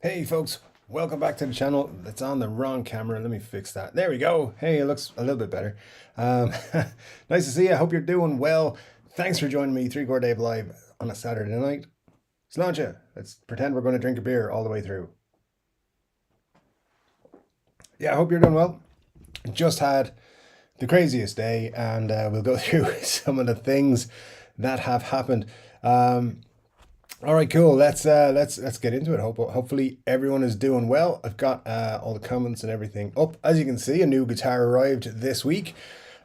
Hey folks, welcome back to the channel. It's on the wrong camera. Let me fix that. There we go. Hey, it looks a little bit better. Um, nice to see you. I hope you're doing well. Thanks for joining me, Chord Dave live on a Saturday night. Sláinte. Let's pretend we're going to drink a beer all the way through. Yeah, I hope you're doing well. Just had the craziest day, and we'll go through some of the things that have happened. All right, cool. Let's get into it. Hopefully everyone is doing well. I've got all the comments and everything up. As you can see, a new guitar arrived this week.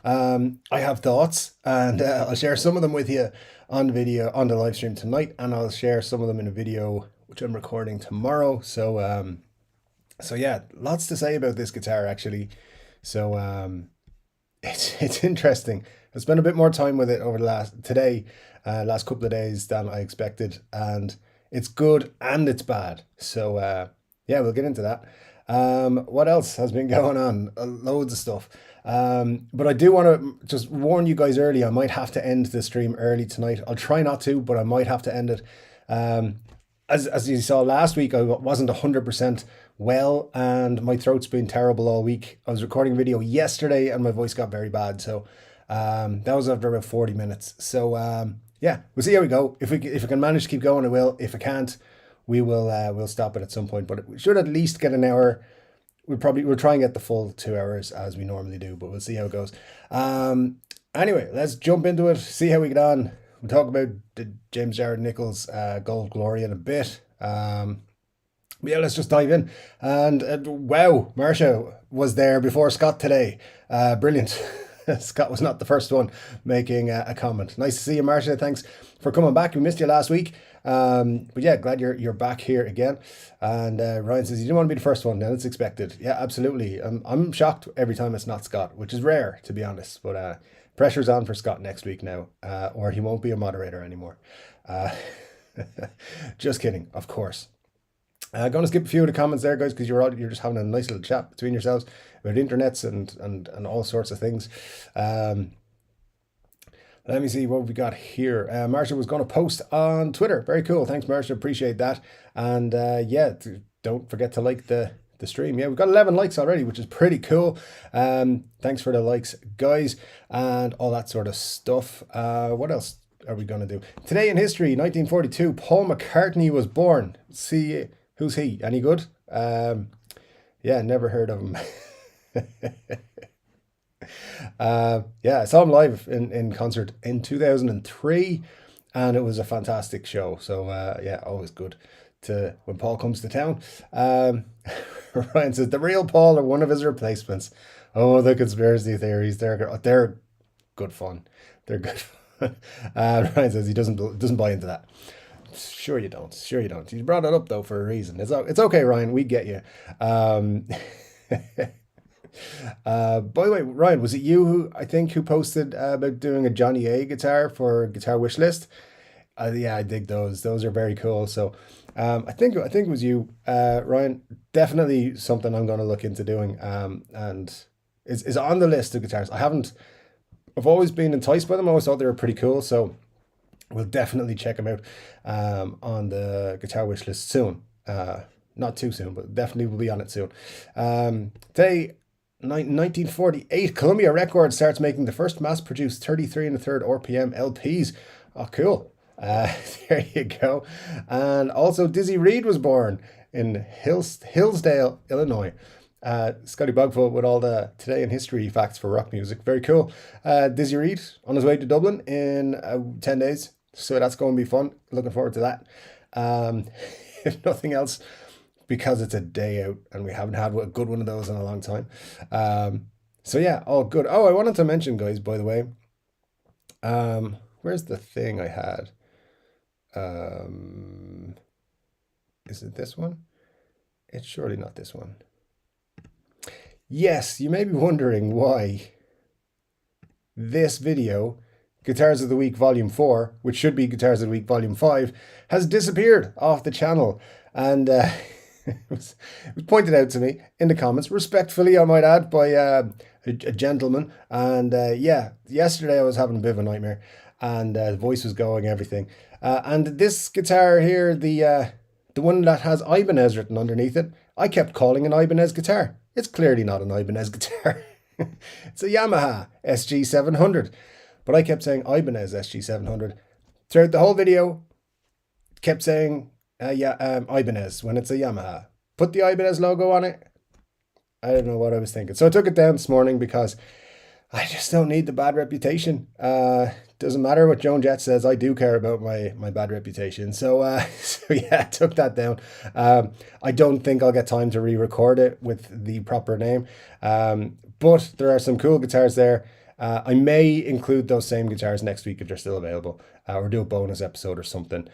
I have thoughts, and I'll share some of them with you on video on the live stream tonight, and I'll share some of them in a video which I'm recording tomorrow. So yeah, lots to say about this guitar actually. So it's interesting. I spent a bit more time with it over the last couple of days than I expected, and it's good and it's bad. So yeah, we'll get into that. What else has been going on? Loads of stuff. But I do want to just warn you guys early. I might have to end the stream early tonight. I'll try not to, but I might have to end it. As you saw last week, I wasn't 100% well, and my throat's been terrible all week. I was recording a video yesterday, and my voice got very bad. So that was after about 40 minutes. So yeah, we'll see how we go. If we can manage to keep going, I will. If I can't, we'll stop it at some point. But we should at least get an hour. We'll try and get the full 2 hours as we normally do, but we'll see how it goes. Anyway, let's jump into it. See how we get on. We'll talk about the James Jared Nichols Gold Glory in a bit. Yeah, let's just dive in. And wow, Marsha was there before Scott today. Brilliant. Scott was not the first one making a comment. Nice to see you, Marsha. Thanks for coming back. We missed you last week. But yeah, glad you're back here again. And Ryan says, you didn't want to be the first one, then it's expected. Yeah, absolutely. I'm shocked every time it's not Scott, which is rare, to be honest. But pressure's on for Scott next week now, or he won't be a moderator anymore. Just kidding, of course. Going to skip a few of the comments there, guys, because you're just having a nice little chat between yourselves about internets and all sorts of things. Let me see what we got here. Marsha was going to post on Twitter. Very cool. Thanks, Marsha. Appreciate that. And yeah, don't forget to like the stream. Yeah, we've got 11 likes already, which is pretty cool. Thanks for the likes, guys, and all that sort of stuff. What else are we going to do? Today in history, 1942, Paul McCartney was born. See, who's he? Any good? Yeah, never heard of him. Yeah, I saw him live in concert in 2003, and it was a fantastic show. So yeah, always good to when Paul comes to town. Ryan says the real Paul or one of his replacements. Oh, the conspiracy theories, they're good fun. They're good fun. Ryan says he doesn't buy into that. Sure you don't. Sure you don't. You brought it up though for a reason. It's okay, Ryan. We get you. By the way, Ryan, was it you who posted about doing a Johnny A guitar for Guitar Wish List? Yeah, I dig those. Those are very cool. So I think it was you, Ryan. Definitely something I'm going to look into doing. And is on the list of guitars. I've always been enticed by them. I always thought they were pretty cool. So we'll definitely check them out on the Guitar Wish List soon. Not too soon, but definitely will be on it soon. Today, 1948, Columbia Records starts making the first mass-produced 33 1/3 RPM LPs. Oh, cool. There you go. And also Dizzy Reed was born in Hillsdale, Illinois. Scotty Bogfoot with all the today in history facts for rock music. Very cool. Dizzy Reed on his way to Dublin in 10 days. So that's going to be fun. Looking forward to that. If nothing else, because it's a day out and we haven't had a good one of those in a long time. So yeah, all good. Oh, I wanted to mention, guys, by the way, where's the thing I had? Is it this one? It's surely not this one. Yes, you may be wondering why this video, Guitars of the Week Volume 4, which should be Guitars of the Week Volume 5, has disappeared off the channel. And it was pointed out to me in the comments, respectfully, I might add, by a gentleman. And yeah, yesterday I was having a bit of a nightmare, and the voice was going, everything. And this guitar here, the the one that has Ibanez written underneath it, I kept calling an Ibanez guitar. It's clearly not an Ibanez guitar. It's a Yamaha SG700. But I kept saying Ibanez SG700. Throughout the whole video, kept saying Ibanez when it's a Yamaha. Put the Ibanez logo on it. I don't know what I was thinking. So I took it down this morning because I just don't need the bad reputation. Doesn't matter what Joan Jett says. I do care about my bad reputation. So yeah, I took that down. I don't think I'll get time to re-record it with the proper name. But there are some cool guitars there. I may include those same guitars next week if they're still available, or do a bonus episode or something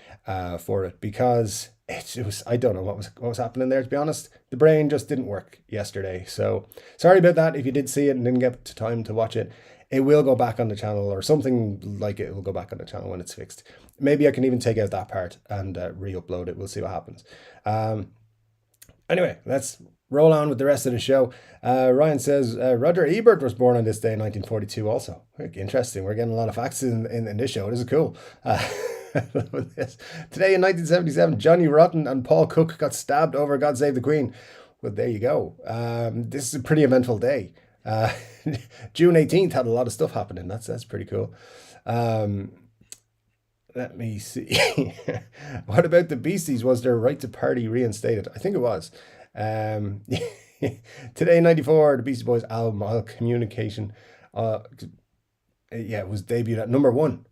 for it, because it was, I don't know what was happening there, to be honest. The brain just didn't work yesterday. So sorry about that if you did see it and didn't get time to watch it. It will go back on the channel, or something like it will go back on the channel when it's fixed. Maybe I can even take out that part and re-upload it. We'll see what happens. Anyway, let's roll on with the rest of the show. Ryan says, Roger Ebert was born on this day in 1942 also. Interesting. We're getting a lot of facts in this show. This is cool. Today in 1977, Johnny Rotten and Paul Cook got stabbed over God Save the Queen. Well, there you go. This is a pretty eventful day. June 18th had a lot of stuff happening. That's pretty cool. Let me see. What about the Beasties? Was their right to party reinstated? I think it was. Today in 94, the Beastie Boys album All Communication, it was debuted at number one.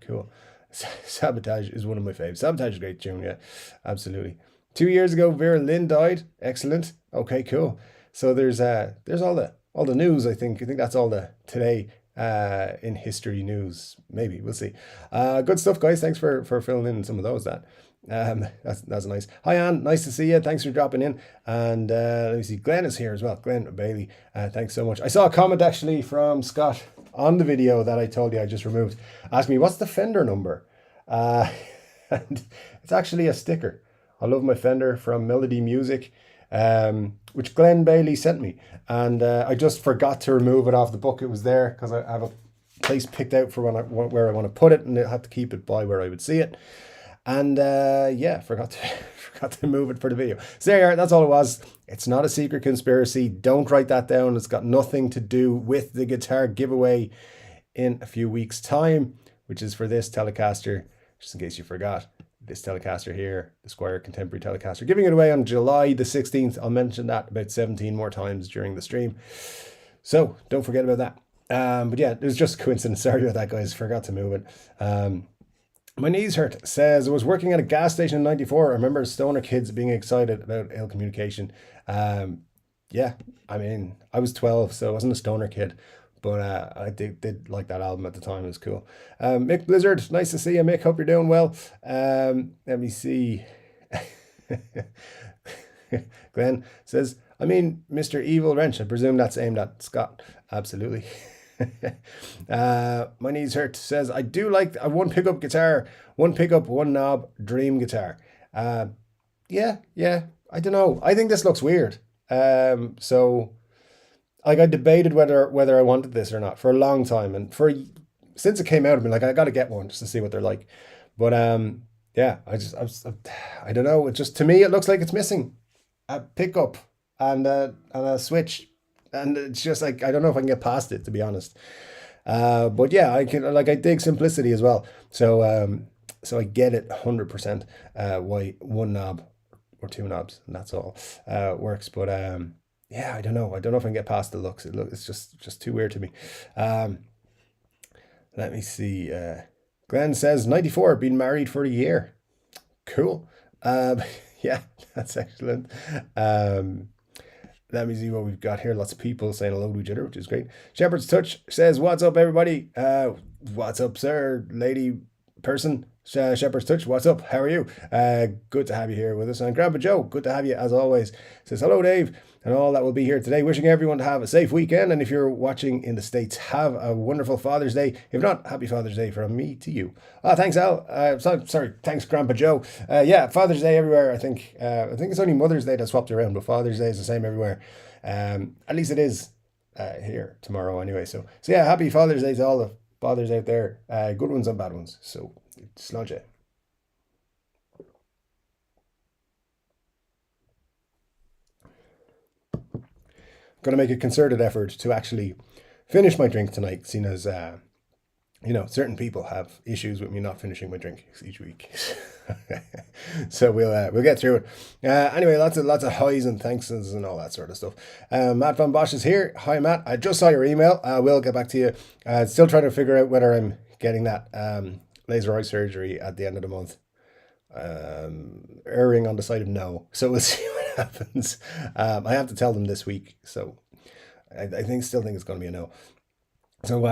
Cool. Sabotage is one of my faves. Sabotage is a great tune. Yeah, absolutely. 2 years ago, Vera Lynn died. Excellent. Okay, cool. So there's all the news. I think that's all the today in history news. Maybe we'll see. Good stuff, guys. Thanks for filling in some of those. That's nice. Hi Anne, nice to see you. Thanks for dropping in. And let me see, Glenn is here as well. Glenn Bailey, thanks so much. I saw a comment actually from Scott on the video that I told you I just removed, asking me what's the Fender number. And it's actually a sticker. I love my Fender from Melody Music, which Glenn Bailey sent me, and I just forgot to remove it off the book. It was there because I have a place picked out for where I want to put it, and I had to keep it by where I would see it. And forgot to move it for the video. So there you are, that's all it was. It's not a secret conspiracy. Don't write that down. It's got nothing to do with the guitar giveaway in a few weeks' time, which is for this Telecaster, just in case you forgot. This Telecaster here, the Squier Contemporary Telecaster, giving it away on July the 16th. I'll mention that about 17 more times during the stream. So don't forget about that. But yeah, it was just a coincidence. Sorry about that, guys. Forgot to move it. My knees hurt says, I was working at a gas station in 94. I remember stoner kids being excited about ill communication. Yeah, I mean, I was 12, so I wasn't a stoner kid, but I did like that album at the time. It was cool. Mick Blizzard, nice to see you, Mick. Hope you're doing well. Let me see. Glenn says, I mean, Mr. Evil Wrench. I presume that's aimed at Scott. Absolutely. My knees hurt says, I do like a one pickup guitar, one pickup, one knob, dream guitar. Yeah, I don't know. I think this looks weird. So like I debated whether I wanted this or not for a long time, and since it came out, I've been like, I gotta get one just to see what they're like. But yeah, I don't know. It just, to me, it looks like it's missing a pickup and a switch. And it's just like, I don't know if I can get past it, to be honest. But yeah, I dig simplicity as well. So I get it 100% why one knob or two knobs, and that's all works. But yeah, I don't know if I can get past the looks. It's just too weird to me. Let me see. Glenn says 94, been married for a year. Cool. Yeah, that's excellent. Let me see what we've got here. Lots of people saying hello to each other, which is great. Shepherd's Touch says, what's up, everybody? What's up, sir, lady, person? Shepherd's Touch, what's up? How are you? Good to have you here with us. And Grandpa Joe, good to have you as always. Says, hello, Dave, and all that will be here today. Wishing everyone to have a safe weekend. And if you're watching in the States, have a wonderful Father's Day. If not, happy Father's Day from me to you. Thanks, Al. Sorry, thanks, Grandpa Joe. Yeah, Father's Day everywhere. I think it's only Mother's Day that's swapped around, but Father's Day is the same everywhere. At least it is here tomorrow anyway. So yeah, happy Father's Day to all the fathers out there. Good ones and bad ones. So sludge it. going to make a concerted effort to actually finish my drink tonight, seeing as certain people have issues with me not finishing my drink each week. So we'll get through it. Anyway, lots of highs and thanks and all that sort of stuff. Matt Van Bosch is here. Hi, Matt. I just saw your email. I will get back to you. Still trying to figure out whether I'm getting that laser eye surgery at the end of the month. Erring on the side of no. So we'll see what happens. I have to tell them this week. So I still think it's going to be a no. So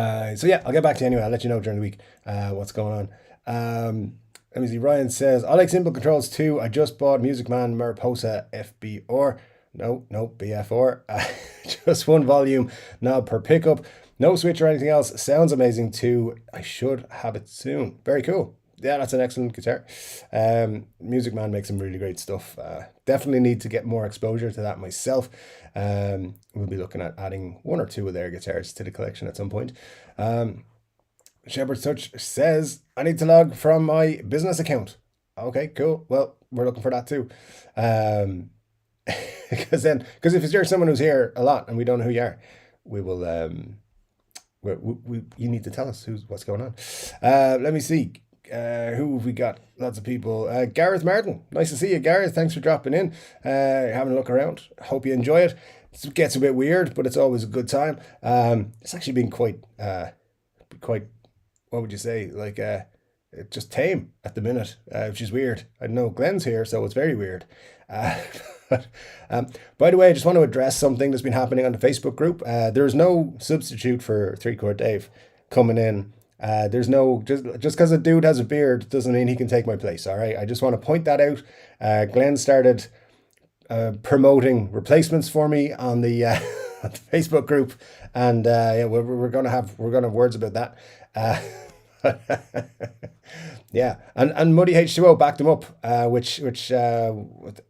yeah, I'll get back to you anyway. I'll let you know during the week what's going on. Let me see. Ryan says, I like simple controls too. I just bought Music Man Mariposa FBR. No, BFR. Just one volume knob per pickup. No switch or anything else. Sounds amazing too. I should have it soon. Very cool. Yeah, that's an excellent guitar. Music Man makes some really great stuff. Definitely need to get more exposure to that myself. We'll be looking at adding one or two of their guitars to the collection at some point. Shepherd's Touch says, I need to log from my business account. Okay, cool. Well, we're looking for that too. Because if you're someone who's here a lot and we don't know who you are, we will, you need to tell us what's going on. Let me see. Who have we got? Lots of people. Gareth Martin. Nice to see you, Gareth. Thanks for dropping in. Having a look around. Hope you enjoy it. It gets a bit weird, but it's always a good time. It's actually been quite, what would you say? Like, just tame at the minute, which is weird. I know Glenn's here, so it's very weird. But, by the way, I just want to address something that's been happening on the Facebook group. There's no substitute for Chord Dave coming in. There's no, just because a dude has a beard doesn't mean he can take my place. All right. I just want to point that out. Glenn started promoting replacements for me on the, on the Facebook group, and yeah, we're gonna have words about that. Yeah, and Muddy H2O backed him up, which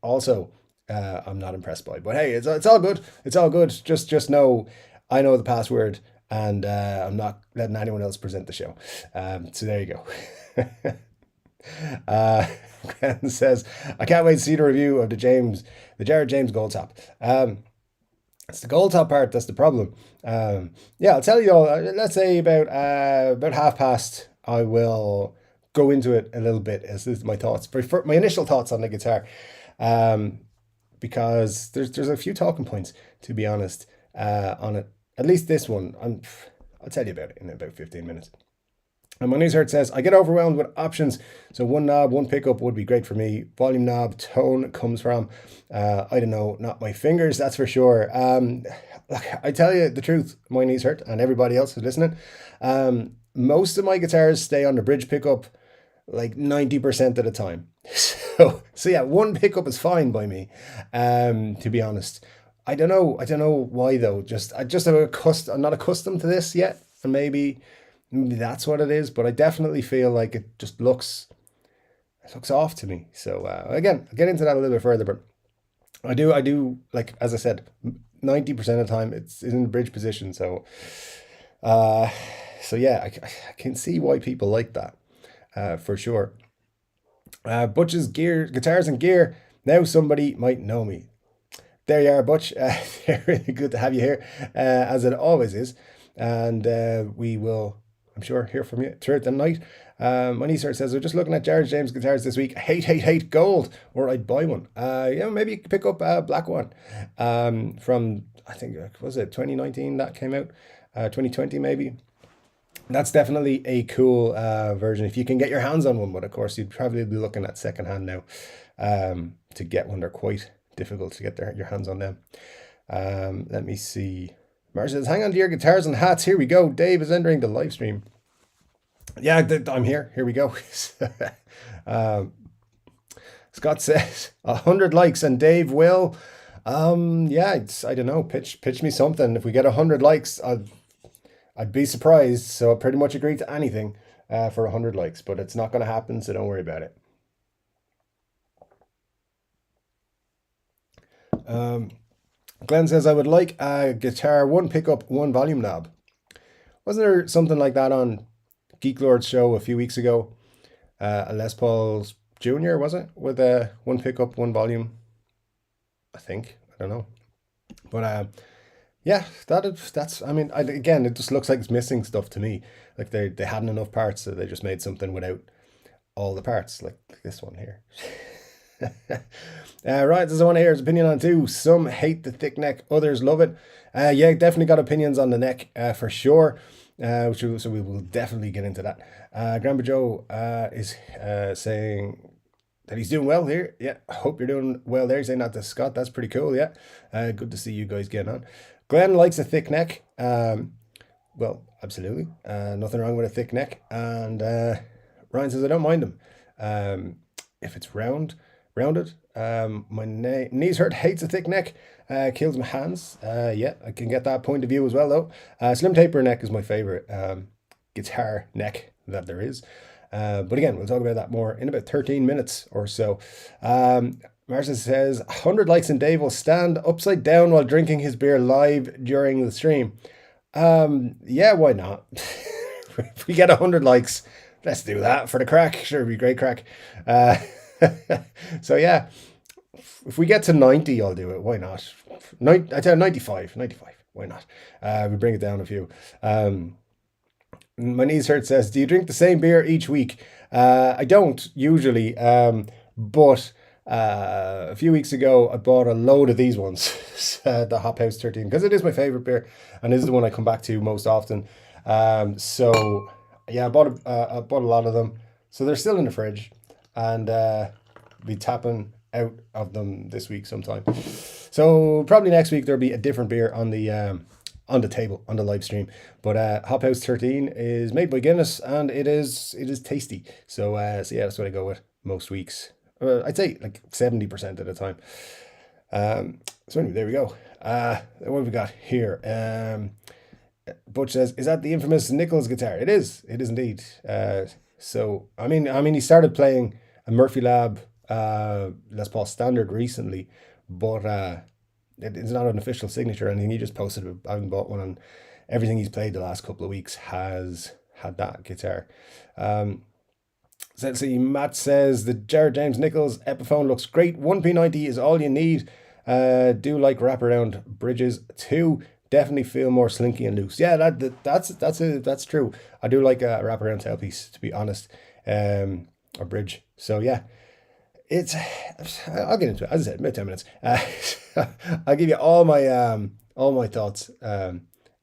also I'm not impressed by. But hey, it's all good. It's all good. Just know I know the password. And I'm not letting anyone else present the show. So there you go. Ken says, I can't wait to see the review of the Jared James Gold Top. It's the Gold Top part that's the problem. Yeah, I'll tell you all. Let's say about past, I will go into it a little bit. This is my thoughts, my initial thoughts on the guitar, because there's a few talking points, to be honest, on it. At least this one, I'll tell you about it in about 15 minutes. And my newsletter says, I get overwhelmed with options. So one knob, one pickup would be great for me. Volume knob, tone comes from, I don't know, not my fingers, that's for sure. Look, I tell you the truth, my knees hurt, and everybody else who's listening. Most of my guitars stay on the bridge pickup like 90% of the time. So yeah, one pickup is fine by me, to be honest. I don't know why though. I'm not accustomed to this yet, and maybe that's what it is. But I definitely feel like it just looks off to me. So again, I'll get into that a little bit further. But I do like, as I said, 90% of the time it's in the bridge position. So yeah, I can see why people like that, for sure. Butch's guitars and gear. Now somebody might know me. There you are, Butch. Really good to have you here, as it always is. And we will, I'm sure, hear from you throughout the night. Manisar says, we're just looking at Jared James guitars this week. Hate gold, or I'd buy one. Maybe you could pick up a black one from, I think, was it 2019 that came out? 2020 maybe. That's definitely a cool version if you can get your hands on one. But of course, you'd probably be looking at secondhand now to get one. They're quite difficult to get your hands on them. Let me see. Mar says, hang on to your guitars and hats. Here we go. Dave is entering the live stream. Yeah, I'm here. Here we go. Scott says 100 likes and Dave will. Yeah, I don't know. Pitch me something. If we get 100 likes, I'd be surprised. So I pretty much agree to anything for 100 likes, but it's not going to happen. So don't worry about it. Glenn says, I would like a guitar, one pickup, one volume knob. Wasn't there something like that on Geek Lord's show a few weeks ago? A Les Paul's Junior, was it? With one pickup, one volume, I think. I don't know. But Yeah, that's. I mean, again, it just looks like it's missing stuff to me. Like they hadn't enough parts, so they just made something without all the parts, like this one here. Right, does I want to hear his opinion on it too. Some hate the thick neck, others love it. Yeah, definitely got opinions on the neck for sure. So we will definitely get into that. Grandpa Joe is saying that he's doing well here. Yeah, I hope you're doing well there. He's saying that to Scott. That's pretty cool. Yeah, good to see you guys getting on. Glenn likes a thick neck. Well, absolutely. Nothing wrong with a thick neck. And Ryan says I don't mind them. If it's rounded. My knees hurt. Hates a thick neck. Kills my hands. Yeah, I can get that point of view as well though. Slim taper neck is my favorite guitar neck that there is. But again, we'll talk about that more in about 13 minutes or so. Marcia says 100 likes and Dave will stand upside down while drinking his beer live during the stream. Yeah, why not? If we get 100 likes, let's do that for the crack. Sure, it'd be great crack. So yeah, if we get to 90, I'll do it. Why not? I tell 95. Why not? We bring it down a few. My knees hurt says, do you drink the same beer each week? I don't usually, but a few weeks ago I bought a load of these ones, the Hop House 13, because it is my favorite beer and this is the one I come back to most often. So yeah, I bought a lot of them. So they're still in the fridge and be tapping out of them this week sometime. So probably next week there'll be a different beer on the table on the live stream. But Hop House 13 is made by Guinness and it is tasty. So yeah, that's what I go with most weeks. I'd say like 70% of the time. So anyway, there we go. What have we got here? Butch says, is that the infamous Nichols guitar? It is indeed. So I mean he started playing a Murphy Lab Les Paul Standard recently, but it's not an official signature or anything. He just posted it, having bought one, and everything he's played the last couple of weeks has had that guitar. So let's see, Matt says the Jared James Nichols Epiphone looks great. 1P90 is all you need. Do like wraparound bridges too. Definitely feel more slinky and loose. Yeah, that's true. I do like a wraparound tailpiece, to be honest, or bridge. So yeah, I'll get into it. As I said, about 10 minutes. I'll give you all my thoughts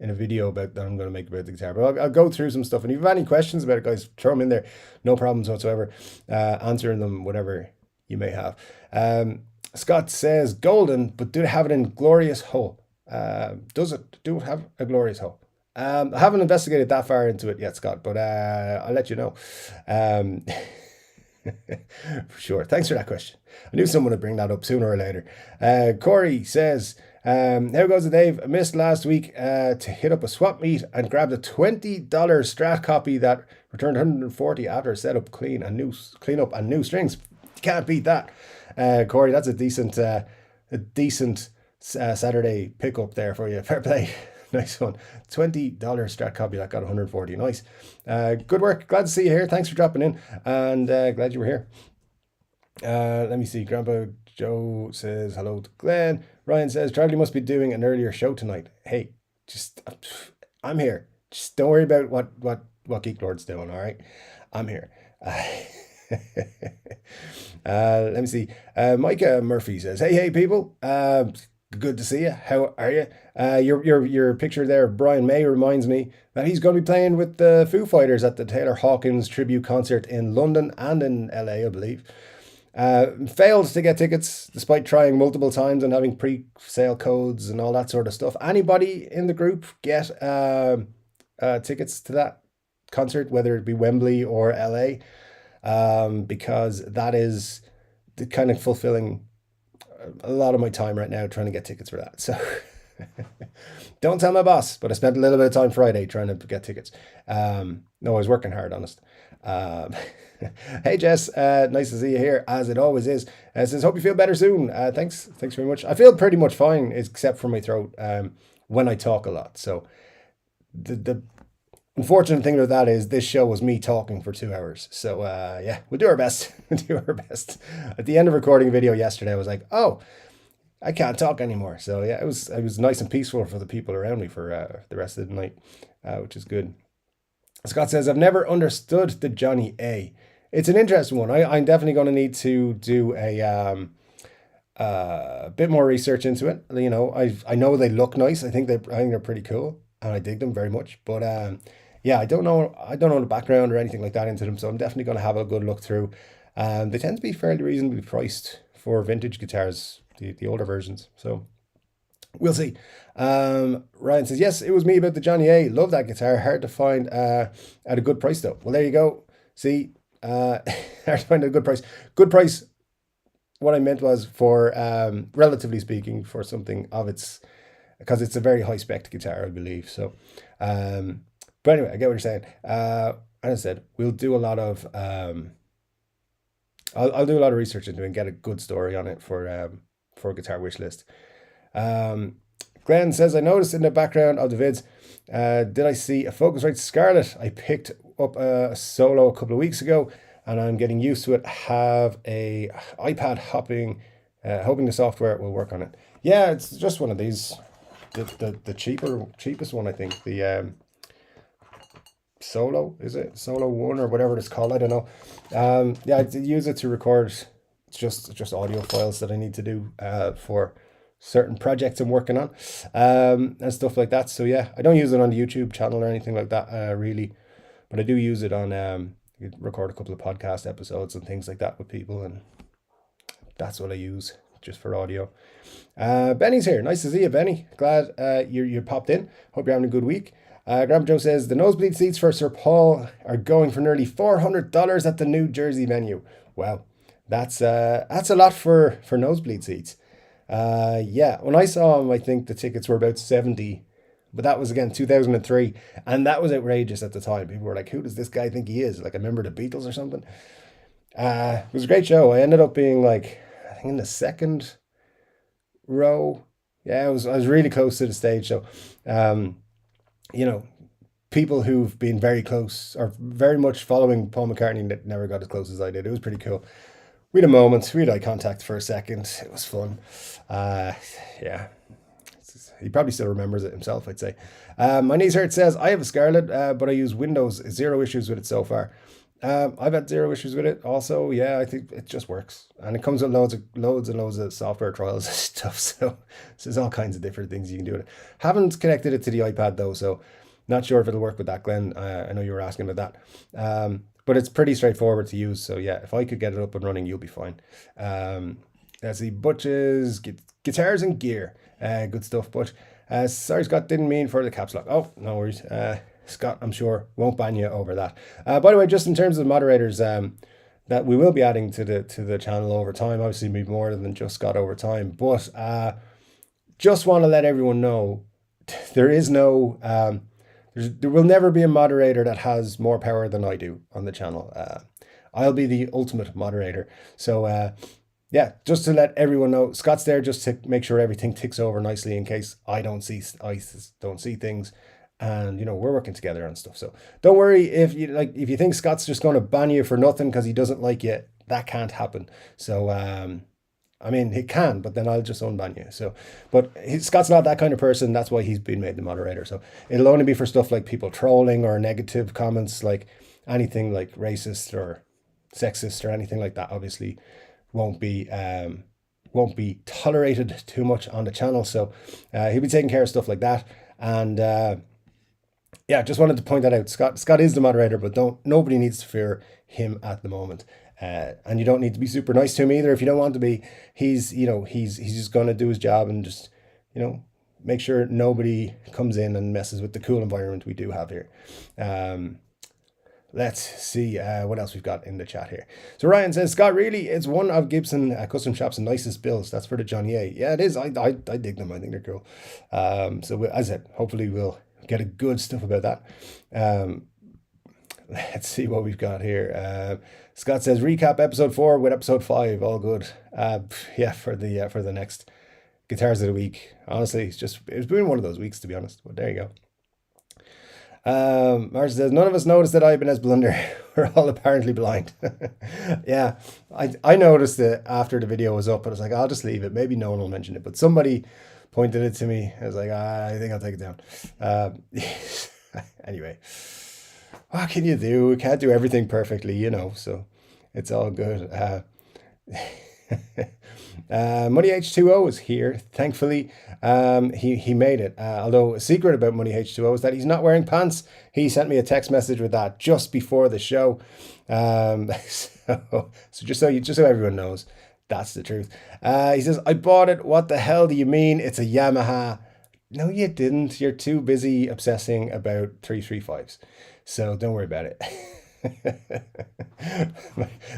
in a video that I'm going to make about the guitar. But I'll go through some stuff. And if you have any questions about it, guys, throw them in there. No problems whatsoever. Answering them, whatever you may have. Scott says golden, but do they have it in glorious hull? Do it have a glorious hull? I haven't investigated that far into it yet, Scott, but I'll let you know. For sure. Thanks for that question. I knew someone would bring that up sooner or later. Corey says, how goes it, Dave? I missed last week to hit up a swap meet and grabbed a $20 Strat copy that returned 140 after setup, clean up and new strings. Can't beat that. Corey, that's a decent Saturday pickup there for you. Fair play. Nice one. $20 Strat copy that got 140. Nice. Good work. Glad to see you here. Thanks for dropping in, and glad you were here. Let me see. Grandpa Joe says hello to Glenn. Ryan says Charlie must be doing an earlier show tonight. Hey, I'm here. Just don't worry about what Geek Lord's doing. All right, I'm here. Let me see. Micah Murphy says, hey people. Good to see you. How are you? Your picture there, Brian May, reminds me that he's going to be playing with the Foo Fighters at the Taylor Hawkins tribute concert in London and in LA, I believe. Failed to get tickets despite trying multiple times and having pre-sale codes and all that sort of stuff. Anybody in the group get tickets to that concert, whether it be Wembley or LA? Because that is the kind of fulfilling a lot of my time right now trying to get tickets for that. So don't tell my boss, but I spent a little bit of time Friday trying to get tickets. No, I was working hard, honest. Hey Jess, nice to see you here as it always is. Says hope you feel better soon. Thanks very much. I feel pretty much fine except for my throat when I talk a lot. So the unfortunate thing about that is this show was me talking for 2 hours. So yeah, we'll do our best. We'll do our best. At the end of recording a video yesterday, I was like, oh, I can't talk anymore. So yeah, it was nice and peaceful for the people around me for the rest of the night, which is good. Scott says, I've never understood the Johnny A. It's an interesting one. I'm definitely going to need to do a bit more research into it. You know, I know they look nice. I think they're pretty cool, and I dig them very much. But yeah, I don't know the background or anything like that into them. So I'm definitely going to have a good look through. They tend to be fairly reasonably priced for vintage guitars, the older versions. So we'll see. Ryan says, yes, it was me about the Johnny A. Love that guitar. Hard to find at a good price, though. Well, there you go. See, hard to find at a good price. Good price. What I meant was for, relatively speaking, for something of its, because it's a very high spec guitar, I believe. So, but anyway, I get what you're saying. As I said, we'll do a lot of, I'll do a lot of research into it and get a good story on it for Guitar Wish List. Glenn says, I noticed in the background of the vids, did I see a Focusrite Scarlett? I picked up a solo a couple of weeks ago, and I'm getting used to it. Have a iPad hoping the software will work on it. Yeah, it's just one of these, the cheapest one, I think. The Solo, is it Solo 1 or whatever it's called? I don't know. Yeah, I use it to record just audio files that I need to do for certain projects I'm working on, and stuff like that. So yeah, I don't use it on the YouTube channel or anything like that, really, but I do use it on record a couple of podcast episodes and things like that with people, and that's what I use just for audio. Benny's here. Nice to see you, Benny. Glad you popped in. Hope you're having a good week. Grandpa Joe says the nosebleed seats for Sir Paul are going for nearly $400 at the New Jersey venue. Wow, that's a lot for nosebleed seats. Yeah, when I saw him, I think the tickets were about 70, but that was again 2003, and that was outrageous at the time. People were like, "Who does this guy think he is? Like a member of the Beatles or something?" It was a great show. I ended up being like, I think in the second row. Yeah, I was really close to the stage. So, you know, people who've been very close or very much following Paul McCartney that never got as close as I did. It was pretty cool. We had a moment. We had eye contact for a second. It was fun. Yeah. He probably still remembers it himself, I'd say. My niece Hurt says, I have a Scarlett, but I use Windows. Zero issues with it so far. I've had zero issues with it also. Yeah, I think it just works. And it comes with loads and loads of software trials and stuff. So there's all kinds of different things you can do with it. Haven't connected it to the iPad though, so not sure if it'll work with that, Glenn. I know you were asking about that. But it's pretty straightforward to use. So yeah, if I could get it up and running, you'll be fine. Let's see, Butch's guitars and gear. Good stuff, Butch. Sorry, Scott, didn't mean for the caps lock. Oh, no worries. Scott, I'm sure, won't ban you over that. By the way, just in terms of the moderators, that we will be adding to the channel over time. Obviously, be more than just Scott over time. But just want to let everyone know, there is no... there will never be a moderator that has more power than I do on the channel. I'll be the ultimate moderator. So yeah, just to let everyone know, Scott's there just to make sure everything ticks over nicely in case I don't see things, and you know, we're working together on stuff. So don't worry if you think Scott's just going to ban you for nothing because he doesn't like you. That can't happen. So I mean, he can, but then I'll just unban you. So, but Scott's not that kind of person. That's why he's been made the moderator. So it'll only be for stuff like people trolling or negative comments, like anything like racist or sexist or anything like that. Obviously, won't be tolerated too much on the channel. So he'll be taking care of stuff like that. And yeah, just wanted to point that out. Scott is the moderator, but nobody needs to fear him at the moment. And you don't need to be super nice to him either if you don't want to be. He's just going to do his job and just, make sure nobody comes in and messes with the cool environment we do have here. Let's see what else we've got in the chat here. So Ryan says, Scott, really, it's one of Gibson Custom Shop's nicest builds. That's for the Johnny A. Yeah, it is. I dig them. I think they're cool. So as I said, hopefully we'll get a good stuff about that. Let's see what we've got here. Scott says, recap episode 4 with episode 5. All good. Yeah, for the next Guitars of the Week. Honestly, it's been one of those weeks, to be honest. But there you go. Marcia says, none of us noticed that Ibanez blunder. We're all apparently blind. Yeah, I noticed it after the video was up, but I was like, I'll just leave it. Maybe no one will mention it. But somebody pointed it to me. I was like, I think I'll take it down. Anyway, what can you do? We can't do everything perfectly, you know, so it's all good. Money H2O is here, thankfully. He made it. Although a secret about Money H2O is that he's not wearing pants. He sent me a text message with that just before the show. So just so everyone knows, that's the truth. He says, I bought it. What the hell do you mean? It's a Yamaha. No, you didn't. You're too busy obsessing about 335s. So don't worry about it.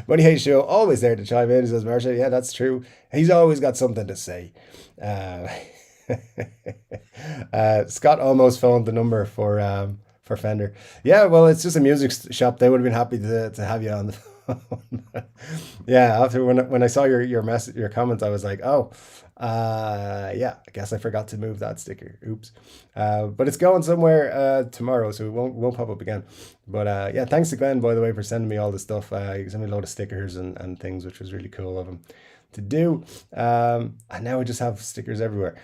Money H2O always there to chime in. He says, Marcia, yeah, that's true. He's always got something to say. Scott almost phoned the number for Fender. Yeah, well, it's just a music shop. They would have been happy to have you on the phone. Yeah, after when I saw your message, your comments, I was like, oh, yeah, I guess I forgot to move that sticker. Oops. But it's going somewhere tomorrow, so it won't pop up again. But yeah, thanks to Glenn, by the way, for sending me all the stuff. He sent me a load of stickers and things, which was really cool of him to do. And now I just have stickers everywhere.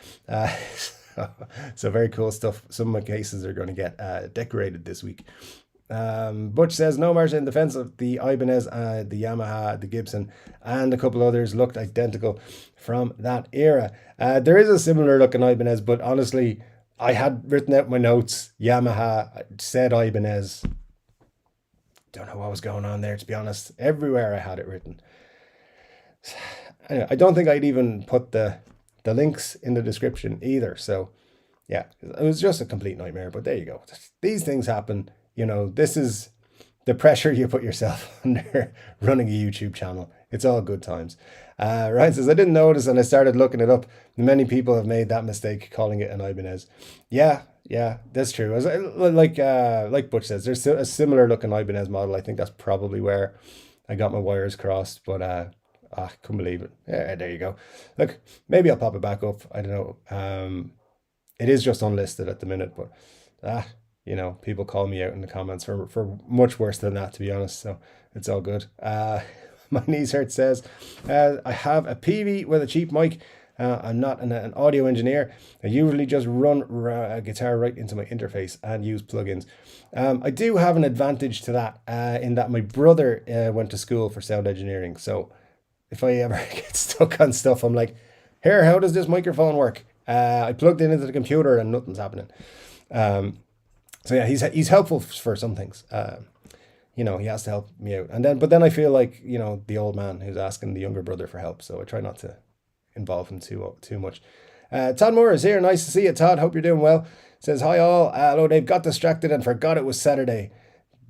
So very cool stuff. Some of my cases are going to get decorated this week. Butch says, no, Marcia, in defense of the Ibanez, the Yamaha, the Gibson, and a couple others looked identical from that era. There is a similar looking Ibanez, but honestly, I had written out my notes, Yamaha, said Ibanez. Don't know what was going on there, to be honest. Everywhere I had it written. Anyway, I don't think I'd even put the links in the description either. So yeah, it was just a complete nightmare, but there you go. These things happen. You know, this is the pressure you put yourself under running a YouTube channel. It's all good times. Ryan says, I didn't notice and I started looking it up. Many people have made that mistake calling it an Ibanez. Yeah, that's true. Like Butch says, there's a similar looking Ibanez model. I think that's probably where I got my wires crossed, but I couldn't believe it. Yeah, there you go. Look, maybe I'll pop it back up. I don't know. It is just unlisted at the minute, but you know, people call me out in the comments for much worse than that, to be honest. So it's all good. My knees hurt says, I have a PV with a cheap mic. I'm not an audio engineer. I usually just run a guitar right into my interface and use plugins. I do have an advantage to that in that my brother went to school for sound engineering. So if I ever get stuck on stuff, I'm like, here, how does this microphone work? I plugged it into the computer and nothing's happening. So yeah, he's helpful for some things. You know, he has to help me out. But then I feel like, you know, the old man who's asking the younger brother for help. So I try not to involve him too much. Todd Moore is here. Nice to see you, Todd. Hope you're doing well. Says, hi all. Hello, Dave. Got distracted and forgot it was Saturday.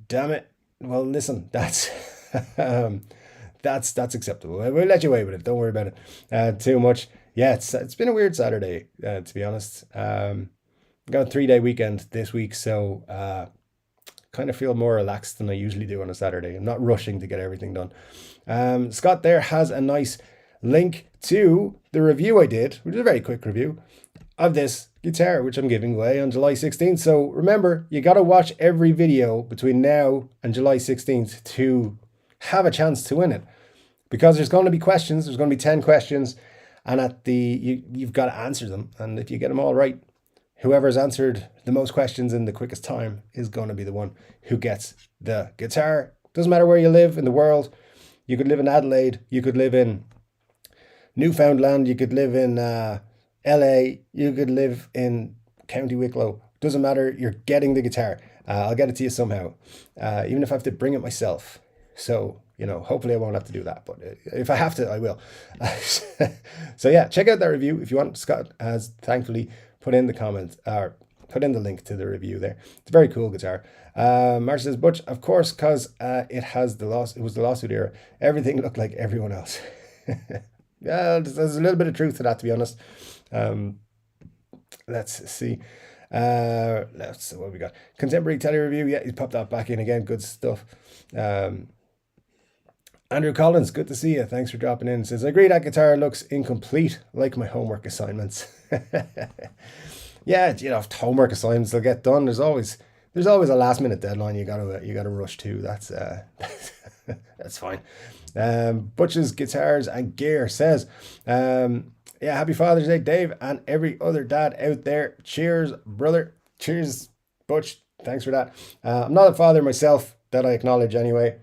Damn it. Well, listen, that's that's acceptable. We'll let you away with it. Don't worry about it too much. Yeah, it's been a weird Saturday, to be honest. Got a 3-day weekend this week, so kind of feel more relaxed than I usually do on a Saturday. I'm not rushing to get everything done. Scott there has a nice link to the review I did, which is a very quick review of this guitar, which I'm giving away on July 16th. So remember, you got to watch every video between now and July 16th to have a chance to win it, because there's going to be questions. There's going to be 10 questions, and you've got to answer them. And if you get them all right, whoever's answered the most questions in the quickest time is going to be the one who gets the guitar. Doesn't matter where you live in the world. You could live in Adelaide. You could live in Newfoundland. You could live in LA. You could live in County Wicklow. Doesn't matter. You're getting the guitar. I'll get it to you somehow, even if I have to bring it myself. So, you know, hopefully I won't have to do that. But if I have to, I will. So yeah, check out that review if you want. Scott has thankfully put in the comment, or put in the link to the review there. It's a very cool guitar. Marcia says, Butch, of course, because it was the lawsuit era. Everything looked like everyone else. Yeah, there's a little bit of truth to that, to be honest. Let's see. What we got? Contemporary tele review. Yeah, he's popped that back in again. Good stuff. Andrew Collins, good to see you. Thanks for dropping in. Says, I agree that guitar looks incomplete, like my homework assignments. Yeah, you know, if homework assignments will get done. There's always there's always a last minute deadline you gotta rush to. That's that's fine. Butch's Guitars and Gear says, yeah, happy Father's Day, Dave, and every other dad out there. Cheers, brother. Cheers, Butch. Thanks for that. I'm not a father myself, that I acknowledge anyway.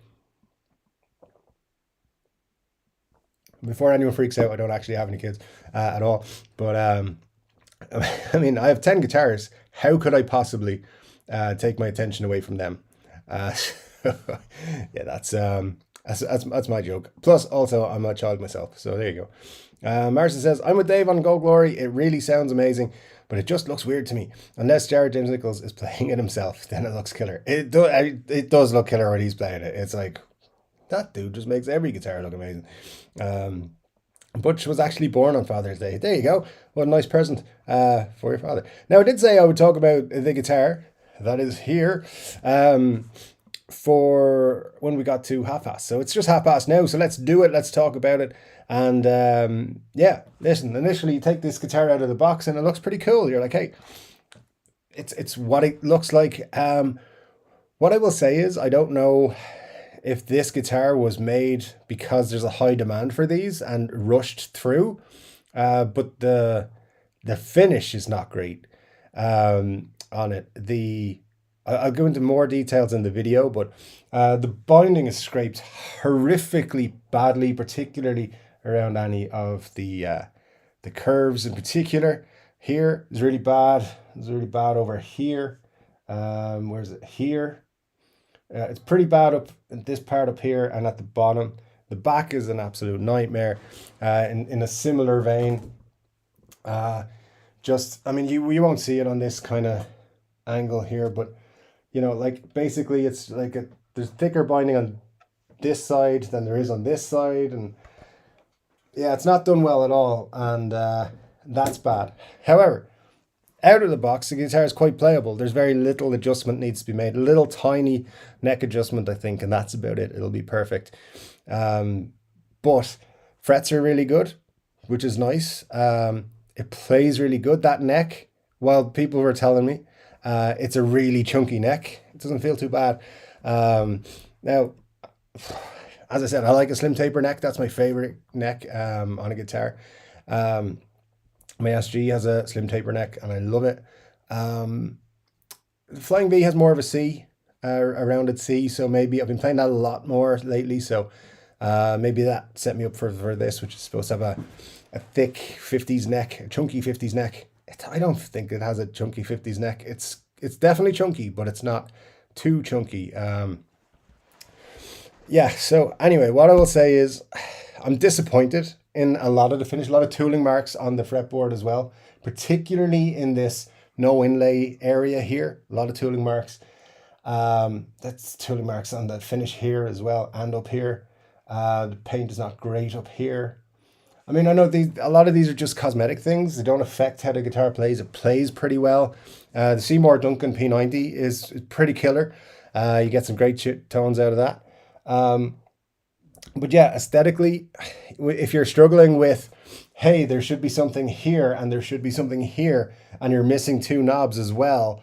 Before anyone freaks out, I don't actually have any kids at all. But I mean, I have 10 guitars. How could I possibly take my attention away from them? Yeah, that's my joke. Plus, also, I'm a child myself, so there you go. Marcia says, I'm with Dave on Go Glory. It really sounds amazing, but it just looks weird to me. Unless Jared James Nichols is playing it himself, then it looks killer. It does look killer when he's playing it. It's like, that dude just makes every guitar look amazing. Butch was actually born on Father's Day. There you go. What a nice present for your father. Now, I did say I would talk about the guitar that is here for when we got to half past. So it's just half past now. So let's do it. Let's talk about it. And yeah, listen, initially you take this guitar out of the box and it looks pretty cool. You're like, hey, it's what it looks like. What I will say is I don't know if this guitar was made because there's a high demand for these and rushed through, but the finish is not great on it. I'll go into more details in the video, but the binding is scraped horrifically badly, particularly around any of the curves in particular. Here is really bad. It's really bad over here. Where's it? Here. It's pretty bad up in this part up here and at the bottom. The back is an absolute nightmare. In a similar vein, I mean, you won't see it on this kind of angle here, but you know, like basically it's like there's thicker binding on this side than there is on this side, and yeah, it's not done well at all, and that's bad. However, out of the box, the guitar is quite playable. There's very little adjustment needs to be made. A little tiny neck adjustment, I think, and that's about it. It'll be perfect. But frets are really good, which is nice. It plays really good. That neck, while people were telling me, it's a really chunky neck. It doesn't feel too bad. Now, as I said, I like a slim taper neck. That's my favorite neck on a guitar. My SG has a slim taper neck and I love it. Flying V has more of a C, a rounded C, so maybe I've been playing that a lot more lately, so maybe that set me up for this, which is supposed to have a thick 50s neck, a chunky 50s neck. I don't think it has a chunky 50s neck. It's definitely chunky, but it's not too chunky. Yeah, so anyway, what I will say is I'm disappointed in a lot of the finish, a lot of tooling marks on the fretboard as well, particularly in this no inlay area here, a lot of tooling marks. That's tooling marks on the finish here as well and up here. The paint is not great up here. I mean, I know a lot of these are just cosmetic things. They don't affect how the guitar plays. It plays pretty well. The Seymour Duncan P90 is pretty killer. You get some great tones out of that. But yeah, aesthetically, if you're struggling with, hey, there should be something here and there should be something here, and you're missing two knobs as well,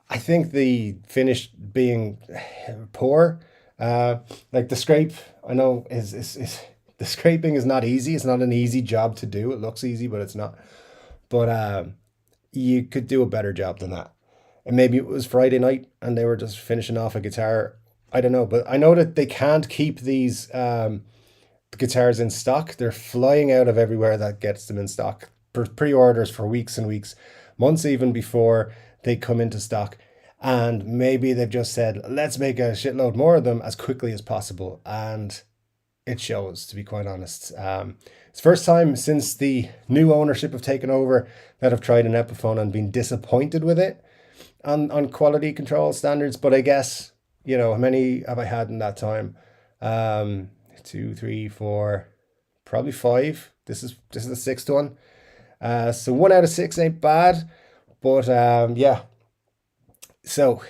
I think the finish being poor, like the scrape, I know is the scraping is not easy. It's not an easy job to do. It looks easy, but it's not. But you could do a better job than that. And maybe it was Friday night and they were just finishing off a guitar. I don't know, but I know that they can't keep these guitars in stock. They're flying out of everywhere that gets them in stock. Pre-orders for weeks and weeks, months even before they come into stock. And maybe they've just said, let's make a shitload more of them as quickly as possible. And it shows, to be quite honest. It's the first time since the new ownership have taken over that I've tried an Epiphone and been disappointed with it on quality control standards. But I guess, you know, how many have I had in that time? 2, 3, 4, probably 5. This is the 6th one. So 1 out of 6 ain't bad. But yeah. So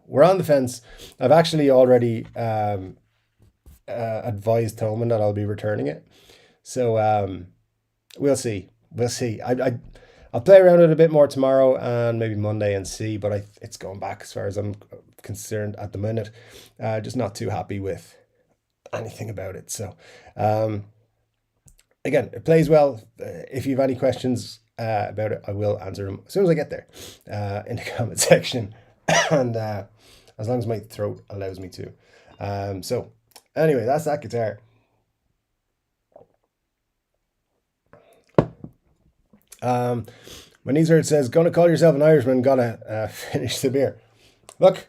we're on the fence. I've actually already advised Thoman that I'll be returning it. So we'll see. I'll I'll play around with it a bit more tomorrow and maybe Monday and see, but it's going back as far as I'm concerned at the minute. Just not too happy with anything about it. So again, it plays well. If you have any questions about it, I will answer them as soon as I get there in the comment section, and as long as my throat allows me to. So anyway, that's that guitar. My knees hurt says, gonna call yourself an Irishman, gotta finish the beer. Look,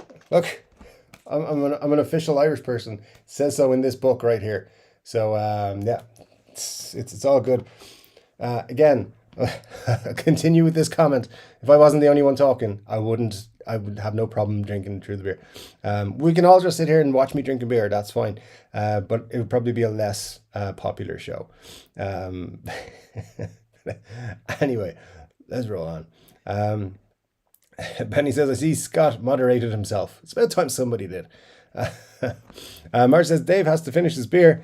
I'm an official Irish person. It says so in this book right here. So yeah, it's all good. Again, continue with this comment. If I wasn't the only one talking, I would have no problem drinking through the beer. We can all just sit here and watch me drink a beer. That's fine. But it would probably be a less popular show. Anyway, let's roll on. Benny says, I see Scott moderated himself. It's about time somebody did. Mark says, Dave has to finish his beer.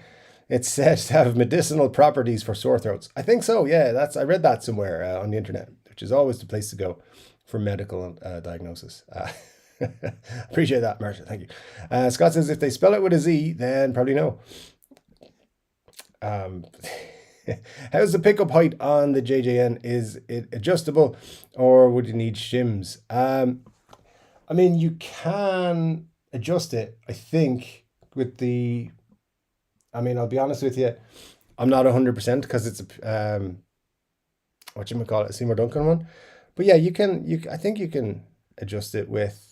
It's said to have medicinal properties for sore throats. I think so, yeah. I read that somewhere on the internet, which is always the place to go for medical diagnosis. Appreciate that, Marcia. Thank you. Scott says, if they spell it with a Z, then probably no. How's the pickup height on the JJN? Is it adjustable or would you need shims? I mean, you can adjust it, I think, with the... I mean, I'll be honest with you, I'm not 100% because it's a, whatchamacallit, a Seymour Duncan one. But yeah, I think you can adjust it with...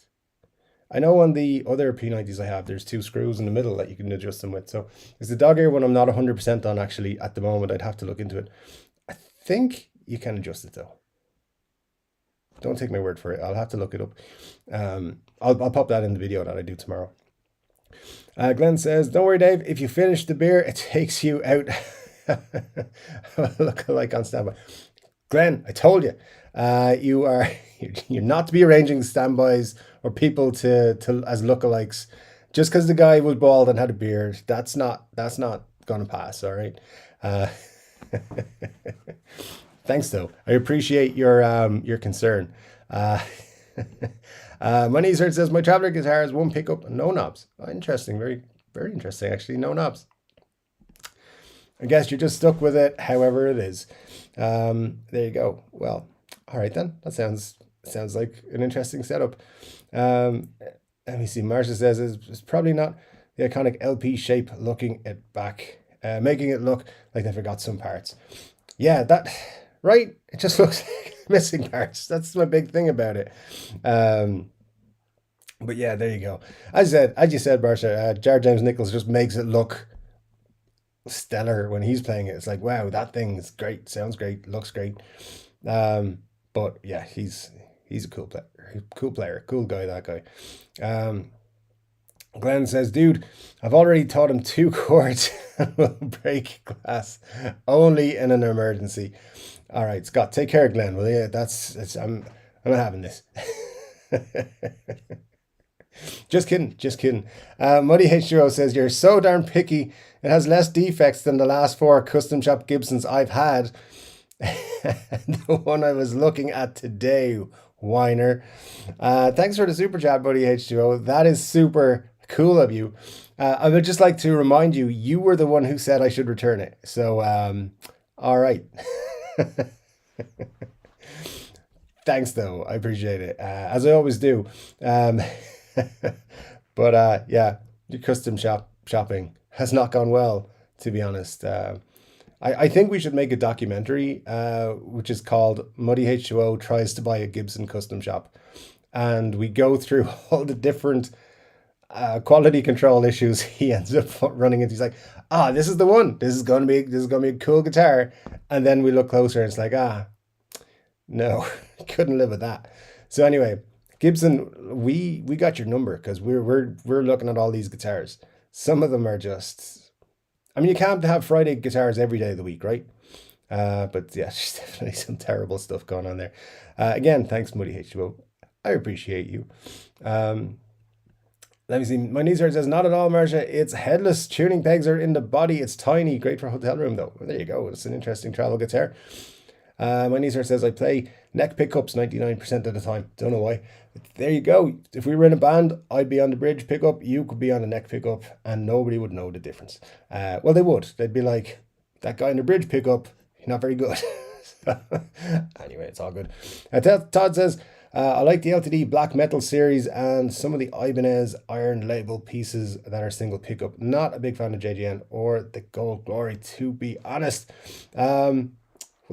I know on the other P90s I have, there's 2 screws in the middle that you can adjust them with. So it's the dog ear one I'm not 100% on actually at the moment. I'd have to look into it. I think you can adjust it though. Don't take my word for it. I'll have to look it up. I'll pop that in the video that I do tomorrow. Glenn says, don't worry, Dave. If you finish the beer, it takes you out. Look like on standby. Glenn, I told you, you're not to be arranging standbys or people to as lookalikes. Just because the guy was bald and had a beard, that's not gonna pass. All right. Thanks though. I appreciate your concern. My knees hurt says, my traveler guitar has 1 pickup and no knobs. Oh, interesting. Very, very interesting actually. No knobs. I guess you're just stuck with it however it is. There you go. Well, all right then. That sounds like an interesting setup. Let me see. Marcia says it's probably not the iconic LP shape looking it back, making it look like they forgot some parts. Yeah, that right. It just looks like missing parts. That's my big thing about it. But yeah, there you go. As you said, Marcia, Jared James Nichols just makes it look stellar when he's playing it. It's like, wow, that thing is great, sounds great, looks great. But yeah, he's a cool player, cool guy, that guy. Glenn says, dude, I've already taught him 2 chords and will break glass only in an emergency. All right, Scott, take care, Glenn, will you? I'm not having this. Just kidding. Muddy H2O says, you're so darn picky. It has less defects than the last 4 custom shop Gibsons I've had. The one I was looking at today, whiner. Thanks for the super chat, Buddy H2O. That is super cool of you. I would just like to remind you, you were the one who said I should return it. So, all right. Thanks, though. I appreciate it, as I always do. But yeah, your custom shopping has not gone well, to be honest. I think we should make a documentary, which is called Muddy H2O Tries to Buy a Gibson Custom Shop. And we go through all the different quality control issues he ends up running into. He's like, this is the one. This is gonna be a cool guitar. And then we look closer and it's like, no, couldn't live with that. So anyway, Gibson, we got your number because we're looking at all these guitars. Some of them are just, I mean, you can't have Friday guitars every day of the week, right? But yeah, there's definitely some terrible stuff going on there. Again, thanks, Muddy H2O. I appreciate you. Let me see. My knees hurt says, not at all, Marcia. It's headless. Tuning pegs are in the body. It's tiny. Great for hotel room, though. Well, there you go. It's an interesting travel guitar. My niece says I play neck pickups 99% of the time. Don't know why. There you go. If we were in a band, I'd be on the bridge pickup, you could be on a neck pickup, and nobody would know the difference. Well, they would. They'd be like, that guy in the bridge pickup, he's not very good. Anyway, it's all good. Todd says, I like the LTD Black Metal series and some of the Ibanez Iron Label pieces that are single pickup. Not a big fan of JGN or the Gold Glory, to be honest. Well,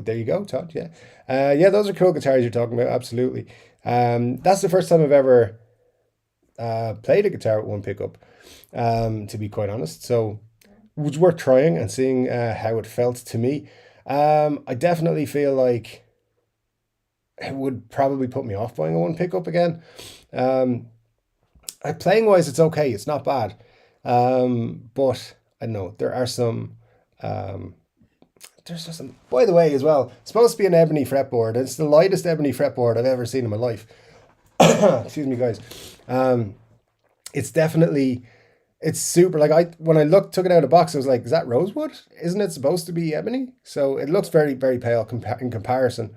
there you go, Todd. Yeah. Yeah, those are cool guitars you're talking about. Absolutely. That's the first time I've ever played a guitar with one pickup, to be quite honest. So it was worth trying and seeing how it felt to me. I definitely feel like it would probably put me off buying a one pickup again. Playing wise, it's okay. It's not bad. But I know there are some. There's just some. By the way, as well, it's supposed to be an ebony fretboard. It's the lightest ebony fretboard I've ever seen in my life. Excuse me, guys. It's definitely. It's super, like when I took it out of the box, I was like, is that rosewood? Isn't it supposed to be ebony? So it looks very, very pale in comparison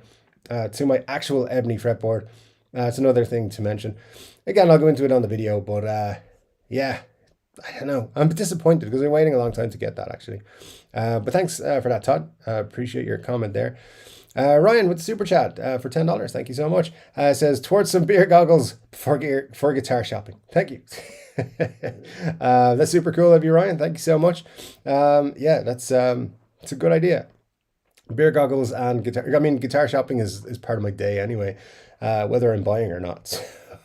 to my actual ebony fretboard. It's another thing to mention. Again, I'll go into it on the video, but yeah, I don't know. I'm disappointed because I'm waiting a long time to get that actually. But thanks for that, Todd. Appreciate your comment there. Ryan with the super chat for $10. Thank you so much. Says, towards some beer goggles for guitar shopping. Thank you. That's super cool of you, Ryan. Thank you so much. Yeah, it's a good idea. Beer goggles and guitar. I mean, guitar shopping is part of my day anyway, whether I'm buying or not.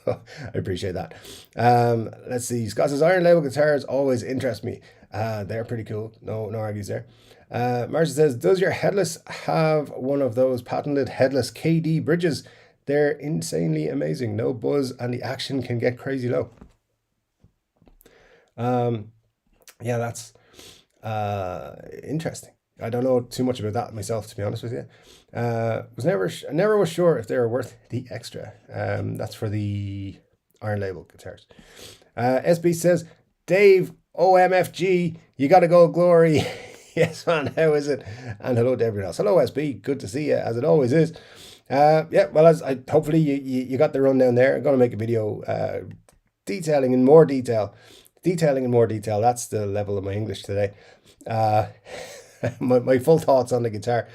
I appreciate that. Let's see. Scott says, Iron Label guitars always interest me. They're pretty cool. No argues there. Marcia says, does your headless have one of those patented headless KD bridges? They're insanely amazing. No buzz and the action can get crazy low. Yeah, that's interesting. I don't know too much about that myself, to be honest with you. I never was sure if they were worth the extra. That's for the Iron Label guitars. SB says, Dave, OMFG, you got to go glory. Yes, man, how is it? And hello to everyone else. Hello, SB, good to see you, as it always is. Yeah, well, hopefully you got the rundown there. I'm going to make a video detailing in more detail. That's the level of my English today. My full thoughts on the guitar.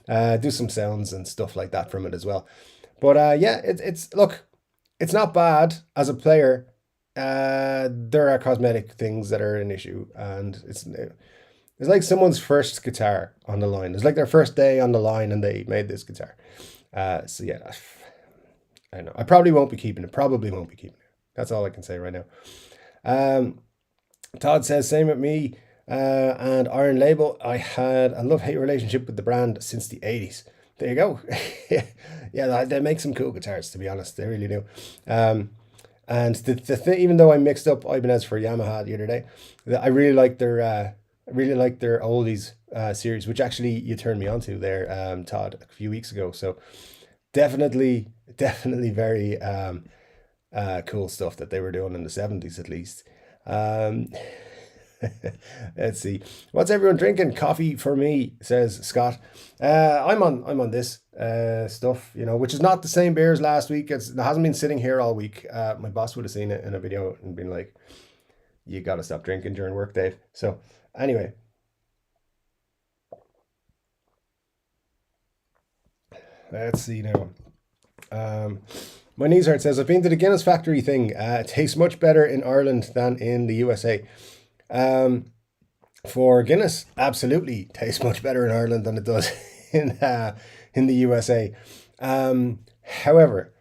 Do some sounds and stuff like that from it as well. But yeah, it's not bad as a player. There are cosmetic things that are an issue, and it's like someone's first guitar on the line. It's like their first day on the line and they made this guitar. So yeah, I know. I probably won't be keeping it. That's all I can say right now. Todd says, same with me and Iron Label. I had a love-hate relationship with the brand since the 80s. There you go. Yeah, they make some cool guitars, to be honest. They really do. And the thing, even though I mixed up Ibanez for Yamaha the other day, I really like their oldies series, which actually you turned me on to there, Todd, a few weeks ago. So definitely very cool stuff that they were doing in the 70s at least. Let's see, what's everyone drinking? Coffee for me, says Scott. I'm on this stuff, which is not the same beer as last week. It hasn't been sitting here all week. My boss would have seen it in a video and been like, you gotta stop drinking during work, Dave. So anyway, let's see now. My knees hurt says, I've been to the Guinness factory thing. It tastes much better in Ireland than in the USA. For Guinness, absolutely tastes much better in Ireland than it does in the USA. However,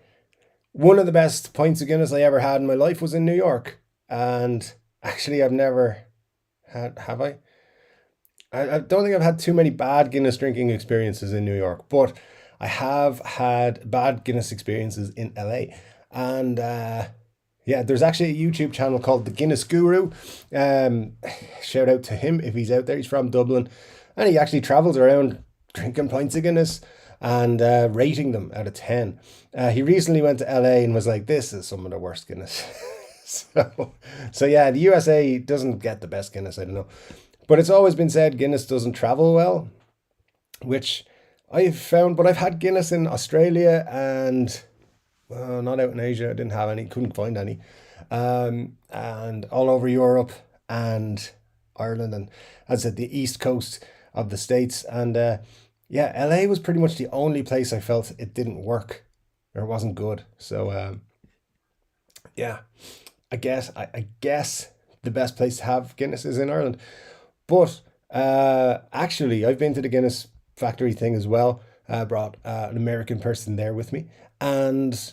one of the best pints of Guinness I ever had in my life was in New York. And actually, I've never had, have I? I don't think I've had too many bad Guinness drinking experiences in New York, but I have had bad Guinness experiences in LA. And yeah, there's actually a YouTube channel called The Guinness Guru. Shout out to him if he's out there. He's from Dublin. And he actually travels around drinking pints of Guinness and rating them out of 10. He recently went to LA and was like, this is some of the worst Guinness. So yeah, the USA doesn't get the best Guinness, I don't know. But it's always been said Guinness doesn't travel well, which I've found, but I've had Guinness in Australia and not out in Asia. I didn't have any, couldn't find any. And all over Europe and Ireland, and as I said, the east coast of the States. And yeah, LA was pretty much the only place I felt it didn't work or it wasn't good. So yeah, I guess the best place to have Guinness is in Ireland. But actually, I've been to the Guinness factory thing as well. Brought an American person there with me, and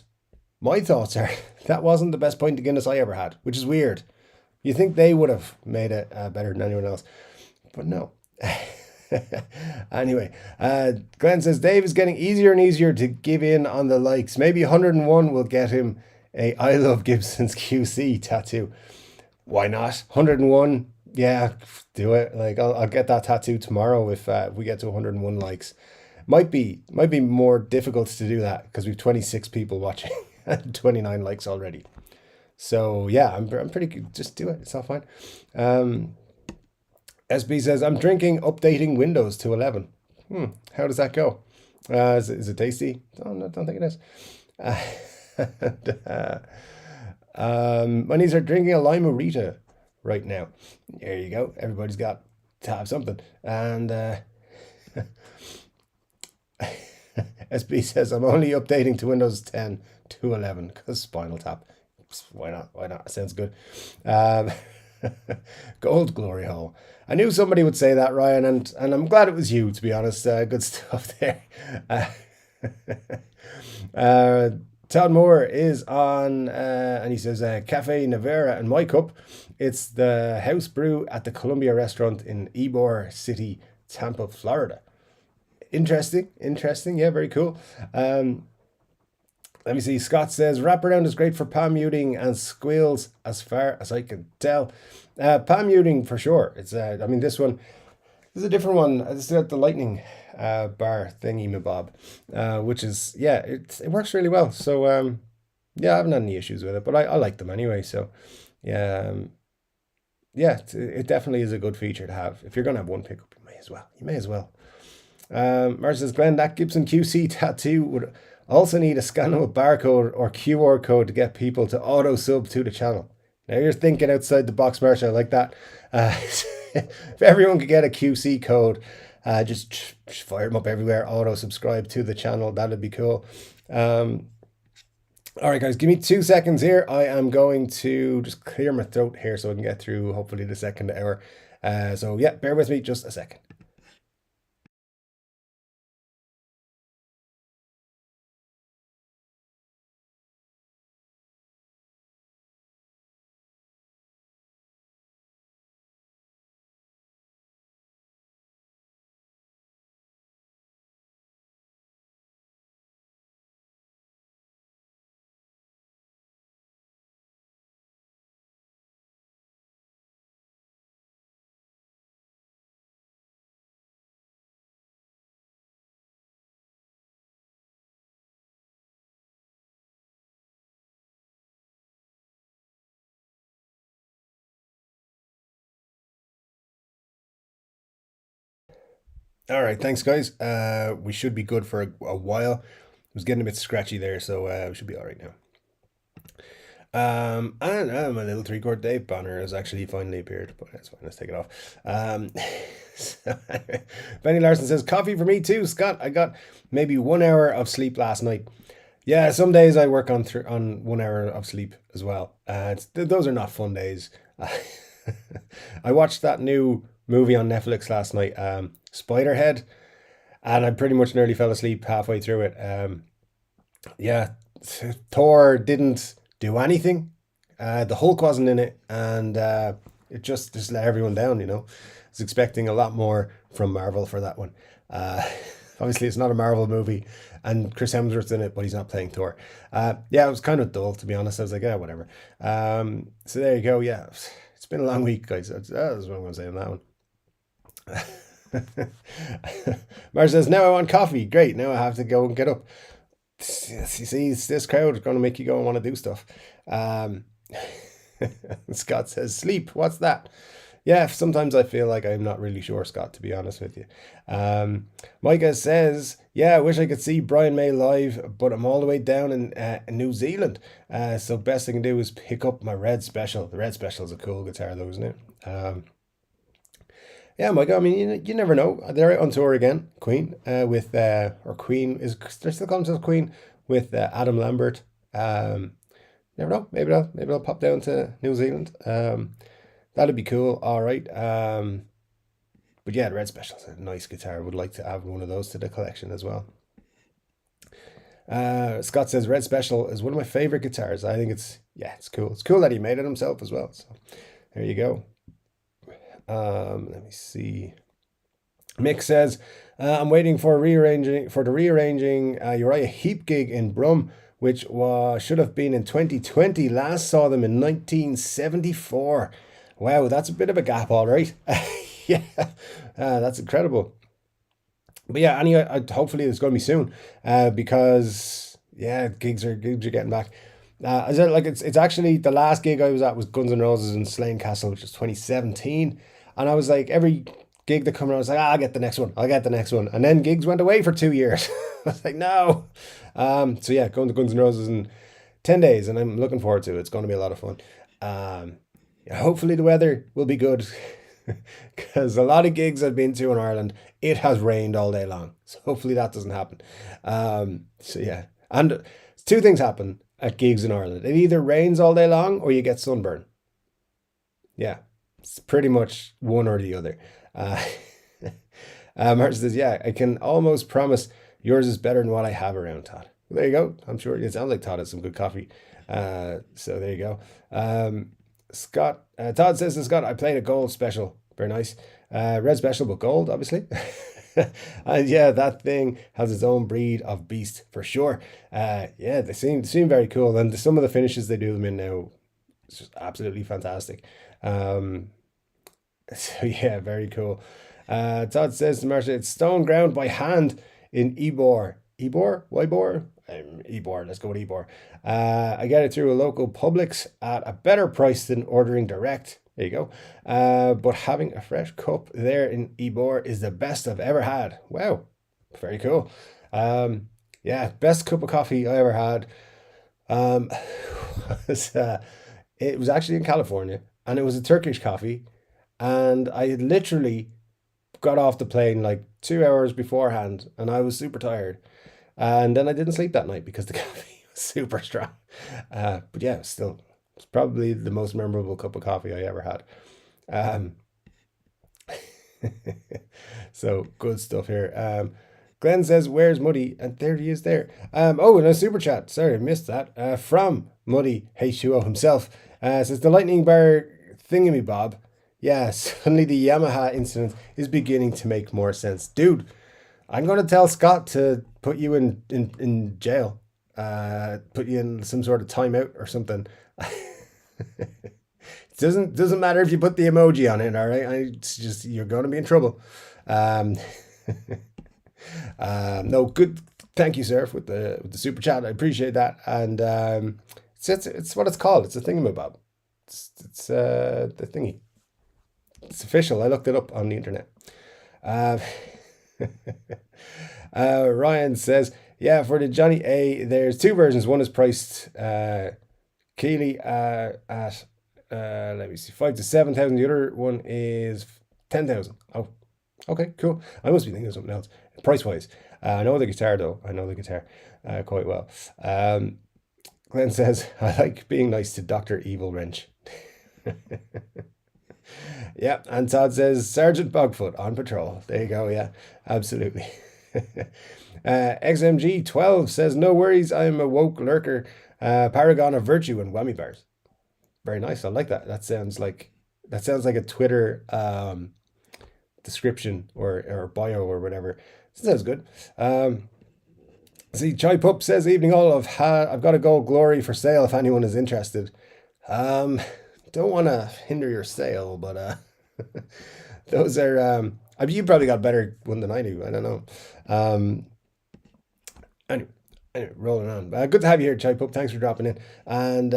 my thoughts are that wasn't the best pint of Guinness I ever had, which is weird. You think they would have made it better than anyone else, but no. Anyway, Glenn says Dave is getting easier and easier to give in on the likes. Maybe 101 will get him a I Love Gibson's QC tattoo. Why not? 101, yeah, do it. Like I'll get that tattoo tomorrow if we get to 101 likes. Might be more difficult to do that because we've 26 people watching and 29 likes already. So yeah, I'm pretty good. Just do it. It's all fine. SB says I'm drinking updating Windows to 11. How does that go? Is it tasty? Oh, no, don't think it is. My niece are drinking a Lime-A-Rita right now. There you go. Everybody's got to have something. And SB says I'm only updating to Windows 10 to 11 because Spinal Tap. Why not? Why not? Sounds good. Gold glory hole. I knew somebody would say that, Ryan, and I'm glad it was you, to be honest. Good stuff there. Todd Moore is on, and he says, Cafe Nevera and my cup. It's the house brew at the Columbia restaurant in Ybor City, Tampa, Florida. Interesting. Yeah, very cool. Let me see. Scott says wraparound is great for palm muting and squeals, as far as I can tell. Palm muting for sure. It's I mean this is a different one. It's got the lightning bar thingy mabob, which is yeah, it works really well. So yeah, I haven't had any issues with it, but I like them anyway. So yeah, yeah, it definitely is a good feature to have. If you're gonna have one pickup, you may as well. Mark says, Glenn, that Gibson QC tattoo would also need a scannable barcode or QR code to get people to auto sub to the channel. Now you're thinking outside the box, Marcia. I like that. If everyone could get a QC code, just fire them up everywhere, auto subscribe to the channel. That'd be cool. All right, guys, give me 2 seconds here. I am going to just clear my throat here so I can get through hopefully the second hour. So yeah, bear with me just a second. All right, thanks, guys. We should be good for a while. It was getting a bit scratchy there, so we should be all right now. And my little 3-chord Dave banner has actually finally appeared, but that's fine. Let's take it off. So, Benny Larson says, coffee for me too, Scott. I got maybe 1 hour of sleep last night. Yeah, some days I work on 1 hour of sleep as well. Those are not fun days. I watched that new movie on Netflix last night, Spiderhead, and I pretty much nearly fell asleep halfway through it. Yeah, Thor didn't do anything. The Hulk wasn't in it, and it just let everyone down. I was expecting a lot more from Marvel for that one. Obviously, it's not a Marvel movie, and Chris Hemsworth's in it, but he's not playing Thor. Yeah, it was kind of dull, to be honest. I was like, yeah, whatever. So there you go. Yeah, it's been a long week, guys. That's what I'm going to say on that one. Mar says, now I want coffee. Great. Now I have to go and get up. You see, this crowd is going to make you go and want to do stuff. Scott says, sleep. What's that? Yeah, sometimes I feel like I'm not really sure, Scott, to be honest with you. Micah says, yeah, I wish I could see Brian May live, but I'm all the way down in New Zealand. So best I can do is pick up my Red Special. The Red Special is a cool guitar though, isn't it? Yeah, Micah, I mean, you never know. They're out on tour again, Queen, or Queen, they're still calling themselves Queen, with Adam Lambert. Never know, maybe they'll pop down to New Zealand. That'd be cool. All right. But yeah, the Red Special's a nice guitar. Would like to add one of those to the collection as well. Scott says Red Special is one of my favorite guitars. I think it's cool. It's cool that he made it himself as well. So there you go. Let me see. Mick says, I'm waiting for the rearranging Uriah Heep gig in Brum, which should have been in 2020. Last saw them in 1974. Wow, that's a bit of a gap, all right. Yeah, that's incredible. But yeah, anyway, hopefully it's going to be soon, because yeah, gigs are getting back. Is it like it's actually the last gig I was at was Guns N' Roses in Slane Castle, which was 2017, and I was like every gig that come around, I was like, I'll get the next one, and then gigs went away for 2 years. I was like, no. So yeah, going to Guns N' Roses in 10 days, and I'm looking forward to it. It's going to be a lot of fun. Yeah, hopefully the weather will be good. Because a lot of gigs I've been to in Ireland, it has rained all day long. So hopefully that doesn't happen. So yeah. And two things happen at gigs in Ireland. It either rains all day long or you get sunburn. Yeah. It's pretty much one or the other. Martin says, yeah, I can almost promise yours is better than what I have around, Todd. Well, there you go. I'm sure it sounds like Todd has some good coffee. So there you go. Scott, Todd says to Scott, I played a gold special. Very nice. Red special, but gold, obviously. And yeah, that thing has its own breed of beast for sure. Yeah, they seem very cool. And some of the finishes they do them in now, it's just absolutely fantastic. So yeah, very cool. Todd says to Marcia, it's stone ground by hand in Ebor. Ebor? Ybor? Ebor. Let's go with Ebor. I get it through a local Publix at a better price than ordering direct. There you go. But having a fresh cup there in Ebor is the best I've ever had. Wow. Very cool. Yeah, best cup of coffee I ever had. It was actually in California, and it was a Turkish coffee. And I literally got off the plane like 2 hours beforehand, and I was super tired. And then I didn't sleep that night because the coffee was super strong. But yeah, it's probably the most memorable cup of coffee I ever had. Um, so good stuff here. Glenn says, "Where's Muddy?" And there he is there. Oh, and a super chat. Sorry, I missed that. From Muddy H2O himself. Says the lightning bar thingy bob. Yeah, suddenly the Yamaha incident is beginning to make more sense. Dude, I'm going to tell Scott to put you in jail. Put you in some sort of timeout or something. It doesn't matter if you put the emoji on it, all right? It's just you're going to be in trouble. No, good. Thank you, sir, with the super chat. I appreciate that. And it's what it's called. It's a thingamabob. It's the thingy. It's official. I looked it up on the internet. Ryan says, yeah, for the Johnny A, there's two versions. One is priced Keeley at let me see, 5,000 to 7,000. The other one is 10,000. Oh, okay, cool. I must be thinking of something else. Price wise, I know the guitar though. I know the guitar quite well. Glenn says, I like being nice to Dr. Evil Wrench. Yeah, and Todd says Sergeant Bogfoot on patrol. There you go. Yeah, absolutely. XMG12 says no worries. I'm a woke lurker. Paragon of virtue and whammy bars. Very nice. I like that. That sounds like a Twitter description or bio or whatever. Sounds good. See, Chai Pup says evening all. I've got a gold glory for sale if anyone is interested. Don't want to hinder your sale, but those are I mean, you probably got a better one than I do. I don't know. Anyway, rolling on. Good to have you here, Chai Pup. Thanks for dropping in. And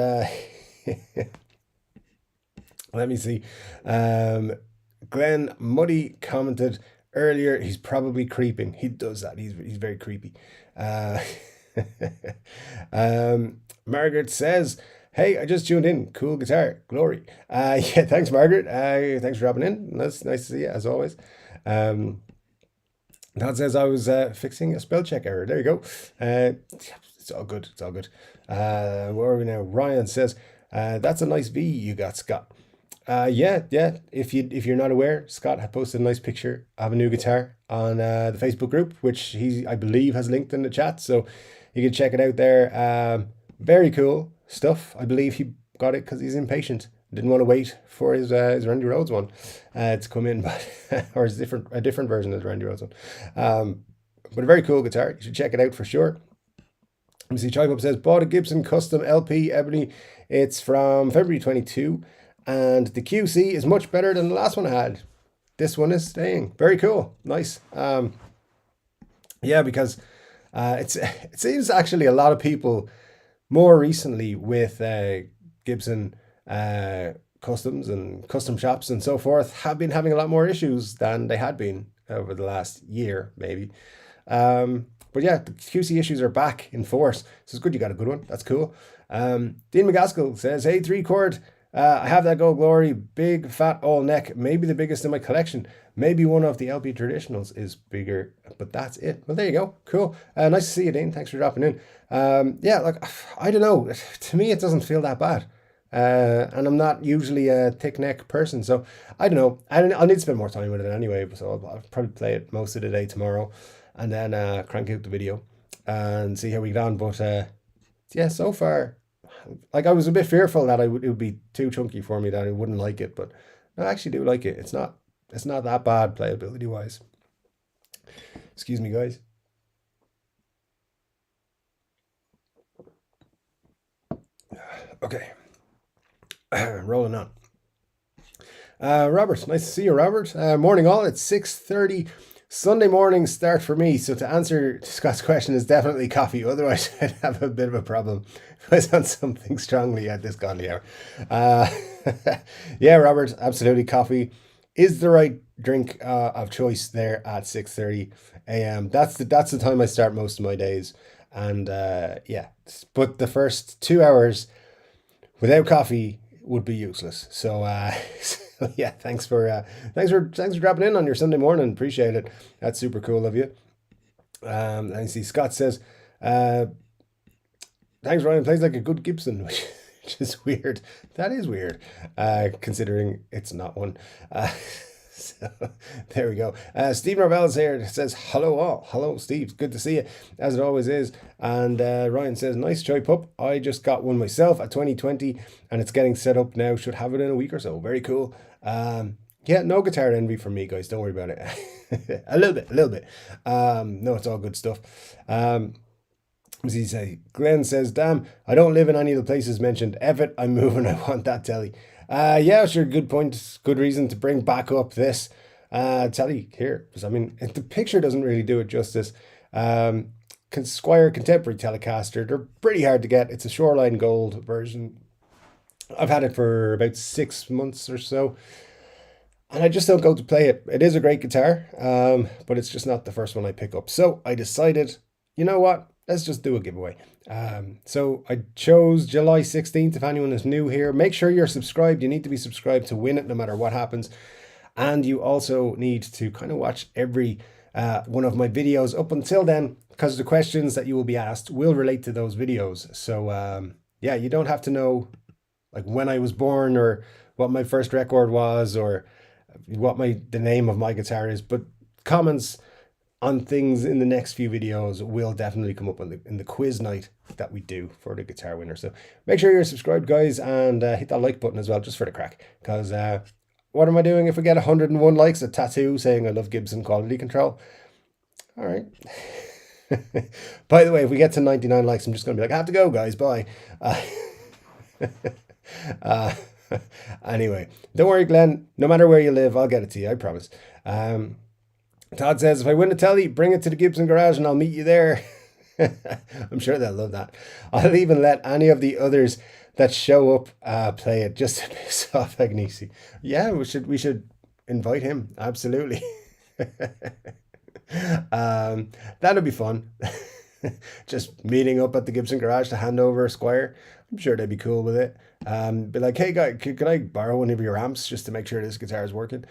Let me see. Glenn Muddy commented earlier, he's probably creeping. He does that. He's very creepy. Uh, Margaret says, hey, I just tuned in. Cool guitar. Glory. Yeah, thanks, Margaret. Thanks for dropping in. That's nice to see you, as always. Todd says I was fixing a spell check error. There you go. It's all good. It's all good. Where are we now? Ryan says, that's a nice V you got, Scott. Yeah. If you're not aware, Scott had posted a nice picture of a new guitar on the Facebook group, which I believe has linked in the chat, so you can check it out there. Very cool stuff. I believe he got it because he's impatient. Didn't want to wait for his Randy Rhoads one to come in, but or a different version of the Randy Rhoads one. But a very cool guitar. You should check it out for sure. Let me see. Chai Pub says, bought a Gibson custom LP Ebony. It's from February 22. And the QC is much better than the last one I had. This one is staying. Very cool. Nice. Yeah, because it seems actually a lot of people more recently with Gibson customs and custom shops and so forth have been having a lot more issues than they had been over the last year, maybe. But yeah, the QC issues are back in force. So it's good you got a good one. That's cool. Dean McGaskill says, hey, 3-chord. I have that Gold Glory, big fat all neck, maybe the biggest in my collection. Maybe one of the LP Traditionals is bigger, but that's it. Well, there you go. Cool. Nice to see you, Dean. Thanks for dropping in. Yeah, like, I don't know. To me, it doesn't feel that bad. And I'm not usually a thick neck person, so I don't know. I'll need to spend more time with it anyway, so I'll probably play it most of the day tomorrow and then crank out the video and see how we get on. But yeah, so far, like I was a bit fearful that it would be too chunky for me, that I wouldn't like it, but I actually do like it. It's not that bad playability wise. Excuse me, guys. Okay. Rolling on. Robert, nice to see you, Robert. Morning all. It's 6:30 Sunday morning start for me. So to answer Scott's question is definitely coffee. Otherwise, I'd have a bit of a problem if I was on something strongly at this godly hour. Yeah, Robert, absolutely. Coffee is the right drink of choice there at 6:30 a.m. That's the time I start most of my days. And yeah, but the first 2 hours without coffee would be useless. So, so yeah, thanks for dropping in on your Sunday morning. Appreciate it. That's super cool of you. I see Scott says, thanks, Ryan. Plays like a good Gibson, which is weird. That is weird, considering it's not one. So there we go. Steve Marvell is here. Says hello all. Hello, Steve. Good to see you, as it always is. And Ryan says, nice Choi Pup. I just got one myself at 2020 and it's getting set up now. Should have it in a week or so. Very cool. Yeah, no guitar envy from me, guys. Don't worry about it. a little bit. No, it's all good stuff. What does he say? Glenn says, damn, I don't live in any of the places mentioned. Ev I'm moving. I want that telly. Yeah, sure. Good point. Good reason to bring back up this telly here. Because I mean, the picture doesn't really do it justice. Squire Contemporary Telecaster. They're pretty hard to get. It's a Shoreline Gold version. I've had it for about 6 months or so. And I just don't go to play it. It is a great guitar, but it's just not the first one I pick up. So I decided, you know what? Let's just do a giveaway. So I chose July 16th. If anyone is new here, make sure you're subscribed. You need to be subscribed to win it no matter what happens. And you also need to kind of watch every one of my videos up until then, because the questions that you will be asked will relate to those videos. So yeah, you don't have to know like when I was born or what my first record was or what the name of my guitar is, but comments on things in the next few videos will definitely come up in the quiz night that we do for the guitar winner. So make sure you're subscribed, guys, and hit that like button as well, just for the crack. Because what am I doing if we get 101 likes? A tattoo saying I love Gibson quality control. All right. By the way, if we get to 99 likes, I'm just going to be like, I have to go, guys. Bye. Anyway, don't worry, Glenn. No matter where you live, I'll get it to you. I promise. Todd says, if I win a telly, bring it to the Gibson garage and I'll meet you there. I'm sure they'll love that. I'll even let any of the others that show up play it just to piss off Agnesi. Yeah, we should invite him. Absolutely. That'll be fun. Just meeting up at the Gibson garage to hand over a Squire. I'm sure they'd be cool with it. Be like, hey guy, could I borrow one of your amps just to make sure this guitar is working?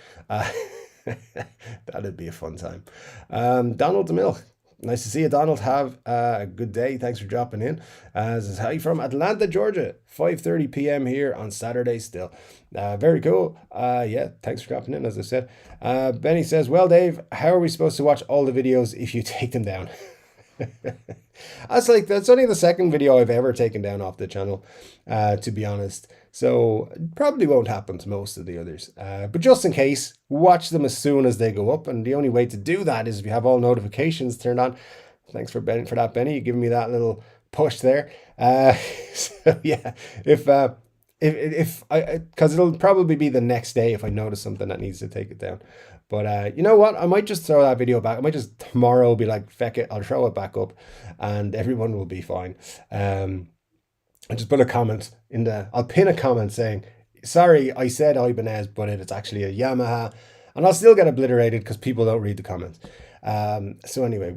That'd be a fun time. Donald DeMille. Nice to see you, Donald. Have a good day. Thanks for dropping in. This is hi from Atlanta, Georgia. 5:30 p.m. here on Saturday still. Very cool. Yeah, thanks for dropping in, as I said. Benny says, well, Dave, how are we supposed to watch all the videos if you take them down? That's only the second video I've ever taken down off the channel, to be honest. So it probably won't happen to most of the others. But just in case, watch them as soon as they go up. And the only way to do that is if you have all notifications turned on. Thanks for that, Benny. You're giving me that little push there. So yeah, if I, because it'll probably be the next day if I notice something that needs to take it down. But you know what? I might just throw that video back. I might just tomorrow be like, feck it, I'll throw it back up and everyone will be fine. I just put a comment I'll pin a comment saying, sorry, I said Ibanez, but it's actually a Yamaha. And I'll still get obliterated because people don't read the comments. So anyway,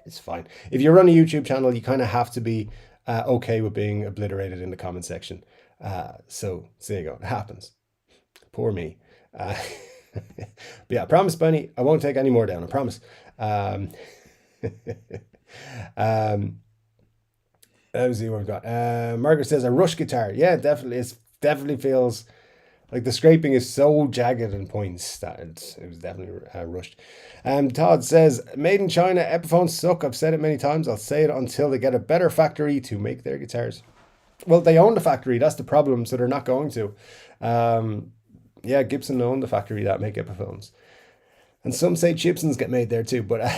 it's fine. If you run a YouTube channel, you kind of have to be okay with being obliterated in the comment section. So there you go. It happens. Poor me. But yeah, I promise, Bunny, I won't take any more down. I promise. Let's see what we've got. Margaret says a Rush guitar. Yeah, definitely. It definitely feels like the scraping is so jagged and points that it was definitely rushed. Todd says, made in China, Epiphones suck. I've said it many times. I'll say it until they get a better factory to make their guitars. Well, they own the factory. That's the problem. So they're not going to. Yeah, Gibson own the factory that make Epiphones. And some say Gibsons get made there too. But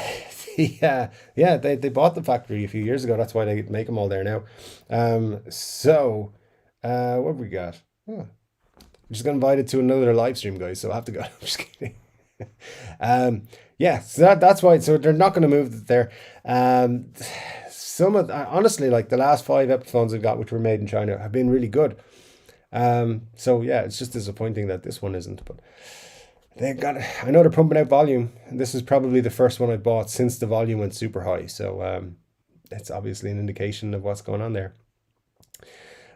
yeah, they bought the factory a few years ago. That's why they make them all there now. So what have we got? Oh, I just got invited to another live stream, guys, so I have to go. I'm just kidding. Yeah, so that's why. So they're not going to move there. Some of honestly, like the last 5 Epiphones I've got, which were made in China, have been really good. So yeah, it's just disappointing that this one isn't. But they got. I know they're pumping out volume. This is probably the first one I bought since the volume went super high. So it's obviously an indication of what's going on there.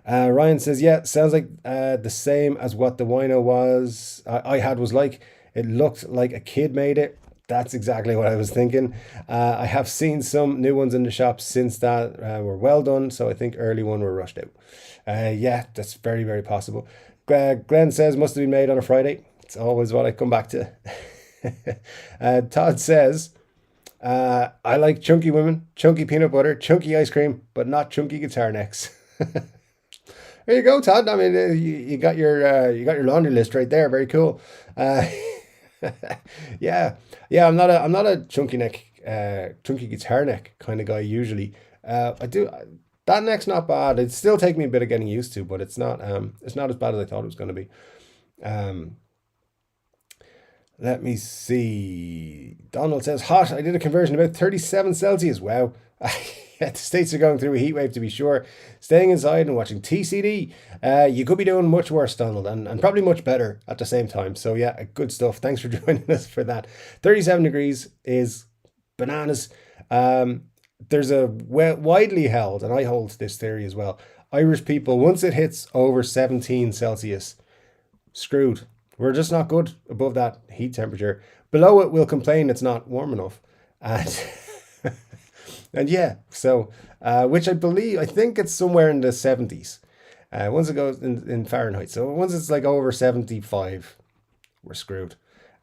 Ryan says, yeah, sounds like the same as what the Wino was. I had was like, it looked like a kid made it. That's exactly what I was thinking. I have seen some new ones in the shop since that were well done. So I think early one were rushed out. Yeah, that's very, very possible. Glenn says, must have been made on a Friday. It's always what I come back to. Todd says, I like chunky women, chunky peanut butter, chunky ice cream, but not chunky guitar necks. There you go, Todd. I mean, you got your laundry list right there. Very cool. Yeah. I'm not a chunky guitar neck kind of guy usually. I do that neck's not bad. It'd still take me a bit of getting used to, but it's not as bad as I thought it was going to be. Let me see. Donald says hot. I did a conversion about 37 Celsius. Wow. The States are going through a heat wave, to be sure. Staying inside and watching TCD. You could be doing much worse, Donald, and probably much better at the same time. So yeah, good stuff. Thanks for joining us for that. 37 degrees is bananas. There's a widely held, and I hold this theory as well, Irish people, once it hits over 17 Celsius, screwed. We're just not good above that heat temperature. Below it, we'll complain it's not warm enough. And yeah, so, which I think it's somewhere in the 70s. Once it goes in Fahrenheit. So once it's like over 75, we're screwed.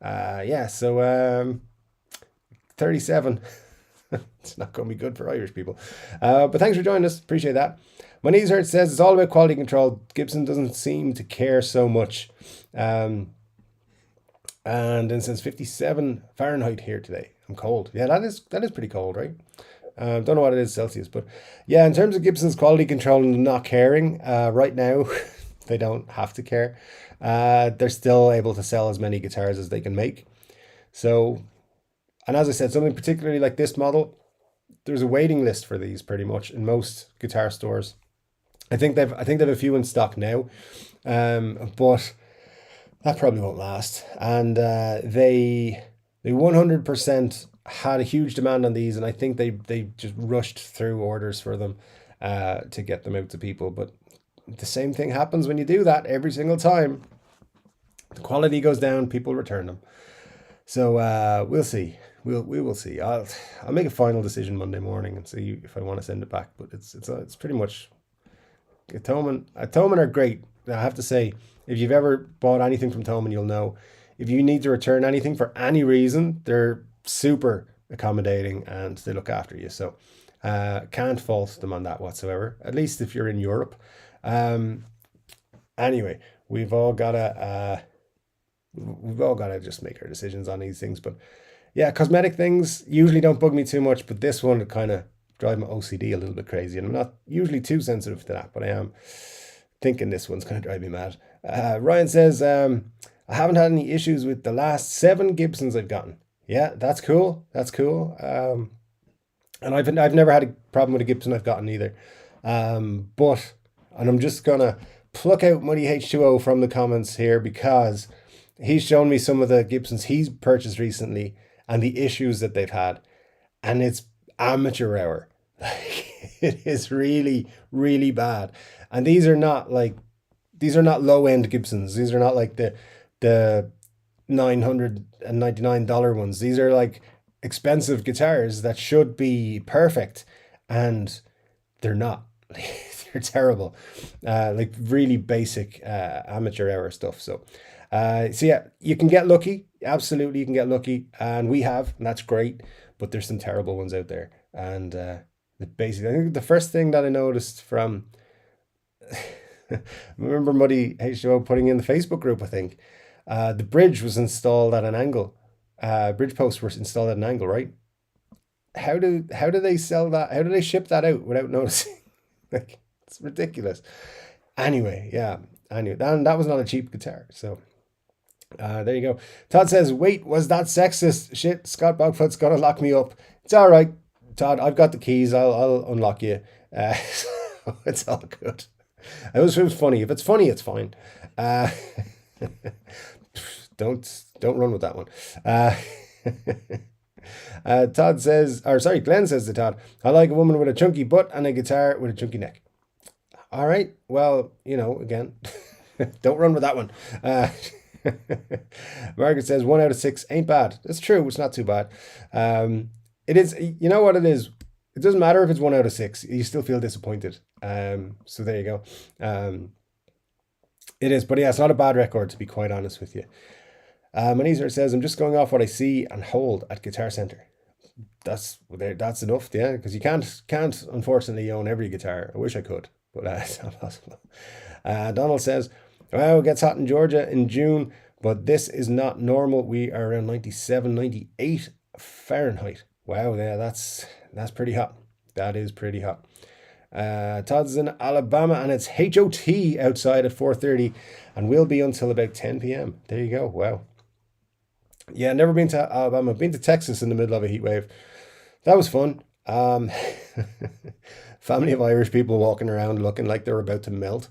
Yeah, so 37. It's not going to be good for Irish people. But thanks for joining us. Appreciate that. My Knees Hurt says it's all about quality control. Gibson doesn't seem to care so much. And then since 57 Fahrenheit here today. I'm cold. Yeah, that is pretty cold, right? Don't know what it is Celsius, but yeah, in terms of Gibson's quality control and not caring, right now, they don't have to care. They're still able to sell as many guitars as they can make. So, and as I said, something particularly like this model, there's a waiting list for these pretty much in most guitar stores. I think they've a few in stock now, but that probably won't last. And they 100% had a huge demand on these, and I think they just rushed through orders for them to get them out to people. But the same thing happens when you do that every single time. The quality goes down, people return them. So we'll see. We will see. I'll make a final decision Monday morning and see if I want to send it back. But it's pretty much Thomann are great. I have to say, if you've ever bought anything from Thomann, you'll know if you need to return anything for any reason, they're super accommodating and they look after you. So can't fault them on that whatsoever. At least if you're in Europe. Anyway, we've all gotta just make our decisions on these things. But yeah, cosmetic things usually don't bug me too much, but this one kind of drive my OCD a little bit crazy, and I'm not usually too sensitive to that, but I am thinking this one's going to drive me mad. Ryan says, I haven't had any issues with the last 7 Gibsons I've gotten. Yeah, that's cool. That's cool. And I've never had a problem with a Gibson I've gotten either. And I'm just going to pluck out Muddy H2O from the comments here, because he's shown me some of the Gibsons he's purchased recently and the issues that they've had. And it's amateur hour. It is really, really bad. And these are not low end Gibsons. These are not like the $999 ones. These are like expensive guitars that should be perfect, and they're not. They're terrible. Like really basic amateur hour stuff. So yeah, you can get lucky. Absolutely, you can get lucky, and we have, and that's great. But there's some terrible ones out there, and basically, I think the first thing that I noticed from, I remember Muddy H2O putting in the Facebook group, I think, the bridge was installed at an angle. Bridge posts were installed at an angle, right? How do they sell that? How do they ship that out without noticing? Like, it's ridiculous. Anyway, yeah. Anyway, that was not a cheap guitar. So there you go. Todd says, wait, was that sexist? Shit, Scott Bogfoot's gonna lock me up. It's all right, Todd. I've got the keys. I'll unlock you. So it's all good. It was funny. If it's funny, it's fine. Don't run with that one. Glenn says to Todd, I like a woman with a chunky butt and a guitar with a chunky neck. All right. Well, again, don't run with that one. Margaret says 1 out of 6 ain't bad. That's true. It's not too bad. It is. You know what it is? It doesn't matter if it's 1 out of 6. You still feel disappointed. So there you go. It is. But yeah, it's not a bad record, to be quite honest with you. Maneezer says, I'm just going off what I see and hold at Guitar Center. That's enough, yeah, because you can't unfortunately own every guitar. I wish I could, but it's not possible. Donald says, well, it gets hot in Georgia in June, but this is not normal. We are around 97, 98 Fahrenheit. Wow, yeah, that's pretty hot. That is pretty hot. Todd's in Alabama, and it's HOT outside at 4:30, and will be until about 10 p.m. There you go. Wow. Yeah, never been to Alabama. Been to Texas in the middle of a heat wave. That was fun. Family of Irish people walking around looking like they were about to melt.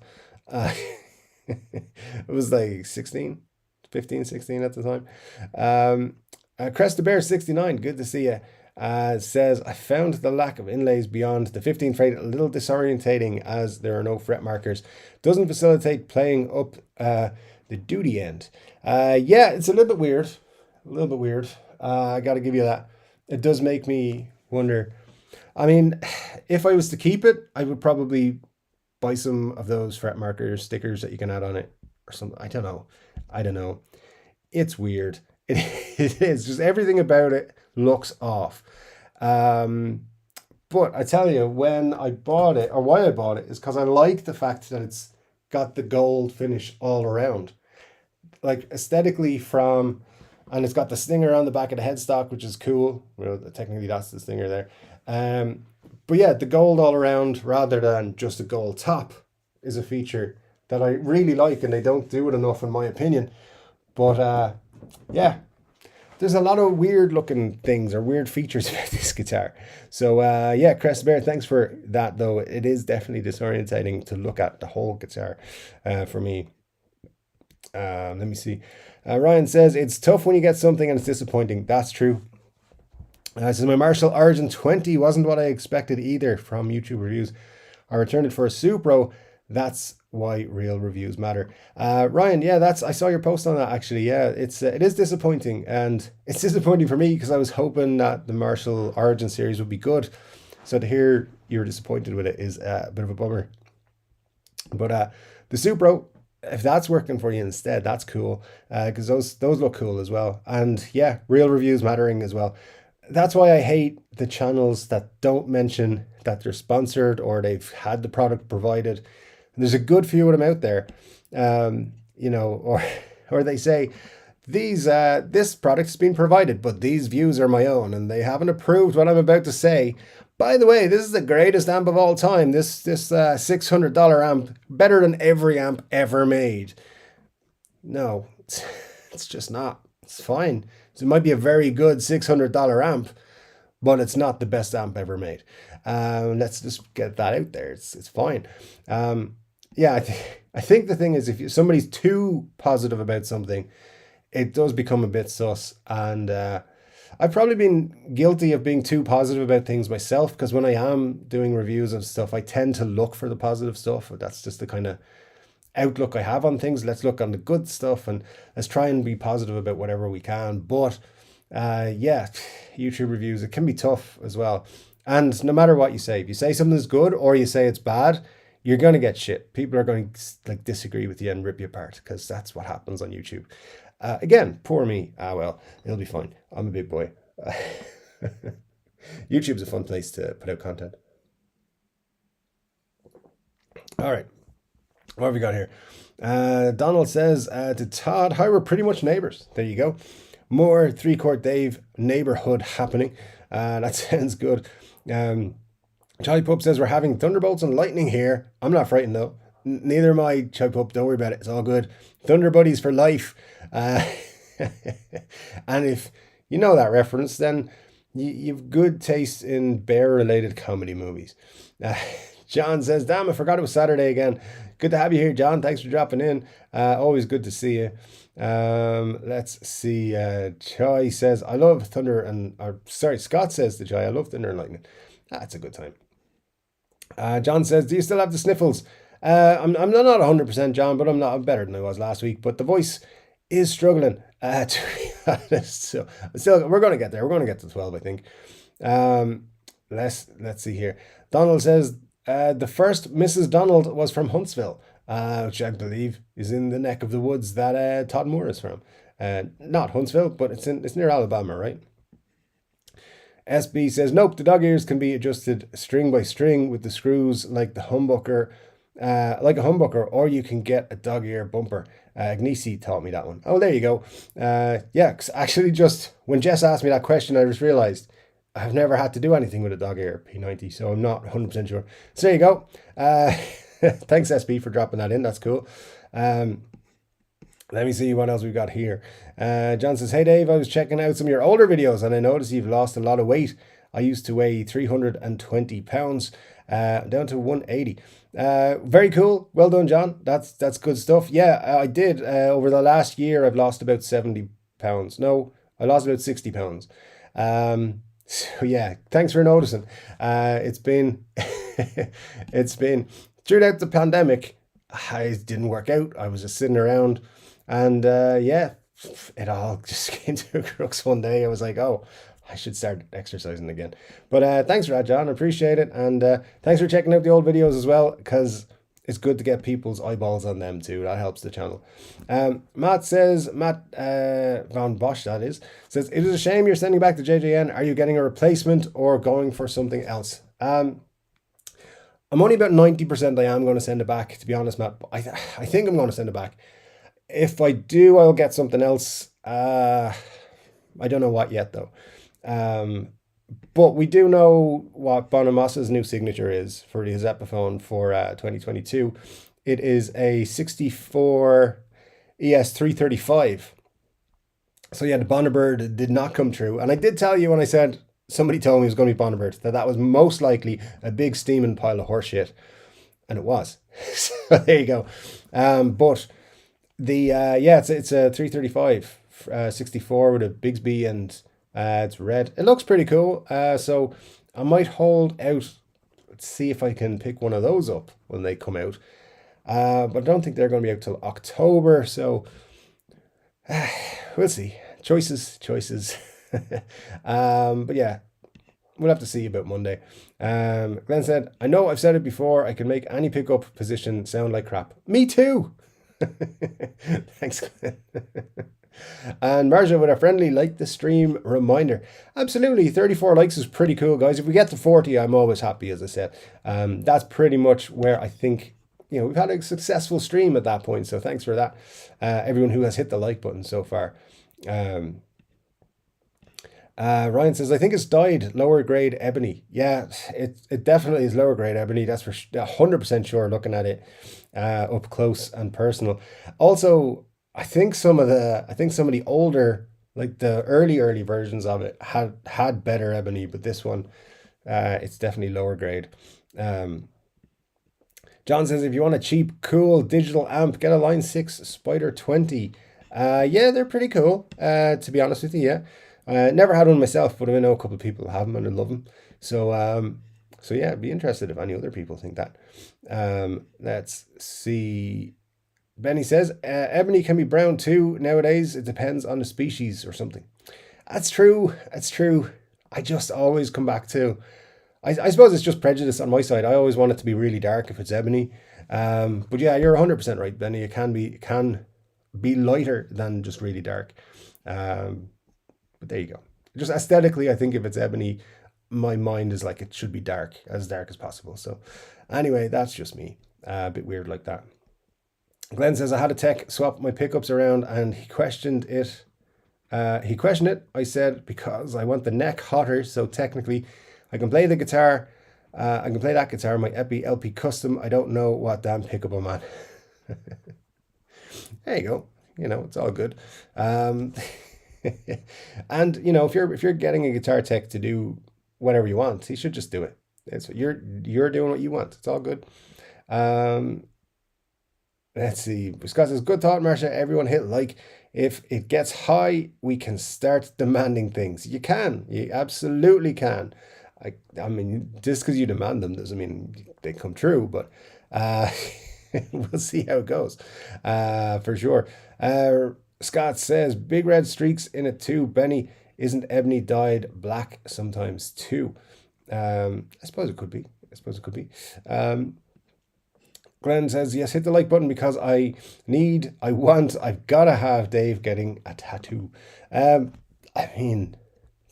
It was like 15, 16 at the time. Crest the Bear 69, good to see you. Says, I found the lack of inlays beyond the 15 fret a little disorientating, as there are no fret markers. Doesn't facilitate playing up the duty end. Yeah, it's a little bit weird. I got to give you that. It does make me wonder. I mean, if I was to keep it, I would probably buy some of those fret marker stickers that you can add on it or something. I don't know. It's weird. It is. Just everything about it looks off. But I tell you, when I bought it, or why I bought it, is because I like the fact that it's got the gold finish all around. Like aesthetically and it's got the stinger on the back of the headstock, which is cool. Well, technically that's the stinger there. But yeah, the gold all around rather than just a gold top is a feature that I really like, and they don't do it enough in my opinion. But yeah, there's a lot of weird looking things or weird features about this guitar. So yeah, Crest Bear, thanks for that though. It is definitely disorientating to look at the whole guitar for me. Let me see. Ryan says, it's tough when you get something and it's disappointing. That's true. Says, my Marshall Origin 20 wasn't what I expected either from YouTube reviews. I returned it for a Supro. That's why real reviews matter. Ryan, yeah, I saw your post on that actually. Yeah, it is disappointing, and it's disappointing for me because I was hoping that the Marshall Origin series would be good. So to hear you're disappointed with it is a bit of a bummer. But the Supro, if that's working for you instead, that's cool, because those look cool as well. And yeah, real reviews mattering as well. That's why I hate the channels that don't mention that they're sponsored or they've had the product provided. And there's a good few of them out there, you know, or they say this product has been provided, but these views are my own, and they haven't approved what I'm about to say. By the way, this is the greatest amp of all time. This $600 amp, better than every amp ever made. No, it's just not. It's fine. So it might be a very good $600 amp, but it's not the best amp ever made. Let's just get that out there. It's fine. Yeah, I think the thing is, if somebody's too positive about something, it does become a bit sus. And I've probably been guilty of being too positive about things myself, because when I am doing reviews of stuff, I tend to look for the positive stuff. That's just the kind of outlook I have on things. Let's look on the good stuff and let's try and be positive about whatever we can. But yeah, YouTube reviews, it can be tough as well. And no matter what you say, if you say something's good or you say it's bad, you're going to get shit. People are going to like disagree with you and rip you apart, because that's what happens on YouTube. Again, poor me. Well, it'll be fine. I'm a big boy. YouTube's a fun place to put out content. All right. What have we got here? Donald says to Todd, hi, we're pretty much neighbors. There you go. More Chord Dave neighborhood happening. That sounds good. Charlie Pup says we're having thunderbolts and lightning here. I'm not frightened though. Neither am I, Charlie Pup. Don't worry about it. It's all good. Thunder buddies for life. And if you know that reference, then you've good taste in bear-related comedy movies. John says, damn, I forgot it was Saturday again. Good to have you here, John. Thanks for dropping in. Always good to see you. Let's see. Chai says, I love thunder and... Scott says to Chai, I love thunder and lightning. That's a good time. John says, do you still have the sniffles? I'm not 100%, John, but I'm better than I was last week. But the voice is struggling, to be honest. So still, we're going to get there. We're going to get to 12, I think. Let's see here. Donald says, the first Mrs. Donald was from Huntsville, which I believe is in the neck of the woods that Todd Moore is from. Not Huntsville, but it's near Alabama, right? SB says, nope, the dog ears can be adjusted string by string with the screws like a humbucker, or you can get a dog ear bumper. Gnisi taught me that one. Oh, there you go. Yeah, 'cause actually just when Jess asked me that question, I just realized I've never had to do anything with a dog ear P90, so I'm not 100% sure. So there you go. Thanks, SB, for dropping that in. That's cool. Let me see what else we've got here. John says, hey, Dave, I was checking out some of your older videos and I noticed you've lost a lot of weight. I used to weigh 320 pounds, down to 180. Very cool. Well done, John. That's good stuff. Yeah, I did. Over the last year, I've lost about 70 pounds. No, I lost about 60 pounds. So yeah, thanks for noticing. It's been throughout the pandemic, I didn't work out. I was just sitting around, and yeah, it all just came to a crux one day. I was like, oh, I should start exercising again. But thanks for that, John. I appreciate it. And thanks for checking out the old videos as well, because it's good to get people's eyeballs on them too. That helps the channel. Matt Van Bosch, that is, says, it is a shame you're sending back to JJN. Are you getting a replacement or going for something else? I'm only about 90% I am going to send it back, to be honest, Matt. But I think I'm going to send it back. If I do, I'll get something else. I don't know what yet, though. But we do know what Bonamossa's new signature is for his Epiphone for 2022. It is a 64 ES335. So yeah, the Bonnibird did not come true. And I did tell you when I said somebody told me it was going to be Bonnibird that that was most likely a big steaming pile of horse shit. And it was. So there you go. But the yeah, it's a 335 64 with a Bigsby, and it's red. It looks pretty cool. So I might hold out. Let's see if I can pick one of those up when they come out. But I don't think they're going to be out till October. So we'll see. Choices. But yeah, we'll have to see about Monday. Glenn said, I know I've said it before, I can make any pickup position sound like crap. Me too. Thanks, Glenn. And Marja with a friendly like the stream reminder. Absolutely, 34 likes is pretty cool, guys. If we get to 40, I'm always happy, as I said. That's pretty much where I think, we've had a successful stream at that point. So thanks for that. Everyone who has hit the like button so far. Ryan says, I think it's dyed lower grade ebony. Yeah, it definitely is lower grade ebony. That's for 100% sure looking at it up close and personal. Also, I think some of the older, like the early versions of it had better ebony, but this one, it's definitely lower grade. John says, if you want a cheap, cool digital amp, get a Line 6 Spider 20. Yeah, they're pretty cool, to be honest with you, yeah. Never had one myself, but I know a couple of people have them and I love them. So yeah, I'd be interested if any other people think that. Let's see. Benny says, ebony can be brown too nowadays. It depends on the species or something. That's true. I just always come back to, I suppose it's just prejudice on my side. I always want it to be really dark if it's ebony. But yeah, you're 100% right, Benny. It can be lighter than just really dark. But there you go. Just aesthetically, I think if it's ebony, my mind is like it should be as dark as possible. So anyway, that's just me. A bit weird like that. Glenn says, I had a tech swap my pickups around and he questioned it. I said, because I want the neck hotter. So technically I can play the guitar. I can play that guitar, my Epi LP custom. I don't know what damn pickup I'm on. There you go. It's all good. And if you're getting a guitar tech to do whatever you want, he should just do it. You're doing what you want. It's all good. Let's see. Scott says, good thought, Marsha. Everyone hit like. If it gets high, we can start demanding things. You absolutely can. I mean, just because you demand them doesn't mean they come true, but we'll see how it goes. For sure. Scott says, big red streaks in it too. Benny, isn't ebony dyed black sometimes too? I suppose it could be. Glenn says, yes, hit the like button because I've got to have Dave getting a tattoo. I mean,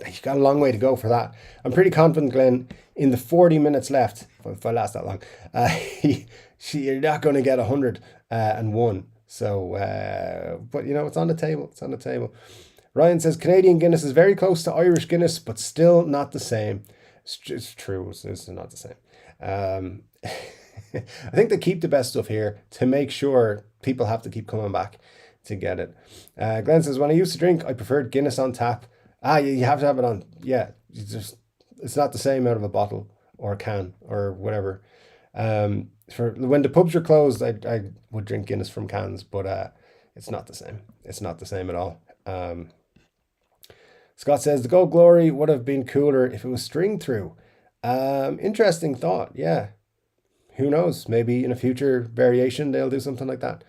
you've got a long way to go for that. I'm pretty confident, Glenn, in the 40 minutes left, if I last that long, you're not going to get 101. So, but it's on the table. Ryan says, Canadian Guinness is very close to Irish Guinness, but still not the same. It's true. It's not the same. I think they keep the best stuff here to make sure people have to keep coming back to get it. Glenn says, when I used to drink, I preferred Guinness on tap. You have to have it on. Yeah, it's not the same out of a bottle or a can or whatever. For when the pubs are closed, I would drink Guinness from cans, but it's not the same. It's not the same at all. Scott says, the Gold Glory would have been cooler if it was string through. Interesting thought. Yeah. Who knows? Maybe in a future variation, they'll do something like that.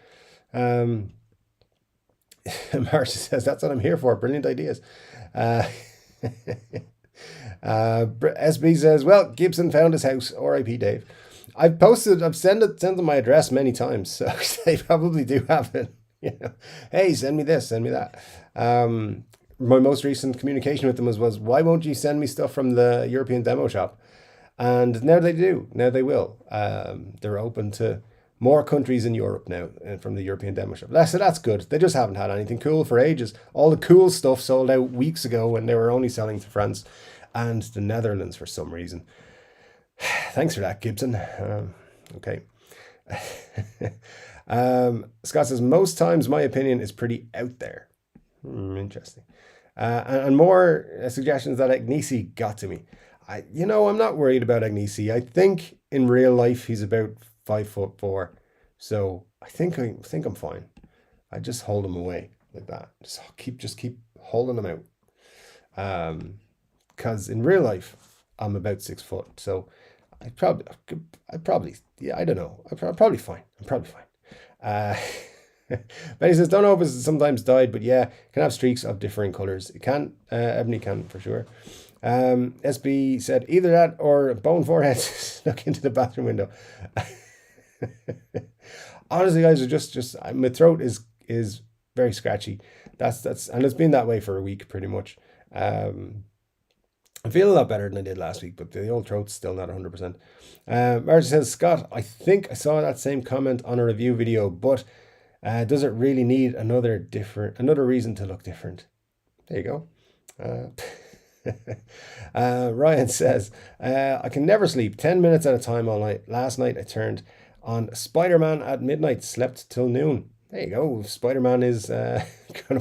Marcia says, that's what I'm here for. Brilliant ideas. SB says, well, Gibson found his house. R.I.P. Dave. I've sent them my address many times, so they probably do have it. Hey, send me this, send me that. My most recent communication with them was, why won't you send me stuff from the European demo shop? And now they do. Now they will. They're open to more countries in Europe now from the European demo shop. So that's good. They just haven't had anything cool for ages. All the cool stuff sold out weeks ago when they were only selling to France and the Netherlands for some reason. Thanks for that, Gibson. Okay. Scott says, most times my opinion is pretty out there. Interesting. And more suggestions that Agnesi got to me. I'm not worried about Agnesi. I think in real life he's about 5'4", so I think I'm fine. I just hold him away like that. Just keep holding him out. Because in real life I'm about 6 foot, so yeah, I don't know. I'm probably fine. I'm probably fine. Uh, Benny says, don't know if it's sometimes dyed, but yeah, it can have streaks of differing colors. It can, ebony can for sure. SB said either that or bone forehead snuck into the bathroom window. Honestly, guys, are just my throat is very scratchy. That's and it's been that way for a week pretty much. I feel a lot better than I did last week, but the old throat's still not 100%. Marge says, Scott, I think I saw that same comment on a review video, but does it really need another reason to look different? There you go. Ryan says, I can never sleep 10 minutes at a time all night. Last night I turned on Spider-Man at midnight, slept till noon. There you go. Spider-Man is going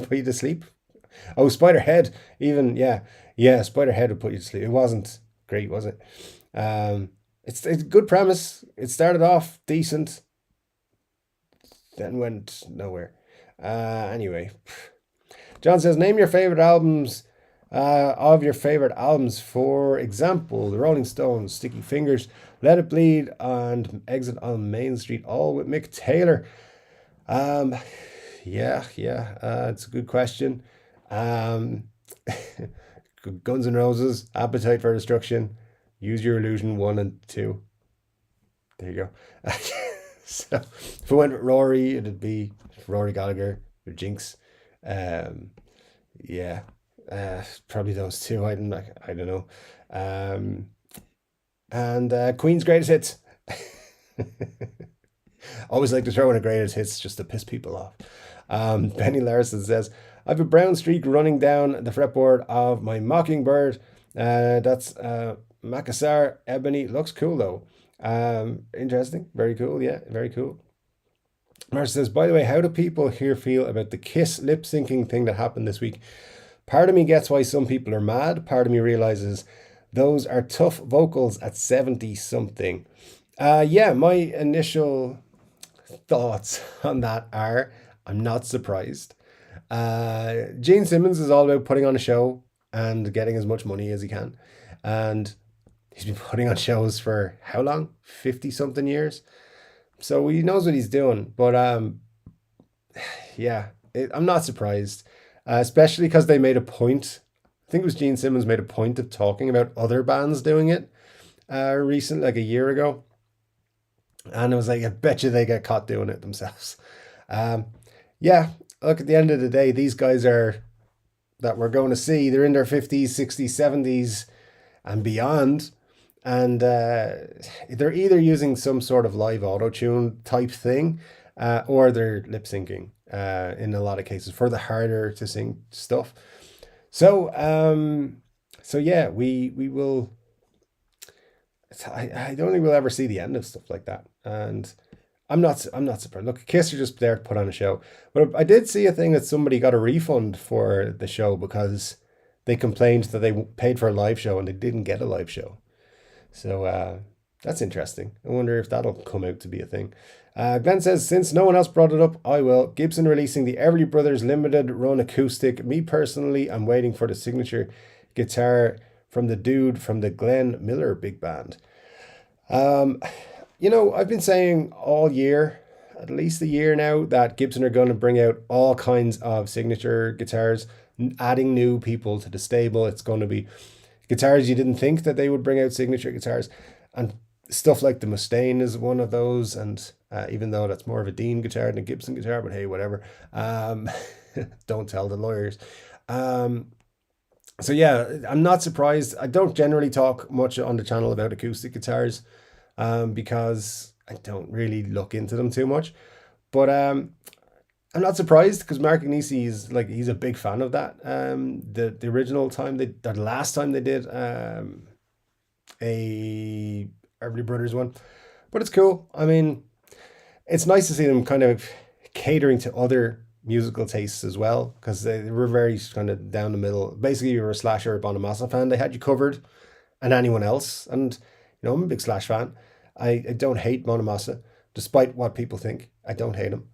to put you to sleep. Oh, Spiderhead, even, yeah. Yeah, Spiderhead would put you to sleep. It wasn't great, was it? It's a good premise. It started off decent, then went nowhere. Anyway, John says, name your favorite albums of your favorite albums. For example, the Rolling Stones, Sticky Fingers, Let It Bleed, and Exit on Main Street, all with Mick Taylor. Yeah, it's a good question. Guns N' Roses, Appetite for Destruction, Use Your Illusion 1 and 2. There you go. So if I went with Rory, it'd be Rory Gallagher or Jinx. Yeah, probably those two. I don't know. And Queen's Greatest Hits. Always like to throw in a greatest hits just to piss people off. Benny Larson says, I have a brown streak running down the fretboard of my Mockingbird. That's Macassar Ebony. Looks cool though. Interesting. Very cool. Yeah, very cool. Marcia says, by the way, how do people here feel about the Kiss lip syncing thing that happened this week? Part of me gets why some people are mad. Part of me realizes those are tough vocals at 70 something. Yeah, my initial thoughts on that are, I'm not surprised. Gene Simmons is all about putting on a show and getting as much money as he can. And he's been putting on shows for how long? 50 something years. So he knows what he's doing. But yeah, I'm not surprised. Especially because they made a point. I think it was Gene Simmons made a point of talking about other bands doing it recently, like a year ago. And it was like, I bet you they get caught doing it themselves. Yeah, look, at the end of the day, these guys are that we're going to see, they're in their 50s, 60s, 70s and beyond. And they're either using some sort of live auto-tune type thing or they're lip syncing in a lot of cases for the harder to sing stuff. So yeah, we will. I don't think we'll ever see the end of stuff like that, and I'm not surprised. Look, Kiss are just there to put on a show, but I did see a thing that somebody got a refund for the show because they complained that they paid for a live show and they didn't get a live show. So that's interesting. I wonder if that'll come out to be a thing. Glenn says, since no one else brought it up, I will. Gibson releasing the Everly Brothers limited run acoustic. Me personally, I'm waiting for the signature guitar from the dude from the Glenn Miller big band. I've been saying all year, at least a year now, that Gibson are going to bring out all kinds of signature guitars, adding new people to the stable. It's going to be guitars you didn't think that they would bring out signature guitars, and stuff like the Mustaine is one of those. And even though that's more of a Dean guitar than a Gibson guitar, but hey, whatever. Don't tell the lawyers. So yeah, I'm not surprised. I don't generally talk much on the channel about acoustic guitars because I don't really look into them too much. But I'm not surprised because Mark Agnesi is like, he's a big fan of that. The original time the last time they did a Everly Brothers one, but it's cool. I mean, it's nice to see them kind of catering to other musical tastes as well, because they were very kind of down the middle. Basically, you were a Slash or a Bonamassa fan, they had you covered, and anyone else. And I'm a big Slash fan. I don't hate Bonamassa, despite what people think. I don't hate him,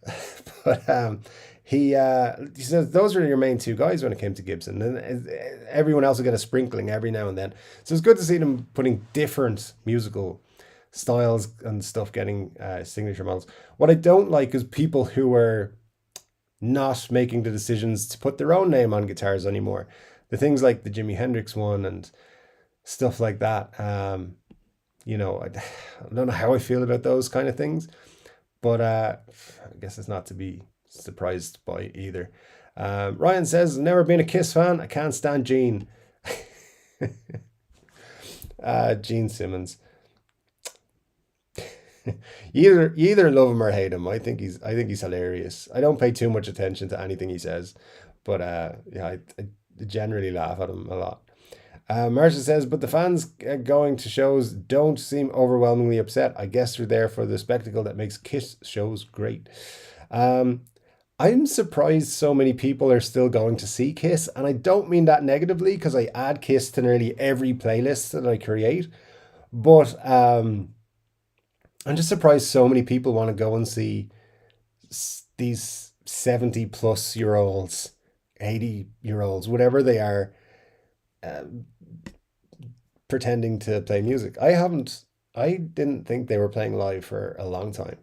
but he says those are your main two guys when it came to Gibson, and everyone else will get a sprinkling every now and then. So it's good to see them putting different musical styles and stuff getting signature models. What I don't like is people who are not making the decisions to put their own name on guitars anymore. The things like the Jimi Hendrix one and stuff like that. I don't know how I feel about those kind of things, but I guess it's not to be surprised by either. Ryan says, never been a Kiss fan. I can't stand Gene. Gene Simmons. You either love him or hate him. I think he's hilarious. I don't pay too much attention to anything he says, but I generally laugh at him a lot. Marcia says, but the fans going to shows don't seem overwhelmingly upset. I guess they're there for the spectacle that makes Kiss shows great. I'm surprised so many people are still going to see Kiss, and I don't mean that negatively, because I add Kiss to nearly every playlist that I create, but I'm just surprised so many people want to go and see these 70 plus year olds, 80-year-olds, whatever they are, pretending to play music. I didn't think they were playing live for a long time.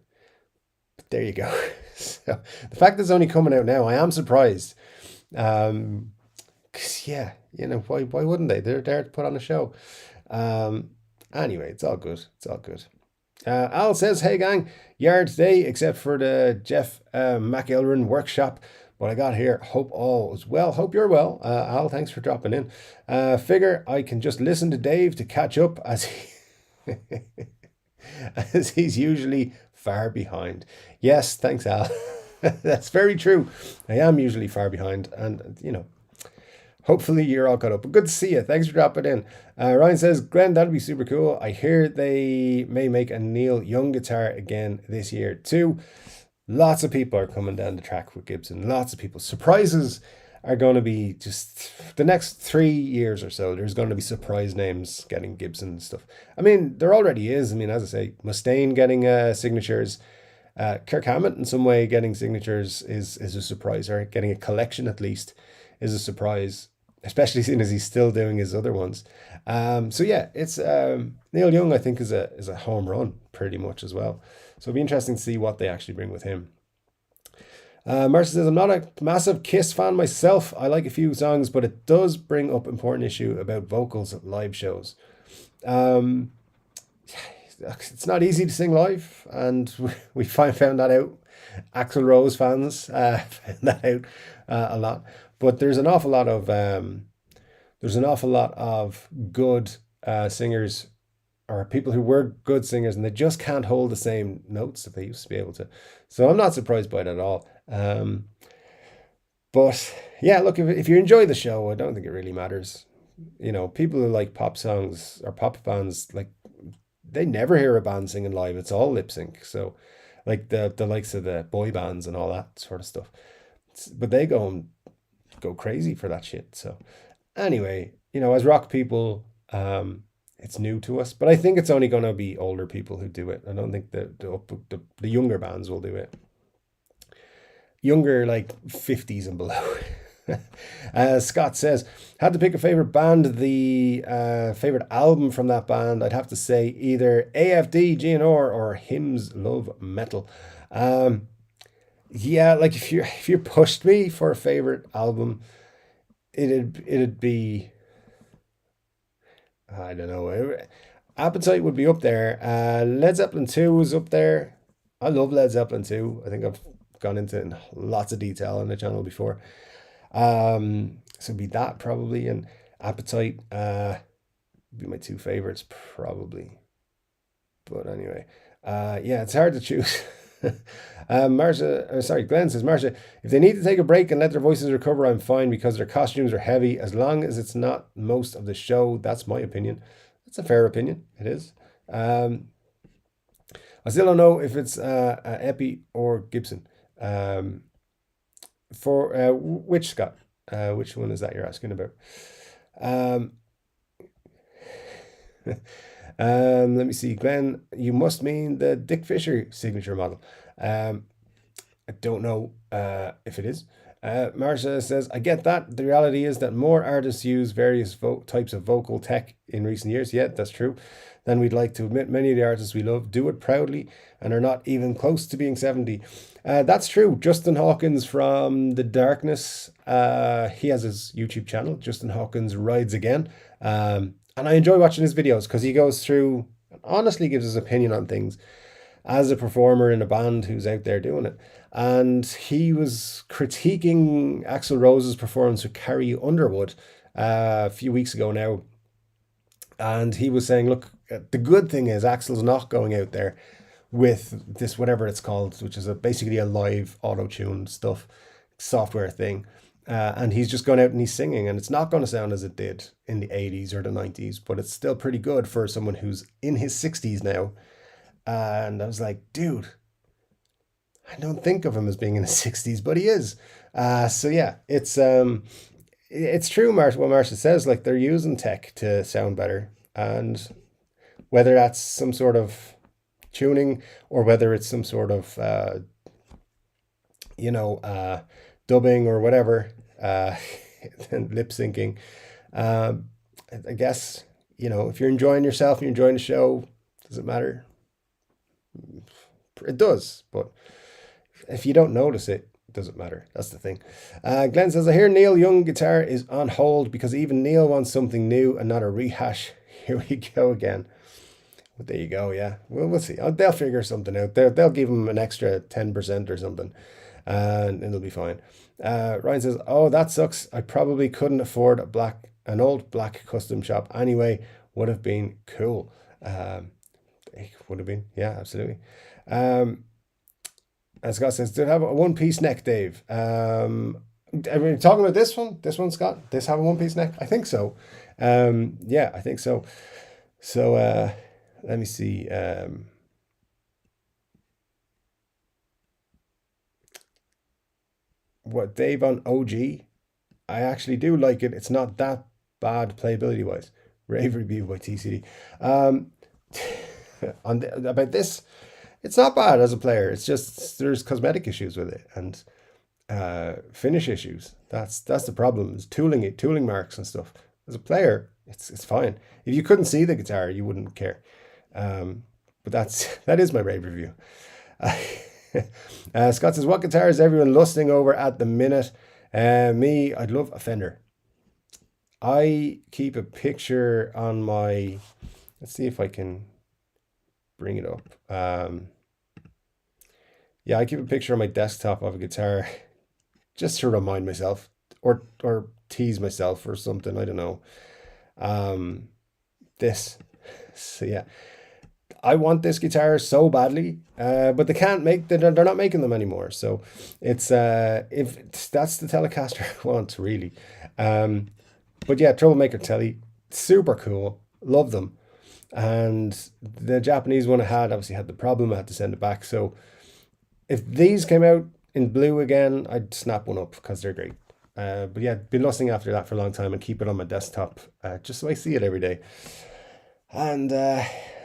But there you go. So the fact that it's only coming out now, I am surprised. 'Cause yeah, why wouldn't they? They're there to put on a show. Anyway, it's all good. It's all good. Al says, hey gang, yard today except for the Jeff McElrin workshop, but I got here. Hope all is well. Hope you're well. Al, thanks for dropping in. Figure I can just listen to Dave to catch up as as he's usually far behind. Yes, thanks Al. That's very true. I am usually far behind, and hopefully you're all caught up. But good to see you. Thanks for dropping in. Ryan says, Glenn, that'd be super cool. I hear they may make a Neil Young guitar again this year too. Lots of people are coming down the track with Gibson. Lots of people. Surprises are going to be just the next 3 years or so. There's going to be surprise names getting Gibson stuff. I mean, there already is. I mean, as I say, Mustaine getting signatures. Kirk Hammett in some way getting signatures is a surprise, or getting a collection at least is a surprise, especially seeing as he's still doing his other ones. So yeah, it's Neil Young, I think, is a home run pretty much as well. So it'll be interesting to see what they actually bring with him. Mercer says, I'm not a massive Kiss fan myself. I like a few songs, but it does bring up important issue about vocals at live shows. It's not easy to sing live, and we found that out. Axl Rose fans found that out a lot. But there's an awful lot of good singers, or people who were good singers, and they just can't hold the same notes that they used to be able to. So I'm not surprised by it at all. But yeah, look, if you enjoy the show, I don't think it really matters. People who like pop songs or pop bands, like, they never hear a band singing live. It's all lip sync. So like the likes of the boy bands and all that sort of stuff. But they go crazy for that shit. So anyway, as rock people, it's new to us, but I think it's only going to be older people who do it. I don't think the younger bands will do it. Younger, like 50s and below. Scott says, had to pick a favorite band, the favorite album from that band, I'd have to say either AFD, GNR, or Hymns Love Metal. Yeah, like if you pushed me for a favorite album, it'd be, I don't know, Appetite would be up there. Led Zeppelin 2 was up there. I love Led Zeppelin 2. I think I've gone into it in lots of detail on the channel before. So it'd be that probably, and Appetite be my two favorites probably. But anyway, yeah, it's hard to choose. Glenn says, Marcia, if they need to take a break and let their voices recover, I'm fine, because their costumes are heavy. As long as it's not most of the show, that's my opinion. That's a fair opinion. It is. I still don't know if it's Epi or Gibson. For which Scott? Which one is that you're asking about? Um, let me see, Glenn. You must mean the Dick Fisher signature model. I don't know if it is. Marsha says, I get that. The reality is that more artists use various types of vocal tech in recent years. Yeah, that's true. Then we'd like to admit many of the artists we love do it proudly and are not even close to being 70. That's true. Justin Hawkins from The Darkness, he has his YouTube channel, Justin Hawkins Rides Again. And I enjoy watching his videos because he goes through, honestly gives his opinion on things as a performer in a band who's out there doing it. And he was critiquing Axl Rose's performance with Carrie Underwood a few weeks ago now. And he was saying, look, the good thing is Axl's not going out there with this, whatever it's called, which is basically a live auto-tuned stuff, software thing. And he's just gone out and he's singing, and it's not going to sound as it did in the 80s or the 90s, but it's still pretty good for someone who's in his 60s now. And I was like, dude, I don't think of him as being in his 60s, but he is. So yeah, it's true, what Marsha says, like they're using tech to sound better. And whether that's some sort of tuning or whether it's some sort of, dubbing or whatever, lip syncing. I guess, if you're enjoying yourself and you're enjoying the show, does it matter? It does, but if you don't notice it, it doesn't matter. That's the thing. Glenn says, I hear Neil Young guitar is on hold because even Neil wants something new and not a rehash. Here we go again. But there you go, yeah. Well, we'll see. They'll figure something out. They'll give him an extra 10% or something, and it'll be fine. Ryan says, oh, that sucks. I probably couldn't afford an old black custom shop anyway. Would have been cool. It would have been, yeah, absolutely. And Scott says, did it have a one-piece neck, Dave? Are we talking about this one? This one, Scott? This have a one-piece neck? I think so. Yeah, I think so. So let me see. What Dave on OG? I actually do like it. It's not that bad playability wise. Rave review by TCD. About this, it's not bad as a player. It's just there's cosmetic issues with it and finish issues. That's the problem. Is tooling marks and stuff. As a player, it's fine. If you couldn't see the guitar, you wouldn't care. But that is my rave review. Scott says, what guitar is everyone lusting over at the minute? Me, I'd love a Fender. I keep a picture on my, let's see if I can bring it up. Yeah, I keep a picture on my desktop of a guitar just to remind myself or tease myself or something. I don't know. So yeah, I want this guitar so badly, but they're not making them anymore. So it's if that's the Telecaster I want, really. But yeah, Troublemaker Telly, super cool, love them. And the Japanese one I had obviously had the problem. I had to send it back. So if these came out in blue again, I'd snap one up because they're great. But yeah, been lusting after that for a long time and keep it on my desktop just so I see it every day. And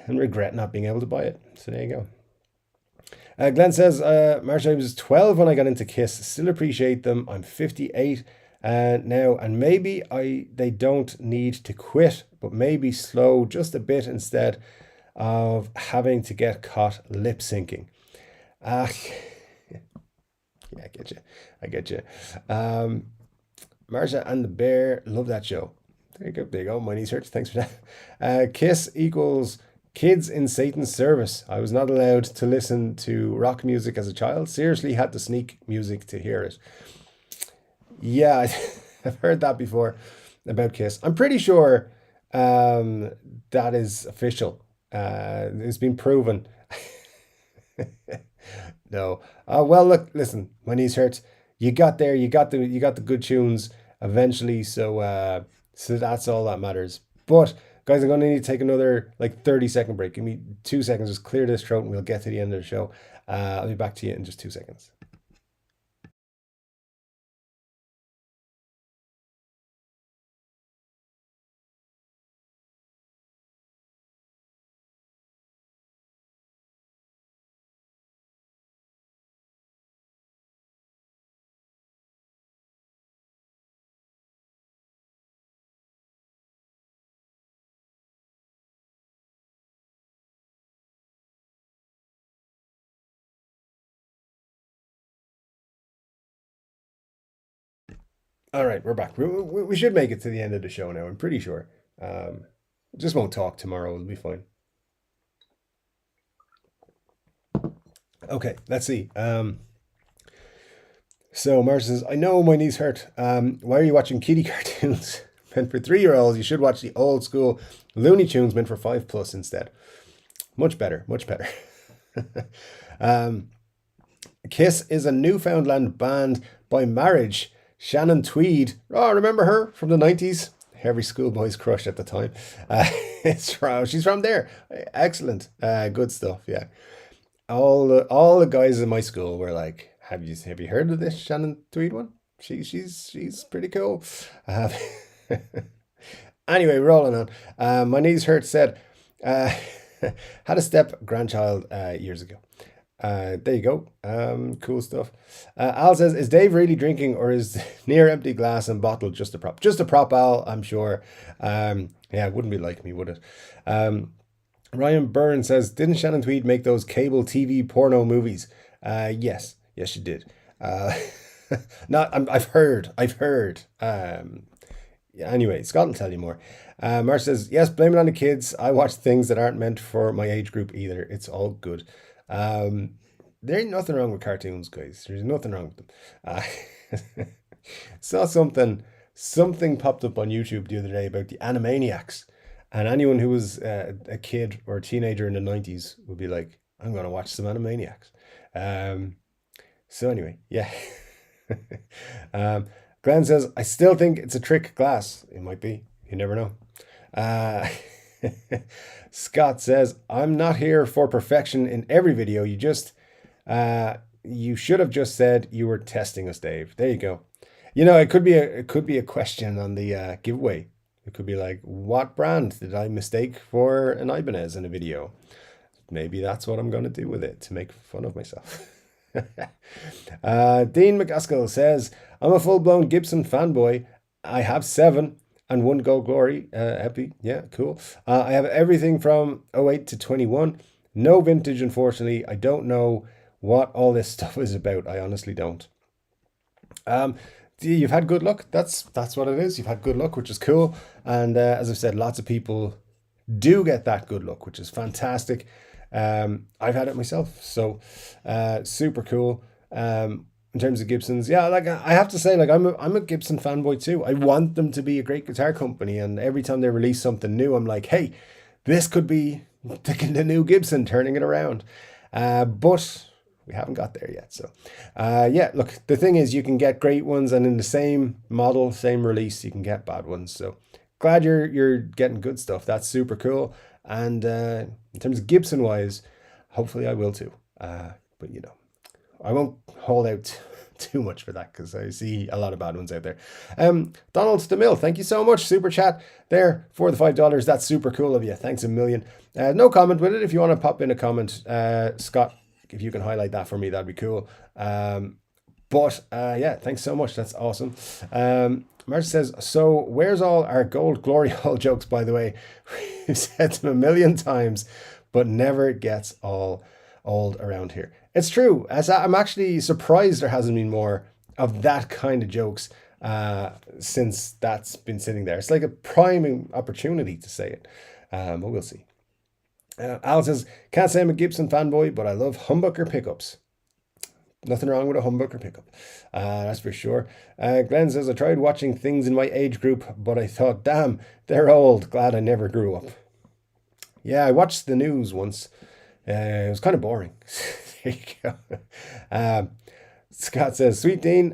regret not being able to buy it. So there you go. Glenn says, Marsha, I was 12 when I got into Kiss. Still appreciate them. I'm 58 now, and maybe they don't need to quit, but maybe slow just a bit instead of having to get caught lip syncing. Yeah, I get you. Marsha and the Bear, love that show. There you go. My knees hurt. Thanks for that. Kiss equals kids in Satan's service. I was not allowed to listen to rock music as a child. Seriously, had to sneak music to hear it. Yeah, I've heard that before about Kiss. I'm pretty sure that is official. It's been proven. No. Well, look, listen, my knees hurt. You got there. You got the good tunes eventually. So that's all that matters. But guys, I'm going to need to take another 30-second break. Give me 2 seconds. Just clear this throat and we'll get to the end of the show. I'll be back to you in just 2 seconds. All right, we're back. We should make it to the end of the show now. I'm pretty sure. Just won't talk tomorrow. It'll be fine. Okay, let's see. So Mars says, I know my knees hurt. Why are you watching kiddie cartoons meant for 3-year-olds? You should watch the old school Looney Tunes meant for 5+ instead. Much better, much better. Kiss is a Newfoundland band by marriage. Shannon Tweed. Oh, remember her from the 90s? Every schoolboy's crush at the time. She's from there. Excellent. Good stuff. Yeah. All the guys in my school were like, have you heard of this Shannon Tweed one? She's pretty cool. Anyway, rolling on. My knees hurt said, had a step grandchild years ago. There you go. Cool stuff. Al says, is Dave really drinking, or is near empty glass and bottle just a prop? Just a prop, Al, I'm sure. Yeah, it wouldn't be like me, would it? Ryan Byrne says, didn't Shannon Tweed make those cable TV porno movies? Yes, she did. I've heard. Yeah, anyway, Scott will tell you more. Marsh says, yes, blame it on the kids. I watch things that aren't meant for my age group either. It's all good. There ain't nothing wrong with cartoons, guys. There's nothing wrong with them. Saw something popped up on YouTube the other day about the Animaniacs. And anyone who was a kid or a teenager in the 90s would be like, I'm going to watch some Animaniacs. So anyway, yeah. Glenn says, I still think it's a trick glass. It might be. You never know. Scott says, I'm not here for perfection in every video. You should have just said you were testing us, Dave. There you go. You know, it could be a question on the giveaway. It could be like, what brand did I mistake for an Ibanez in a video? Maybe that's what I'm going to do with it, to make fun of myself. Dean McGaskill says, I'm a full-blown Gibson fanboy. I have 7 and 1 Gold Glory Epi. Yeah, cool. I have everything from 08 to 21. No vintage, unfortunately. I don't know what all this stuff is about. I honestly don't. You've had good luck. That's what it is. You've had good luck, which is cool. And as I've said, lots of people do get that good luck, which is fantastic. I've had it myself, so super cool. In terms of Gibsons, yeah, like I have to say, like I'm a Gibson fanboy too. I want them to be a great guitar company, and every time they release something new, I'm like, hey, this could be the new Gibson, turning it around. But we haven't got there yet. So, yeah, look, the thing is, you can get great ones, and in the same model, same release, you can get bad ones. So, glad you're getting good stuff. That's super cool. And in terms of Gibson wise, hopefully I will too. But you know, I won't hold out too much for that because I see a lot of bad ones out there. Donald DeMille, thank you so much. Super chat there for the $5. That's super cool of you. Thanks a million. No comment with it. If you want to pop in a comment, Scott, if you can highlight that for me, that'd be cool. But yeah, thanks so much. That's awesome. Marge says, so where's all our Gold Glory Hall jokes, by the way? We've said them a million times, but never gets all old around here. It's true. I'm actually surprised there hasn't been more of that kind of jokes since that's been sitting there. It's like a prime opportunity to say it, but we'll see. Al says, can't say I'm a Gibson fanboy, but I love humbucker pickups. Nothing wrong with a humbucker pickup. That's for sure. Glenn says, I tried watching things in my age group, but I thought, damn, they're old. Glad I never grew up. Yeah, I watched the news once. It was kind of boring. There you go. Scott says, Sweet Dean,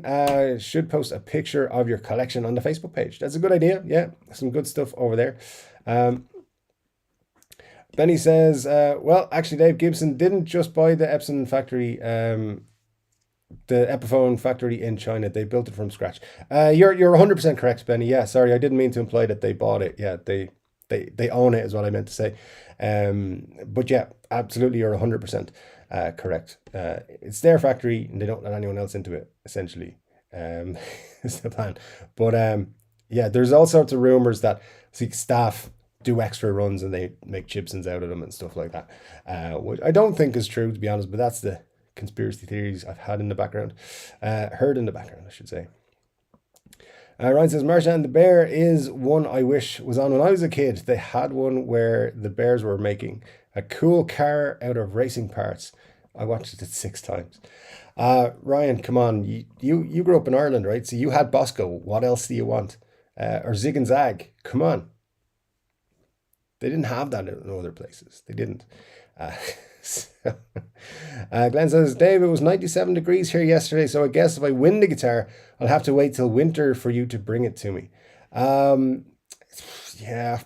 should post a picture of your collection on the Facebook page. That's a good idea. Yeah, some good stuff over there. Benny says, well, actually, Dave, Gibson didn't just buy the Epson factory, the Epiphone factory in China. They built it from scratch. You're 100% correct, Benny. Yeah, sorry, I didn't mean to imply that they bought it. Yeah, they own it is what I meant to say. But yeah, absolutely, you're 100% correct. It's their factory, and they don't let anyone else into it, essentially. Is the plan. But yeah, there's all sorts of rumors that staff do extra runs and they make Gibsons out of them and stuff like that. Which I don't think is true, to be honest, but that's the conspiracy theories I've had in the background. Heard in the background, I should say. Ryan says, Marchand the Bear is one I wish was on when I was a kid. They had one where the Bears were making a cool car out of racing parts. I watched it 6 times. Ryan, come on. You grew up in Ireland, right? So you had Bosco. What else do you want? Or Zig and Zag. Come on. They didn't have that in other places. They didn't. So, Glenn says, Dave, it was 97 degrees here yesterday, so I guess if I win the guitar, I'll have to wait till winter for you to bring it to me. Yeah,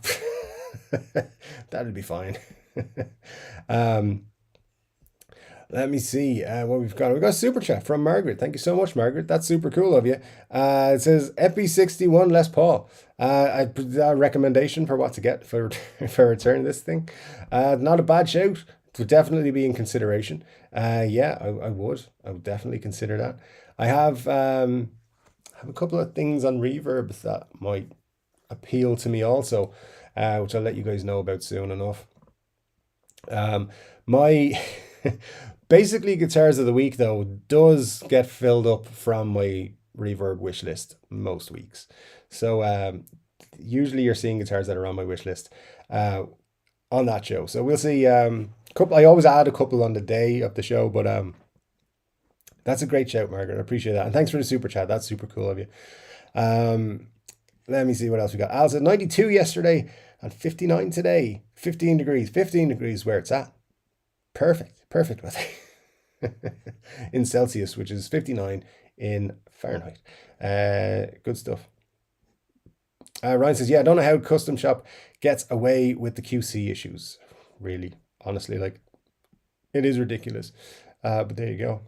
that'll be fine. Let me see what we've got. We've got a super chat from Margaret. Thank you so much, Margaret. That's super cool of you. It says Epi 61 Les Paul. A recommendation for what to get for return this thing. Not a bad shout. It would definitely be in consideration. Yeah, I would. I would definitely consider that. I have a couple of things on reverb that might appeal to me also, which I'll let you guys know about soon enough. My basically guitars of the week though does get filled up from my reverb wish list most weeks. So usually you're seeing guitars that are on my wish list on that show. So we'll see. I always add a couple on the day of the show, but that's a great shout, Margaret. I appreciate that. And thanks for the super chat. That's super cool of you. Let me see what else we got. Al said 92 yesterday and 59 today. 15 degrees. 15 degrees where it's at. Perfect weather. In Celsius, which is 59 in Fahrenheit. Good stuff. Ryan says, yeah, I don't know how Custom Shop gets away with the QC issues. Really, honestly, like, it is ridiculous. But there you go.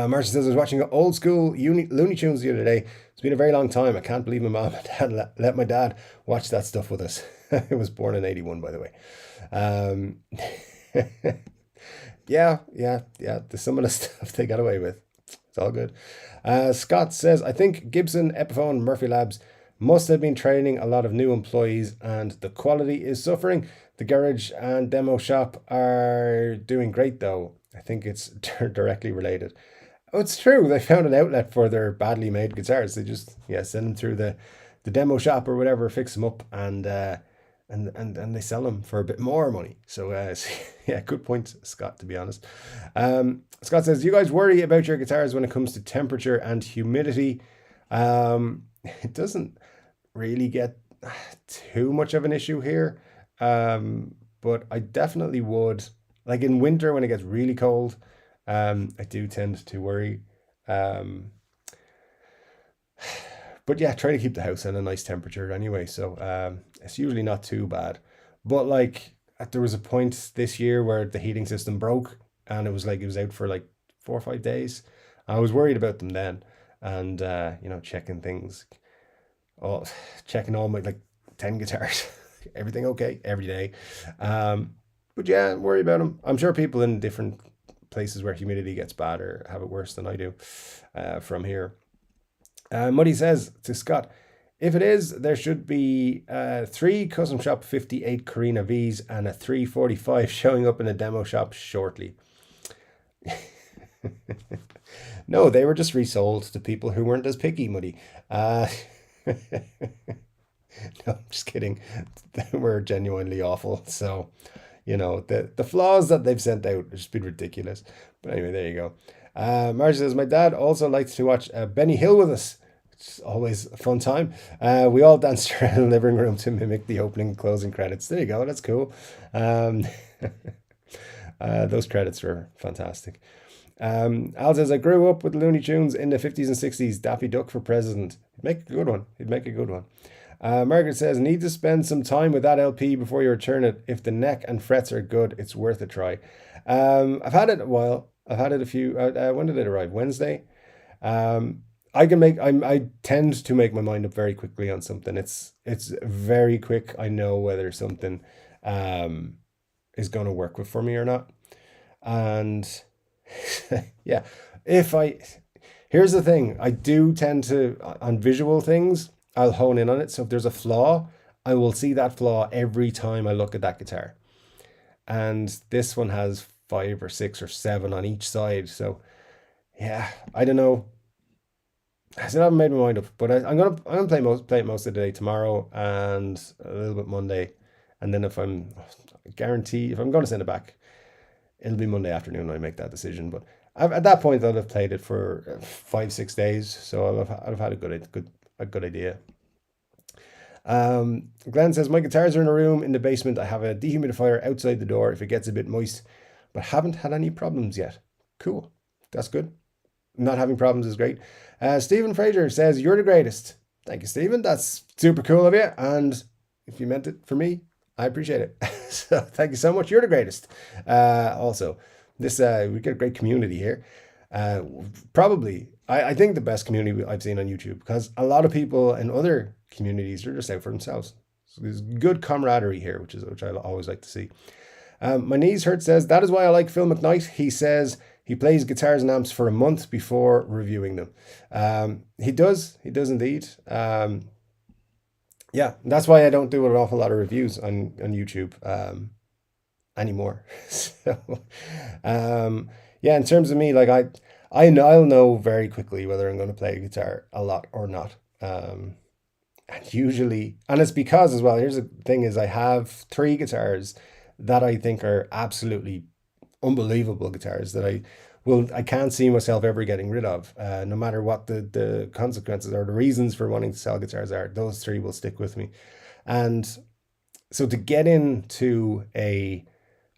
Marcia says, I was watching old school Looney Tunes the other day. It's been a very long time. I can't believe my mom and dad let my dad watch that stuff with us. I was born in 81, by the way. Yeah. There's some of the stuff they got away with. It's all good. Scott says, I think Gibson, Epiphone, Murphy Labs must have been training a lot of new employees and the quality is suffering. The garage and demo shop are doing great though. I think it's directly related. Oh, it's true. They found an outlet for their badly made guitars. They just send them through the demo shop or whatever, fix them up, and they sell them for a bit more money. So yeah, good point, Scott, to be honest. Scott says, you guys worry about your guitars when it comes to temperature and humidity. It doesn't really get too much of an issue here, but I definitely would, like in winter when it gets really cold, I do tend to worry. But yeah, try to keep the house in a nice temperature anyway, so it's usually not too bad. But like there was a point this year where the heating system broke and it was out for like 4 or 5 days. I was worried about them then, and checking things, checking all my like 10 guitars, everything okay every day. But yeah, worry about them. I'm sure people in different places where humidity gets bad or have it worse than I do from here. Muddy says to Scott, if it is, there should be 3 Custom Shop 58 Carina Vs and a 345 showing up in a demo shop shortly. No, they were just resold to people who weren't as picky, Muddy. No, I'm just kidding. They were genuinely awful. So, the flaws that they've sent out have just been ridiculous. But anyway, there you go. Marge says, my dad also likes to watch Benny Hill with us. It's always a fun time. We all danced around the living room to mimic the opening and closing credits. There you go. That's cool. Those credits were fantastic. Al says, I grew up with Looney Tunes in the 50s and 60s. Daffy Duck for president. He'd make a good one. Margaret says, need to spend some time with that LP before you return it. If the neck and frets are good, it's worth a try. I've had it a while. I've had it a few. When did it arrive? Wednesday. I tend to make my mind up very quickly on something. It's very quick. I know whether something is going to work for me or not. And yeah, here's the thing. I do tend to, on visual things, I'll hone in on it. So if there's a flaw, I will see that flaw every time I look at that guitar. And this one has 5 or 6 or 7 on each side. So yeah, I don't know. I still haven't made my mind up, but I'm gonna play it most of the day tomorrow and a little bit Monday, and then if I'm guarantee if I'm gonna send it back, it'll be Monday afternoon when I make that decision. But at that point, I'll have played it for 5 6 days, so I'll have had a good idea. Glenn says my guitars are in a room in the basement. I have a dehumidifier outside the door if it gets a bit moist, but haven't had any problems yet. Cool, that's good. Not having problems is great. Stephen Fraser says, you're the greatest. Thank you, Stephen. That's super cool of you. And if you meant it for me, I appreciate it. So thank you so much. You're the greatest. Also, this we get a great community here. Probably, I think the best community I've seen on YouTube, because a lot of people in other communities are just out for themselves. So there's good camaraderie here, which I always like to see. My knees hurt says, that is why I like Phil McKnight. He says he plays guitars and amps for a month before reviewing them. He does indeed. Yeah, that's why I don't do an awful lot of reviews on YouTube anymore. So, yeah, in terms of me, like I'll know very quickly whether I'm going to play guitar a lot or not. And usually, and it's because as well, here's the thing is I have 3 guitars that I think are absolutely unbelievable guitars that I can't see myself ever getting rid of, no matter what the consequences or the reasons for wanting to sell guitars are. Those 3 will stick with me. And so to get into a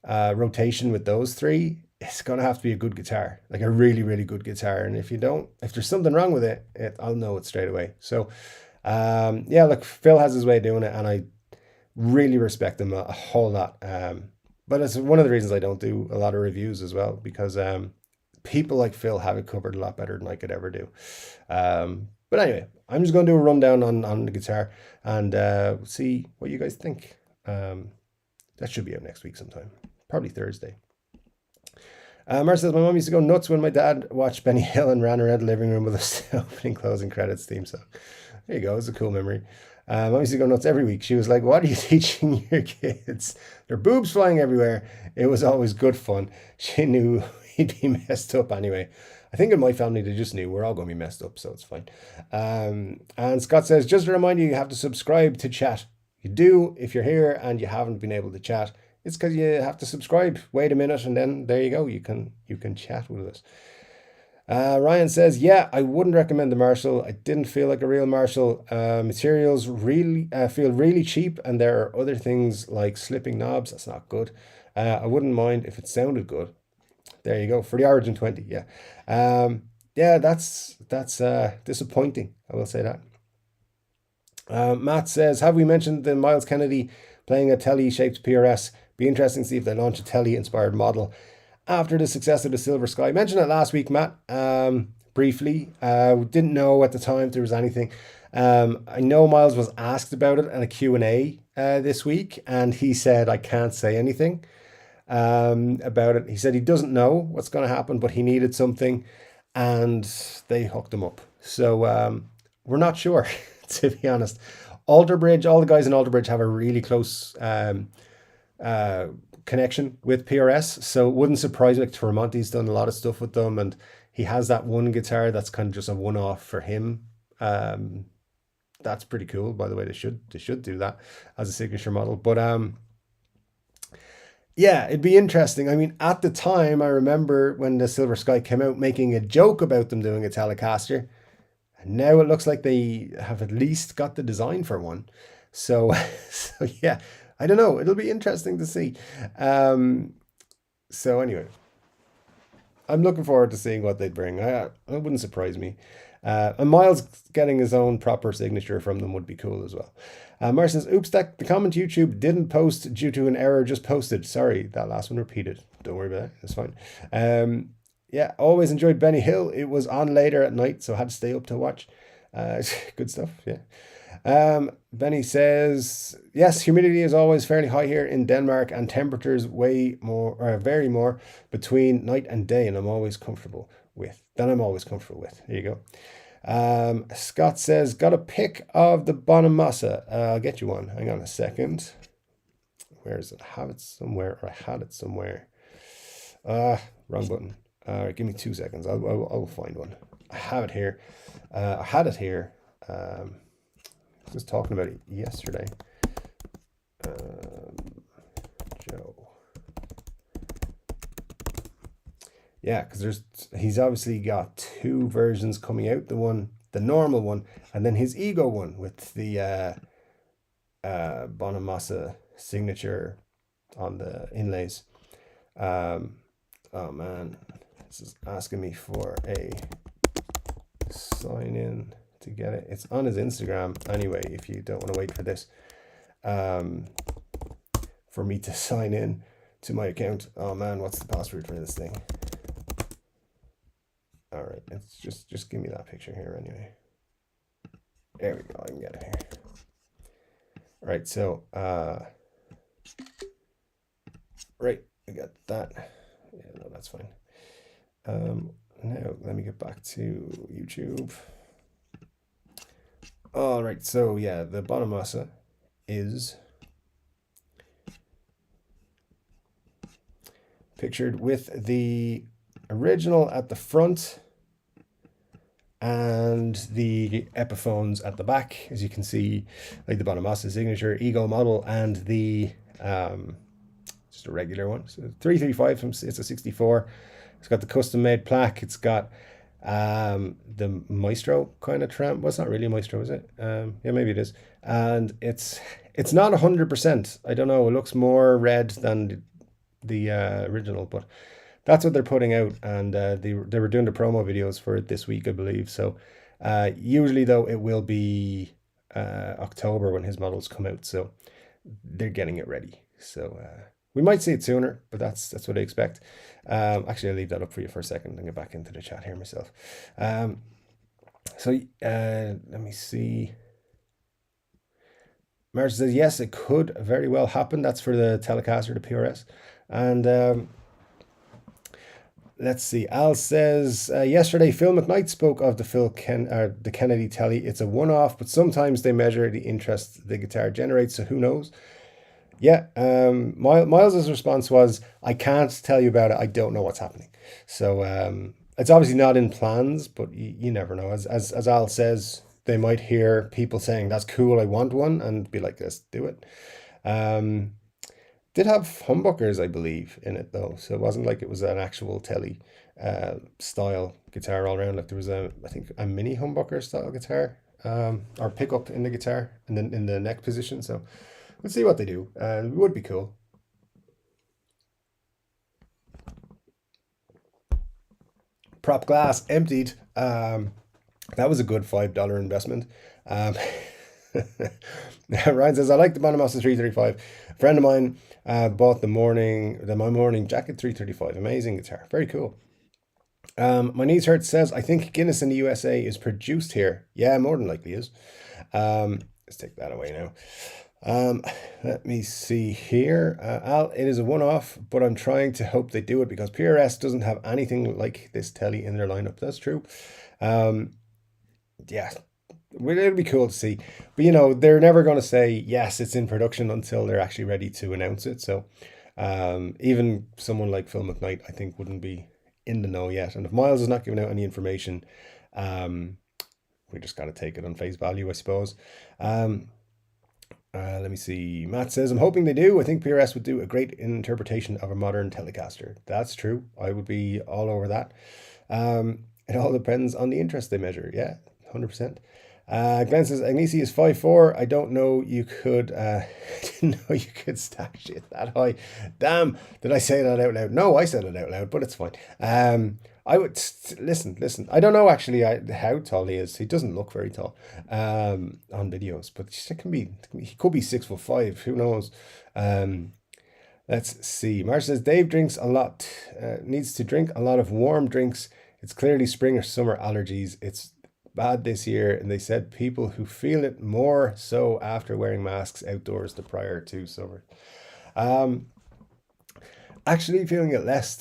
rotation with those 3, it's going to have to be a good guitar, like a really, really good guitar. And if there's something wrong with it, I'll know it straight away. So, yeah, look, Phil has his way of doing it, and I really respect him a whole lot. But it's one of the reasons I don't do a lot of reviews as well, because people like Phil have it covered a lot better than I could ever do. But anyway, I'm just going to do a rundown on the guitar and see what you guys think. That should be out next week sometime, probably Thursday. Mar says, my mom used to go nuts when my dad watched Benny Hill and ran around the living room with us opening, closing credits theme song. There you go, it's a cool memory. Mom used to go nuts every week. She was like, what are you teaching your kids? Their boobs flying everywhere. It was always good fun. She knew he'd be messed up anyway. I think in my family, they just knew we're all going to be messed up, so it's fine. And Scott says, just to remind you, you have to subscribe to chat. You do if you're here and you haven't been able to chat. It's because you have to subscribe. Wait a minute, and then there you go. You can chat with us. Ryan says, yeah, I wouldn't recommend the Marshall. I didn't feel like a real Marshall. Materials really feel really cheap, and there are other things like slipping knobs. That's not good. I wouldn't mind if it sounded good. There you go, for the Origin 20. Yeah, yeah, that's disappointing. I will say that. Matt says, have we mentioned the Miles Kennedy playing a Tele-shaped PRS? Be interesting to see if they launch a Tele-inspired model after the success of the Silver Sky. I mentioned it last week, Matt, briefly. We didn't know at the time if there was anything. I know Miles was asked about it in a Q&A this week, and he said, I can't say anything about it. He said he doesn't know what's going to happen, but he needed something, and they hooked him up. So we're not sure, to be honest. Alter Bridge, all the guys in Alter Bridge have a really close connection with PRS, so it wouldn't surprise me. Like Tremonti's done a lot of stuff with them, and he has that one guitar that's kind of just a one-off for him. That's pretty cool, by the way. They should do that as a signature model. But yeah, it'd be interesting. I mean, at the time, I remember when the Silver Sky came out, making a joke about them doing a Telecaster, and now it looks like they have at least got the design for one. So yeah, I don't know. It'll be interesting to see. So anyway, I'm looking forward to seeing what they bring. It wouldn't surprise me. And Miles getting his own proper signature from them would be cool as well. Mar says, oops, the comment YouTube didn't post due to an error just posted. Sorry, that last one repeated. Don't worry about that. It's fine. Yeah, always enjoyed Benny Hill. It was on later at night, so I had to stay up to watch. Good stuff, yeah. Benny says, yes, humidity is always fairly high here in Denmark, and temperatures vary more between night and day, and I'm always comfortable with. There you go. Scott says, got a pic of the Bonamassa. I'll get you one. Hang on a second. Where is it? I had it somewhere. Wrong button. Give me 2 seconds. I'll find one. I have it here. I had it here. I was talking about it yesterday. Joe. Yeah, because he's obviously got 2 versions coming out. The normal one, and then his Ego one with the Bonamassa signature on the inlays. Oh man, this is asking me for a sign in to get it. It's on his Instagram anyway, if you don't want to wait for this, for me to sign in to my account. Oh man, what's the password for this thing? All right, it's just give me that picture here anyway. There we go, I can get it here. All right, so right, I got that. Yeah, no, that's fine. Now let me get back to YouTube. All right, so yeah, the Bonamassa is pictured with the original at the front and the Epiphones at the back, as you can see, like the Bonamassa signature, Ego model, and the just a regular one. So 335 it's a 64. It's got the custom made plaque. It's got the Maestro kind of tram. Well, it's not really a Maestro, is it? Yeah, maybe it is. And it's not 100%. I don't know. It looks more red than the original, but that's what they're putting out. And they were doing the promo videos for it this week, I believe. So usually though, it will be October when his models come out. So they're getting it ready. So we might see it sooner, but that's what I expect. Actually, I'll leave that up for you for a second and get back into the chat here myself. So let me see. Marge says, yes, it could very well happen. That's for the Telecaster, the PRS. And let's see. Al says, yesterday, Phil McKnight spoke of the Kennedy Telly. It's a one-off, but sometimes they measure the interest the guitar generates, so who knows? Yeah, Miles's response was, I can't tell you about it. I don't know what's happening. So it's obviously not in plans, but you never know. As Al says, they might hear people saying, that's cool, I want one, and be like, let's do it. Did have humbuckers, I believe, in it though. So it wasn't like it was an actual Telly style guitar all around. Like there was I think a mini humbucker style guitar, or pickup in the guitar and then in the neck position. So we'll see what they do. It would be cool. Prop glass emptied. That was a good $5 investment. Ryan says, I like the Bonamassa 335. A friend of mine bought my morning jacket 335. Amazing guitar. Very cool. My knees hurt says, I think Guinness in the USA is produced here. Yeah, more than likely is. Let's take that away now. Let me see here. Al, it is a one-off, but I'm trying to hope they do it because PRS doesn't have anything like this Telly in their lineup. That's true. Yeah, it'll be cool to see. But, you know, they're never going to say, yes, it's in production until they're actually ready to announce it. So even someone like Phil McKnight, I think, wouldn't be in the know yet. And if Miles is not giving out any information, we just got to take it on face value, I suppose. Let me see. Matt says, I'm hoping they do. I think PRS would do a great interpretation of a modern Telecaster. That's true. I would be all over that. It all depends on the interest they measure. Yeah, 100%. Glenn says, Agnesi is 5'4". I don't know you could, didn't know you could stack shit that high. Damn, did I say that out loud? No, I said it out loud, but it's fine. I would, listen. I don't know actually how tall he is. He doesn't look very tall on videos, but he could be 6'5". Who knows? Let's see. Marsh says, Dave drinks a lot, needs to drink a lot of warm drinks. It's clearly spring or summer allergies. It's bad this year, and they said people who feel it more so after wearing masks outdoors the prior to summer. Actually feeling it less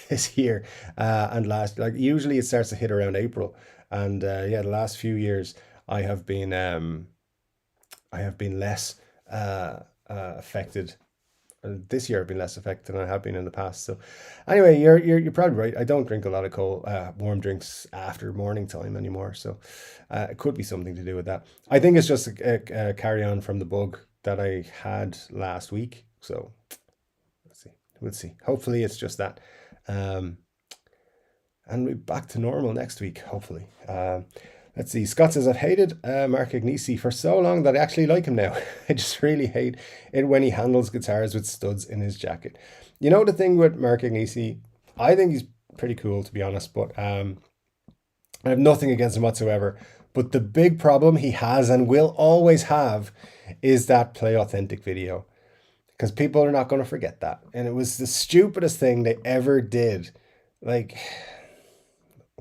this year and last. Like usually it starts to hit around April, and yeah, the last few years I have been less affected this year I've been less affected than I have been in the past. So anyway, you're probably right. I don't drink a lot of cold warm drinks after morning time anymore, so it could be something to do with that. I think it's just a carry on from the bug that I had last week. So let's see, we'll see. Hopefully it's just that. And we're back to normal next week, hopefully. Let's see. Scott says, I've hated Mark Agnesi for so long that I actually like him now. I just really hate it when he handles guitars with studs in his jacket. You know the thing with Mark Agnesi, I think he's pretty cool, to be honest, but I have nothing against him whatsoever. But the big problem he has and will always have is that Play Authentic video. Because people are not going to forget that. And it was the stupidest thing they ever did. Like,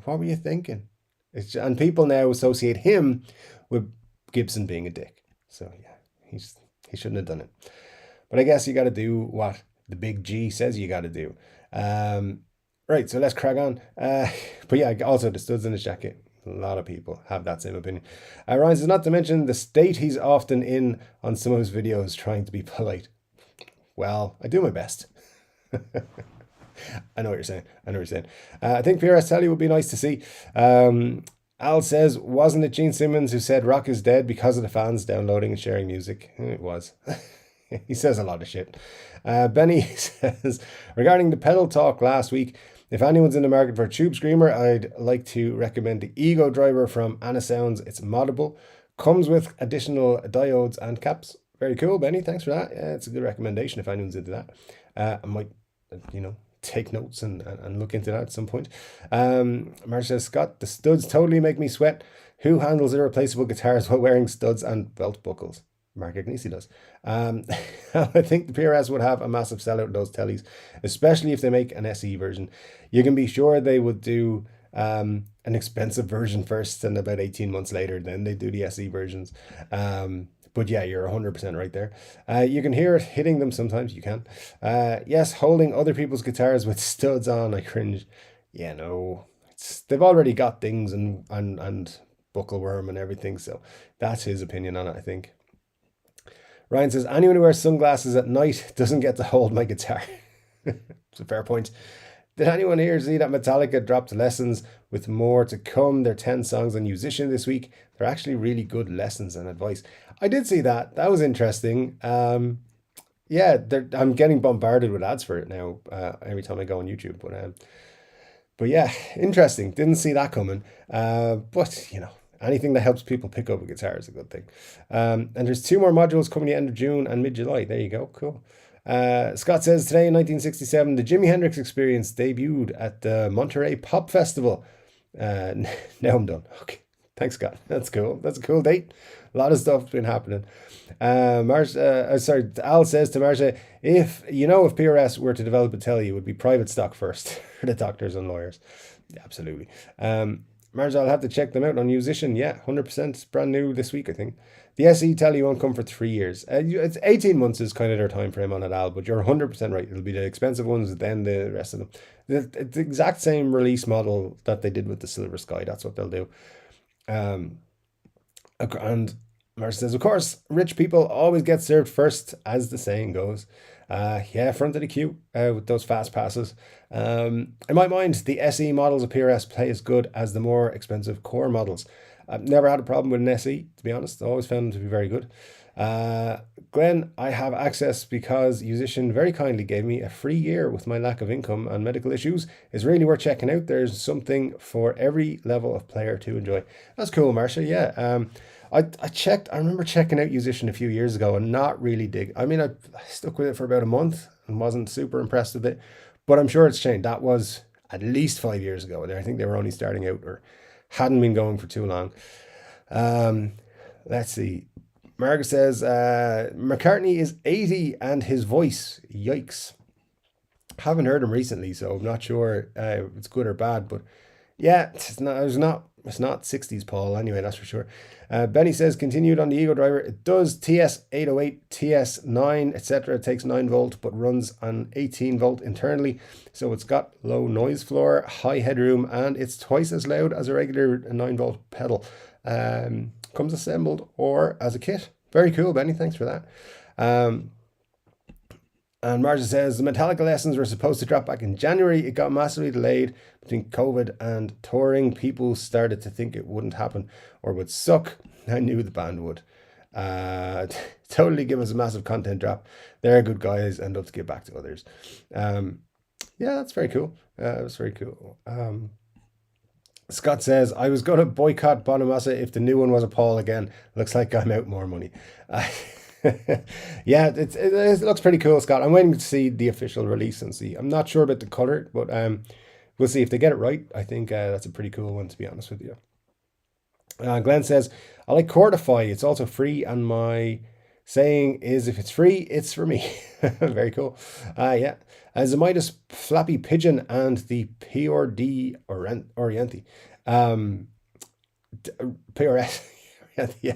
what were you thinking? And people now associate him with Gibson being a dick. So yeah, he shouldn't have done it. But I guess you got to do what the big G says you got to do. Right, so let's crack on. But yeah, also the studs in his jacket. A lot of people have that same opinion. Ryan says, not to mention the state he's often in on some of his videos trying to be polite. Well, I do my best. I know what you're saying. I think PRS Telly would be nice to see. Al says, wasn't it Gene Simmons who said rock is dead because of the fans downloading and sharing music? It was. He says a lot of shit. Benny says, regarding the pedal talk last week, if anyone's in the market for a tube screamer, I'd like to recommend the Ego Driver from Anasounds. It's moddable. Comes with additional diodes and caps. Very cool, Benny. Thanks for that. Yeah, it's a good recommendation if anyone's into that. I might, take notes and look into that at some point. Marsh says, Scott, the studs totally make me sweat. Who handles irreplaceable guitars while wearing studs and belt buckles? Mark Agnesi does. I think the PRS would have a massive sellout of those tellies, especially if they make an SE version. You can be sure they would do an expensive version first, and about 18 months later, then they do the SE versions. But yeah, you're 100% right there. You can hear it hitting them sometimes. You can. Yes, holding other people's guitars with studs on, I cringe. Yeah, no. They've already got things and buckleworm and everything. So that's his opinion on it, I think. Ryan says, anyone who wears sunglasses at night doesn't get to hold my guitar. It's a fair point. Did anyone here see that Metallica dropped lessons with more to come? Their 10 songs on Musician this week. They're actually really good lessons and advice. I did see that. That was interesting. Yeah, I'm getting bombarded with ads for it now every time I go on YouTube. But yeah, interesting. Didn't see that coming. But, anything that helps people pick up a guitar is a good thing. And there's 2 more modules coming the end of June and mid-July. There you go. Cool. Scott says, today in 1967, the Jimi Hendrix Experience debuted at the Monterey Pop Festival. Now I'm done. Okay. Thanks, Scott. That's cool. That's a cool date. A lot of stuff's been happening. Al says to Marcia, if PRS were to develop a telly, it would be private stock first for the doctors and lawyers. Yeah, absolutely. Marcia, I'll have to check them out on Musician. Yeah, 100% brand new this week, I think. The SE telly won't come for 3 years. It's 18 months is kind of their time frame on it, Al, but you're 100% right. It'll be the expensive ones, then the rest of them. It's the exact same release model that they did with the Silver Sky. That's what they'll do. And Marcia says, of course, rich people always get served first, as the saying goes. Front of the queue with those fast passes. In my mind, the SE models of PRS play as good as the more expensive core models. I've never had a problem with an SE, to be honest. I always found them to be very good. Glenn, I have access because Musician very kindly gave me a free year with my lack of income and medical issues. It's really worth checking out. There's something for every level of player to enjoy. That's cool, Marcia. Yeah. I remember checking out Musician a few years ago and not really I stuck with it for about a month and wasn't super impressed with it, but I'm sure it's changed. That was at least 5 years ago. I think they were only starting out or hadn't been going for too long. Let's see. Margaret says, McCartney is 80 and his voice, yikes. Haven't heard him recently, so I'm not sure if it's good or bad, but yeah, it's not 60s Paul anyway, that's for sure. Benny says, continued on the Ego Driver. It does TS808, TS9, etc. It takes 9 volt, but runs on 18 volt internally. So it's got low noise floor, high headroom, and it's twice as loud as a regular 9 volt pedal. Comes assembled or as a kit. Very cool, Benny. Thanks for that. And Marcia says, the Metallica lessons were supposed to drop back in January. It got massively delayed between COVID and touring. People started to think it wouldn't happen or would suck. I knew the band would. Totally give us a massive content drop. They're good guys and love to give back to others. Yeah, that's very cool. That's very cool. Scott says, I was going to boycott Bonamassa if the new one was a Paul again. Looks like I'm out more money. Yeah, it looks pretty cool, Scott. I'm waiting to see the official release and see. I'm not sure about the color, but we'll see if they get it right. I think that's a pretty cool one, to be honest with you. Glenn says, I like Chordify. It's also free, and my saying is, if it's free, it's for me. Very cool. Yeah. Zamitis Flappy Pigeon and the PRD Orienti. PRS. Yeah.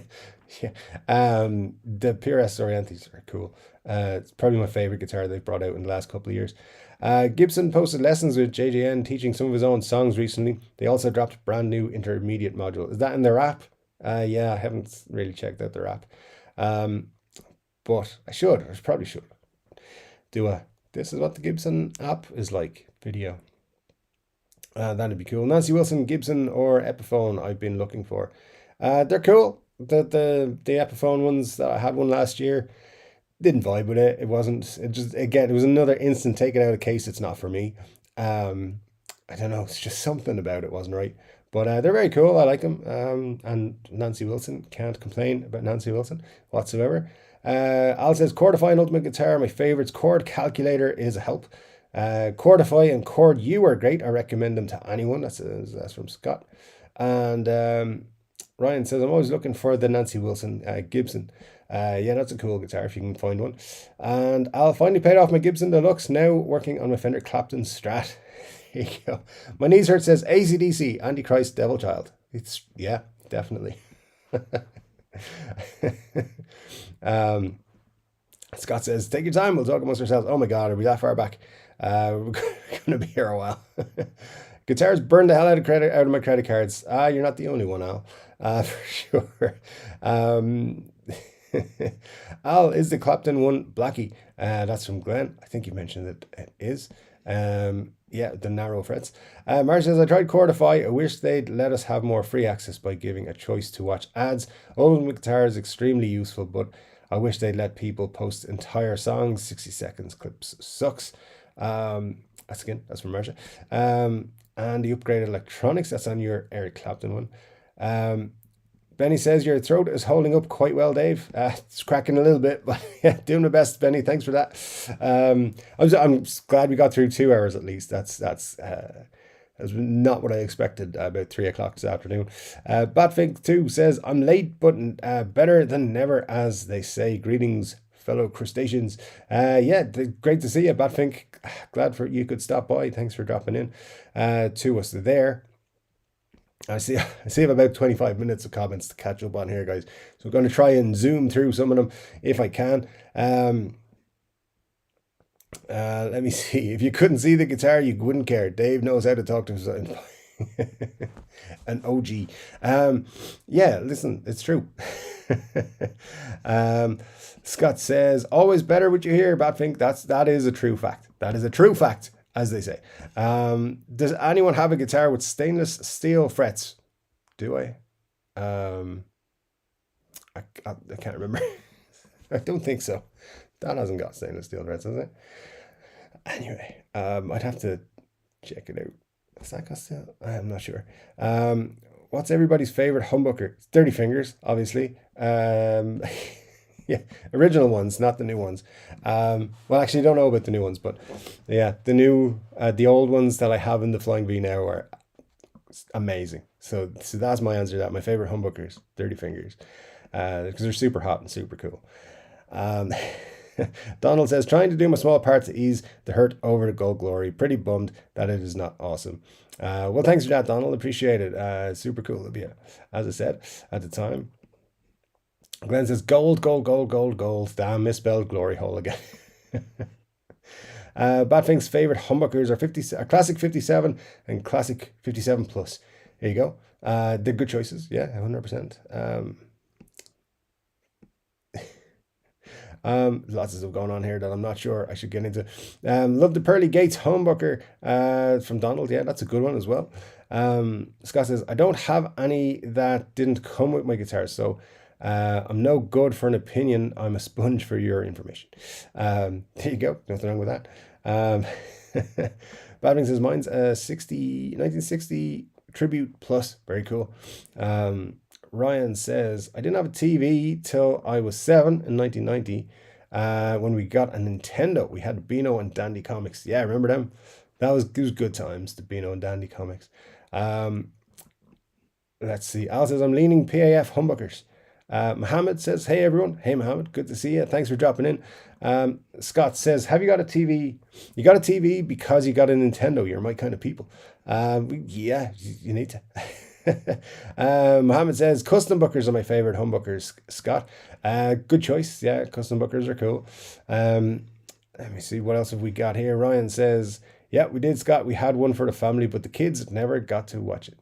Yeah. The PRS Orientis are cool. It's probably my favorite guitar they've brought out in the last couple of years. Gibson posted lessons with JJN teaching some of his own songs recently. They also dropped a brand new intermediate module. Is that in their app? Yeah, I haven't really checked out their app. But I probably should do this is what the Gibson app is like video. That'd be cool. Nancy Wilson, Gibson or Epiphone I've been looking for. They're cool. The Epiphone ones, that I had one last year, didn't vibe with it. It was another instant take it out of case. It's not for me. I don't know. It's just something about it wasn't right. But they're very cool. I like them. And Nancy Wilson, can't complain about Nancy Wilson whatsoever. Al says, Chordify and Ultimate Guitar, my favorites. Chord Calculator is a help. Chordify and Chord U are great. I recommend them to anyone. That's from Scott. And Ryan says, I'm always looking for the Nancy Wilson Gibson. Yeah, that's a cool guitar if you can find one. And I'll finally paid off my Gibson Deluxe, now working on my Fender Clapton Strat. Here you go. My knees hurt says AC/DC, Antichrist, Devil Child. Yeah, definitely. Scott says, take your time, we'll talk amongst ourselves. Oh my god, are we that far back? We're gonna be here a while. Guitars burned the hell out of my credit cards. You're not the only one, Al. For sure. Al, is the Clapton one Blackie? That's from Glenn. I think you mentioned that it is. Yeah, the narrow frets. Marge says, I tried Chordify. I wish they'd let us have more free access by giving a choice to watch ads. Ultimate Guitar is extremely useful, but I wish they'd let people post entire songs. 60 seconds clips sucks. That's from Marcia. And the upgraded electronics, that's on your Eric Clapton one. Benny says, your throat is holding up quite well, Dave. It's cracking a little bit, but yeah, doing my best, Benny. Thanks for that. I'm glad we got through 2 hours at least. That's not what I expected about 3 o'clock this afternoon. Batfink 2 says, I'm late, but better than never, as they say. Greetings, fellow crustaceans. Yeah, great to see you, Batfink. Glad you could stop by. Thanks for dropping in to us there. I see I have about 25 minutes of comments to catch up on here, guys. So I'm going to try and zoom through some of them if I can. Let me see. If you couldn't see the guitar, you wouldn't care. Dave knows how to talk to himself. An OG. Yeah, listen, it's true. Scott says, always better what you hear, Batfink. That is a true fact. That is a true fact, as they say. Does anyone have a guitar with stainless steel frets? Do I? I can't remember. I don't think so. That hasn't got stainless steel frets, has it? Anyway, I'd have to check it out. Has that got steel? I'm not sure. What's everybody's favorite humbucker? 30 fingers, obviously. Yeah, original ones, not the new ones. Well, actually, I don't know about the new ones, but yeah, the old ones that I have in the Flying V now are amazing. So that's my answer to that. My favorite humbuckers, 30 fingers, because they're super hot and super cool. Donald says, trying to do my small part to ease the hurt over the Gold Glory. Pretty bummed that it is not awesome. Well, thanks for that, Donald. Appreciate it. Super cool of you, as I said at the time. Glenn says, gold. Damn, misspelled glory hole again. Batfink's favorite humbuckers are classic 57 and classic 57 plus. There you go. They're good choices. Yeah, 100%. Lots of stuff going on here that I'm not sure I should get into. Love the Pearly Gates humbucker from Donald. Yeah, that's a good one as well. Scott says, I don't have any that didn't come with my guitar, so I'm no good for an opinion. I'm a sponge for your information. There you go. Nothing wrong with that. Badman says, mine's a 1960 Tribute Plus. Very cool. Ryan says, I didn't have a TV till I was 7 in 1990. When we got a Nintendo, we had Beano and Dandy Comics. Yeah, I remember them. It was good times, the Beano and Dandy Comics. Let's see. Al says, I'm leaning PAF humbuckers. Mohammed says, hey everyone. Hey Mohammed, good to see you. Thanks for dropping in. Scott says, have you got a TV? You got a TV because you got a Nintendo. You're my kind of people. Yeah, you need to. Mohammed says, custom buckers are my favorite humbuckers, Scott. Good choice. Yeah, custom buckers are cool. Let me see, what else have we got here? Ryan says, yeah, we did, Scott. We had one for the family, but the kids never got to watch it.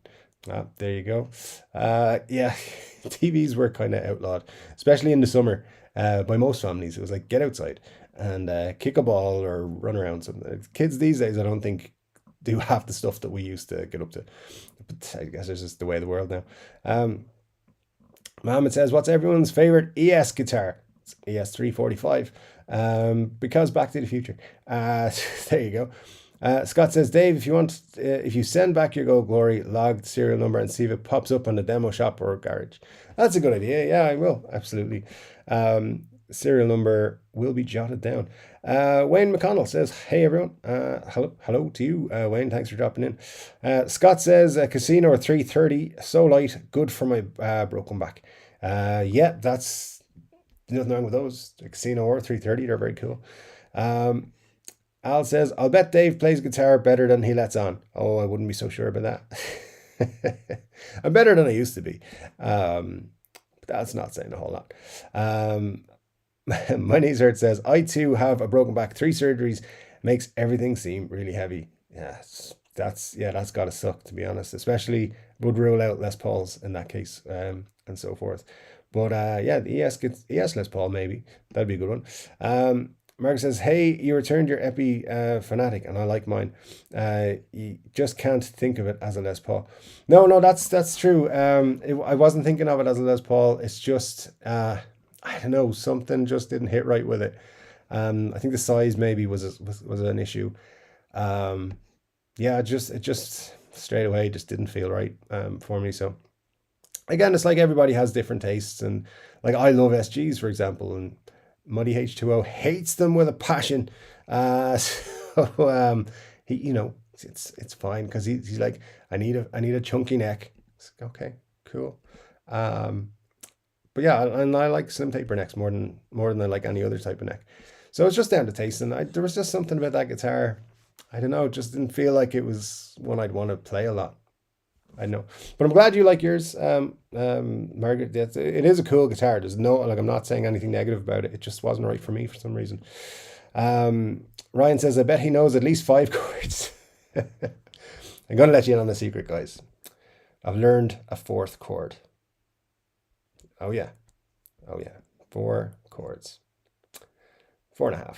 There you go. Yeah, TVs were kind of outlawed, especially in the summer. By most families, it was like, get outside and kick a ball or run around something. Kids these days, I don't think do half the stuff that we used to get up to, but I guess it's just the way of the world now. Mohammed says, what's everyone's favorite ES guitar? It's ES 345, because Back to the Future. There you go. Scott says, Dave, if you send back your Gold Glory, log the serial number and see if it pops up on the demo shop or garage. That's a good idea. Yeah, I will. Absolutely. Serial number will be jotted down. Wayne McConnell says, hey everyone. Hello to you, Wayne. Thanks for dropping in. Scott says, Casino or 330, so light, good for my broken back. Yeah, that's nothing wrong with those. Casino or 330, they're very cool. Al says, I'll bet Dave plays guitar better than he lets on. Oh, I wouldn't be so sure about that. I'm better than I used to be. But that's not saying a whole lot. My knees hurt says, I too have a broken back, 3 surgeries, makes everything seem really heavy. Yeah, that's gotta suck, to be honest, especially would rule out Les Pauls in that case, and so forth. But yeah, the ES Les Paul, maybe that'd be a good one. Mark says, hey, you returned your Epi Fanatic, and I like mine. You just can't think of it as a Les Paul. No, that's true. I wasn't thinking of it as a Les Paul. It's just I don't know, something just didn't hit right with it. I think the size maybe was an issue. Yeah, it just straight away just didn't feel right for me. So again, it's like everybody has different tastes, and like I love SGs, for example, and Muddy H2O hates them with a passion. So he, it's fine because he's like, I need a chunky neck. Okay, cool. But yeah, and I like slim taper necks more than I like any other type of neck. So it's just down to taste, and there was just something about that guitar. I don't know, it just didn't feel like it was one I'd want to play a lot. I know, but I'm glad you like yours, Margaret. It is a cool guitar. There's no, like, I'm not saying anything negative about it. It just wasn't right for me for some reason. Ryan says, I bet he knows at least 5 chords. I'm gonna let you in on a secret, guys. I've learned a 4th chord. Oh yeah, 4 chords, 4.5.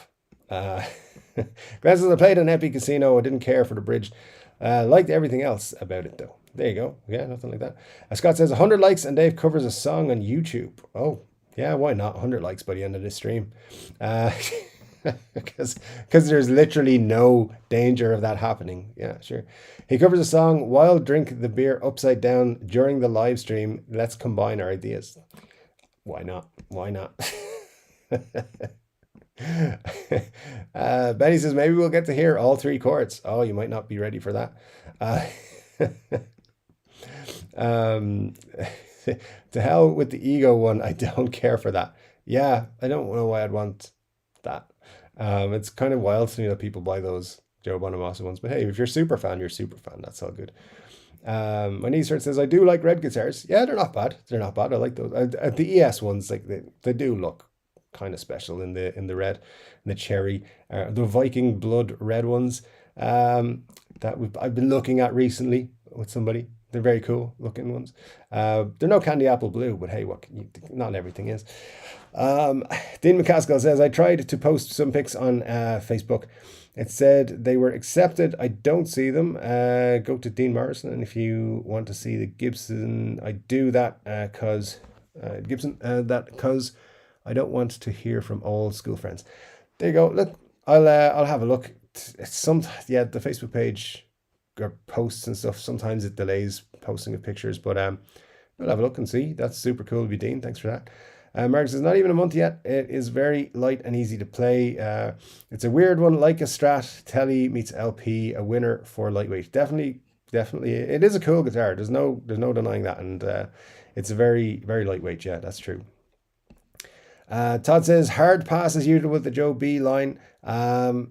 Glenn says, I played an Epi Casino. I didn't care for the bridge. Liked everything else about it though. There you go. Yeah, nothing like that. Scott says 100 likes and Dave covers a song on YouTube. Oh yeah, why not? 100 likes by the end of this stream. Because there's literally no danger of that happening. Yeah, sure. He covers a song while drink the beer upside down during the live stream. Let's combine our ideas. Why not? Benny says, maybe we'll get to hear all 3 chords. Oh, you might not be ready for that. To hell with the ego one. I don't care for that. Yeah, I don't know why I'd want that. It's kind of wild to me that people buy those Joe Bonamassa ones, but hey, if you're a super fan, you're a super fan. That's all good. My niece says, I do like red guitars. Yeah, they're not bad. I like those. The ES ones, like they do look kind of special in the red, and the cherry, the Viking blood red ones. That I've been looking at recently with somebody. They're very cool looking ones. They're no candy apple blue, but hey, not everything is. Dean McCaskill says, I tried to post some pics on Facebook. It said they were accepted. I don't see them. Go to Dean Morrison, and if you want to see the Gibson, I do that because I don't want to hear from old school friends. There you go. Look, I'll have a look. It's the Facebook page or posts and stuff. Sometimes it delays posting of pictures, but I'll have a look and see. That's super cool of you, Dean. Thanks for that. Mark says, not even a month yet. It is very light and easy to play. It's a weird one, like a Strat. Tele meets LP, a winner for lightweight. Definitely. It is a cool guitar. There's no denying that, and it's a very, very lightweight. Yeah, that's true. Todd says, hard pass as usual with the Joe B line. I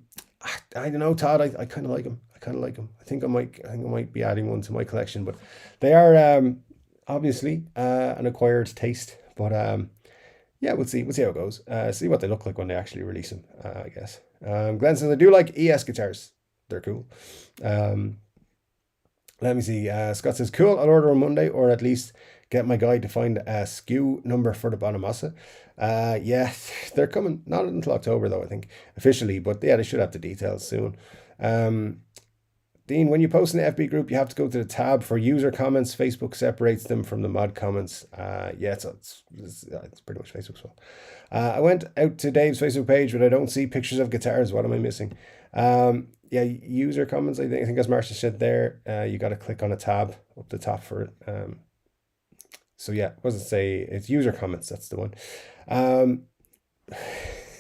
don't know, Todd. I kind of like him. I think I might be adding one to my collection, but they are obviously an acquired taste. But yeah, we'll see how it goes. See what they look like when they actually release them, I guess. Glenn says, I do like ES guitars. They're cool. Let me see. Scott says, cool. I'll order on Monday, or at least get my guy to find a SKU number for the Bonamassa. Yeah, they're coming. Not until October, though, I think, officially. But yeah, they should have the details soon. Dean, when you post in the FB group, you have to go to the tab for user comments. Facebook separates them from the mod comments. Yeah, it's pretty much Facebook's fault. I went out to Dave's Facebook page, but I don't see pictures of guitars. What am I missing? Yeah, user comments. I think as Marcia said there, you got to click on a tab up the top for it. So yeah, what does it say? It's user comments. That's the one.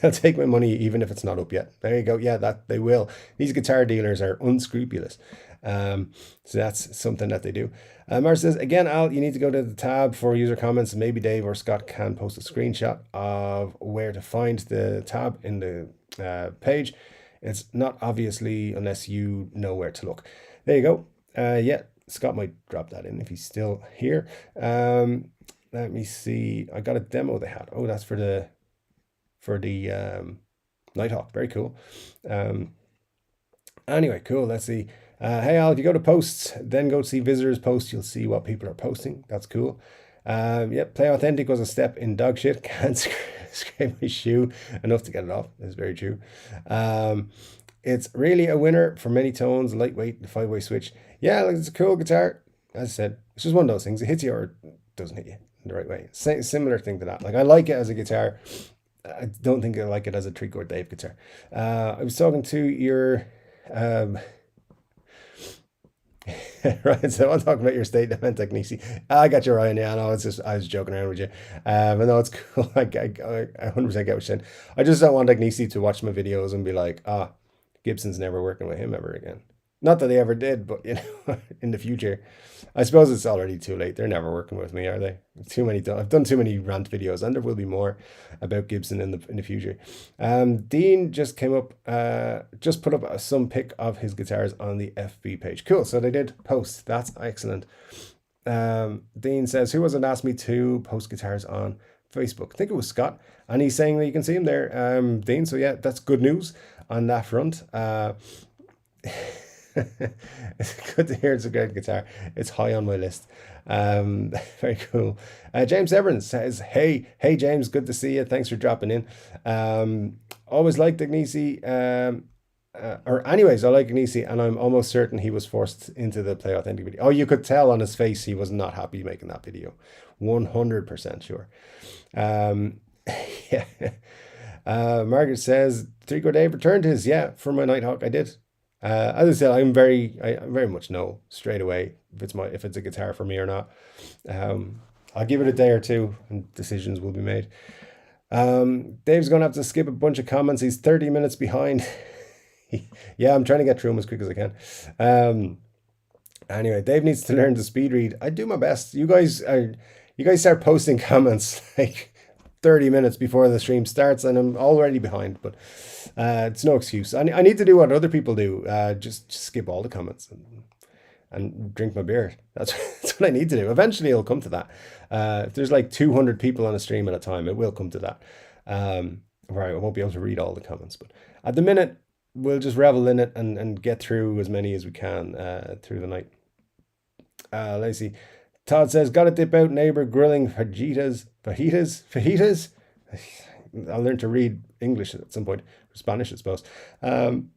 I'll take my money even if it's not up yet. There you go. Yeah, that they will. These guitar dealers are unscrupulous. So that's something that they do. Mars says, again, Al, you need to go to the tab for user comments. Maybe Dave or Scott can post a screenshot of where to find the tab in the page. It's not obviously unless you know where to look. There you go. Yeah, Scott might drop that in if he's still here. Let me see. I got a demo they had. Oh, that's for the Nighthawk. Very cool. Anyway, cool. Let's see. Hey Al, if you go to posts, then go to see visitors post, you'll see what people are posting. That's cool. Yep, Play Authentic was a step in dog shit. Can't scrape my shoe enough to get it off. That's very true. It's really a winner for many tones, lightweight, the 5-way switch. Yeah, like, it's a cool guitar. As I said, it's just one of those things. It hits you or it doesn't hit you in the right way. Similar thing to that. Like, I like it as a guitar. I don't think I like it as a Chord Dave guitar. I was talking to your Ryan, so I'm talking about your state event technique. I got you, Ryan. Yeah, no, I was joking around with you. But no, it's cool. I 100% get what you're saying. I just don't want Technici to watch my videos and be like, Gibson's never working with him ever again. Not that they ever did, but in the future, I suppose it's already too late. They're never working with me, are they? I've done too many rant videos, and there will be more about Gibson in the future. Dean just came up, just put up some pic of his guitars on the FB page. Cool. So they did post. That's excellent. Dean says, who was it asked me to post guitars on Facebook? I think it was Scott, and he's saying that you can see him there, Dean. So yeah, that's good news on that front. It's good to hear it's a great guitar. It's high on my list. Very cool. James Evans says, hey James, good to see you. Thanks for dropping in. Always liked Ignici. Or anyways, I like Ignici, and I'm almost certain he was forced into the Play Authentic video. Oh, you could tell on his face he was not happy making that video. 100% sure. Yeah. Margaret says, Chord Dave returned his. Yeah, for my Nighthawk, I did. As I said, I very much know straight away if it's a guitar for me or not. I'll give it a day or two and decisions will be made. Dave's gonna have to skip a bunch of comments. He's 30 minutes behind. Yeah, I'm trying to get through them as quick as I can. Anyway, Dave needs to learn to speed read. I do my best. You guys start posting comments like 30 minutes before the stream starts, and I'm already behind, but it's no excuse. I need to do what other people do, just skip all the comments and drink my beer. That's what I need to do. Eventually it'll come to that. If there's like 200 people on a stream at a time, it will come to that, where I won't be able to read all the comments, but at the minute we'll just revel in it and get through as many as we can through the night. Let's see. Todd says, got to dip out, neighbor grilling fajitas. I'll learn to read English at some point, or Spanish, I suppose. And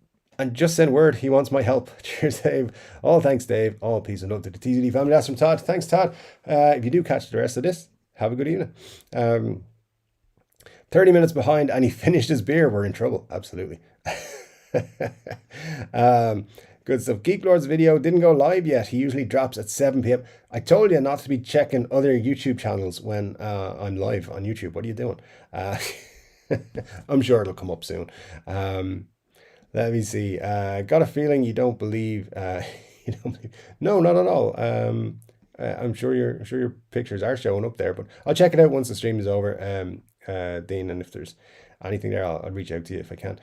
just sent word he wants my help. Cheers, Dave. All thanks, Dave. All peace and love to the TZD family. That's from Todd. Thanks, Todd. If you do catch the rest of this, have a good evening. 30 minutes behind and he finished his beer. We're in trouble. Absolutely. Good stuff. Geek Lord's video didn't go live yet. He usually drops at 7 p.m. I told you not to be checking other YouTube channels when I'm live on YouTube. What are you doing? I'm sure it'll come up soon. Let me see. Got a feeling you don't believe. You don't believe. No, not at all. I'm sure your pictures are showing up there, but I'll check it out once the stream is over. Dean, and if there's anything there, I'll reach out to you if I can.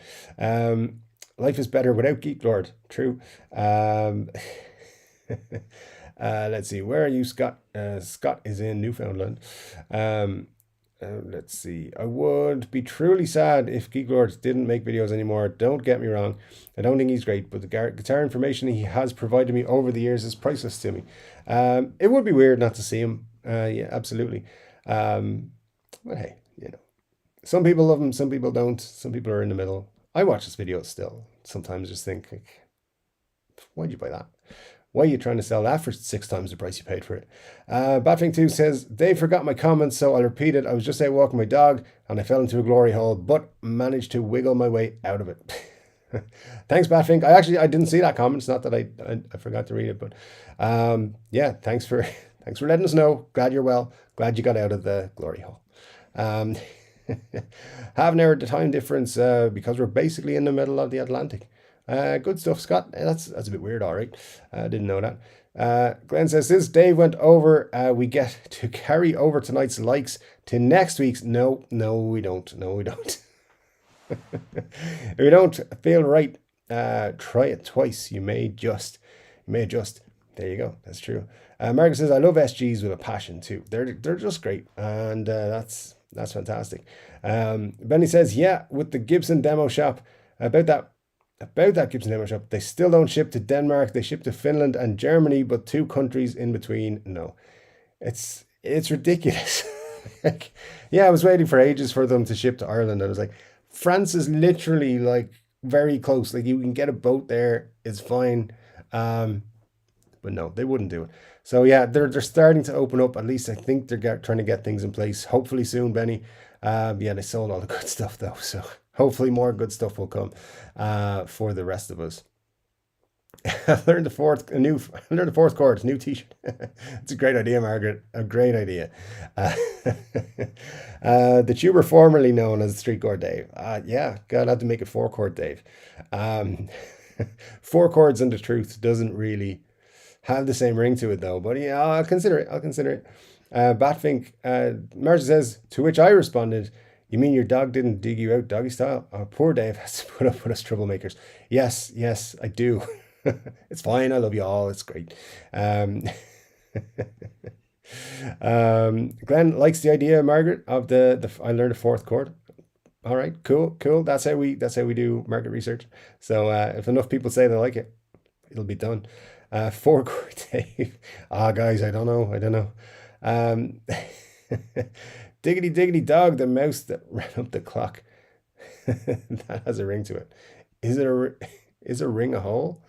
Life is better without Geek Lord. True. Let's see. Where are you, Scott? Scott is in Newfoundland. Let's see. I would be truly sad if Geek Lord didn't make videos anymore. Don't get me wrong. I don't think he's great, but the guitar information he has provided me over the years is priceless to me. It would be weird not to see him. Yeah, absolutely. But hey, you know, some people love him, some people don't. Some people are in the middle. I watch this video still. Sometimes just think, like, why'd you buy that? Why are you trying to sell that for 6 times the price you paid for it? Batfing2 says, they forgot my comments, so I'll repeat it. I was just out walking my dog and I fell into a glory hole, but managed to wiggle my way out of it. Thanks, Batfink. I didn't see that comment. It's not that I forgot to read it, but yeah, thanks for letting us know. Glad you're well. Glad you got out of the glory hole. Half an hour time difference because we're basically in the middle of the Atlantic. Good stuff, Scott. That's a bit weird, all right. I didn't know that. Glenn says, since Dave went over, we get to carry over tonight's likes to next week's. No, we don't. No, we don't. If you don't feel right, try it twice. You may adjust. There you go. That's true. Margaret says, I love SGs with a passion too. They're just great. And that's fantastic. Benny says, yeah, with the Gibson demo shop, about that Gibson demo shop, they still don't ship to Denmark. They ship to Finland and Germany, but 2 countries in between. No, it's ridiculous. Like, yeah, I was waiting for ages for them to ship to Ireland. I was like, France is literally like very close. Like, you can get a boat there. It's fine. But no, they wouldn't do it. So yeah, they're starting to open up. At least I think they're trying to get things in place. Hopefully soon, Benny. Yeah, they sold all the good stuff though. So hopefully more good stuff will come for the rest of us. I learned the fourth chord, new t-shirt. It's a great idea, Margaret. A great idea. The tuber formerly known as Street Chord Dave. Yeah, God, I had to make it 4 chord Dave. 4 chords and the truth doesn't really have the same ring to it though. But yeah, I'll consider it. Batfink, Marcia says, to which I responded, you mean your dog didn't dig you out doggy style? Oh, poor Dave has to put up with us troublemakers. Yes, I do. It's fine. I love you all. It's great. Glenn likes the idea, Margaret, of the I learned a 4th chord. All right, cool. That's how we do market research. So if enough people say they like it, it'll be done. 4 chord Dave. Guys, I don't know. Diggity dog, the mouse that ran up the clock. That has a ring to it. Is a ring a hole?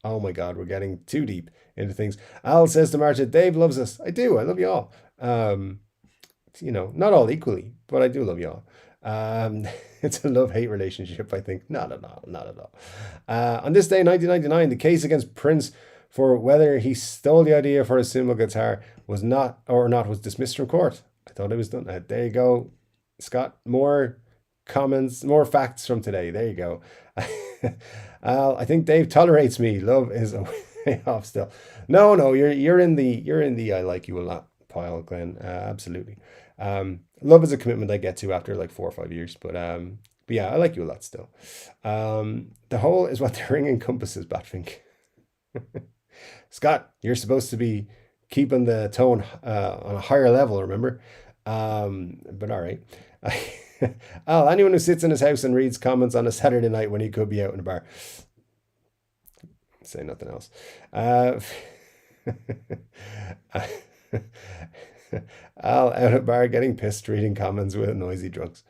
Oh my God, we're getting too deep into things. Al says to Marcia, Dave loves us. I do. I love you all. You know, not all equally, but I do love you all. It's a love-hate relationship, I think. Not at all. On this day, 1999, the case against Prince for whether he stole the idea for a cymbal guitar was dismissed from court. I thought it was done. There you go, Scott. More comments, more facts from today. There you go. I think Dave tolerates me. Love is a way off still. No, you're in the I like you a lot pile, Glenn. Absolutely. Love is a commitment I get to after like 4 or 5 years, but yeah, I like you a lot still. The whole is what the ring encompasses, Batfink. Scott, you're supposed to be keeping the tone on a higher level, remember? But all right. Anyone who sits in his house and reads comments on a Saturday night when he could be out in a bar. Say nothing else. Al out at bar getting pissed reading comments with noisy drunks.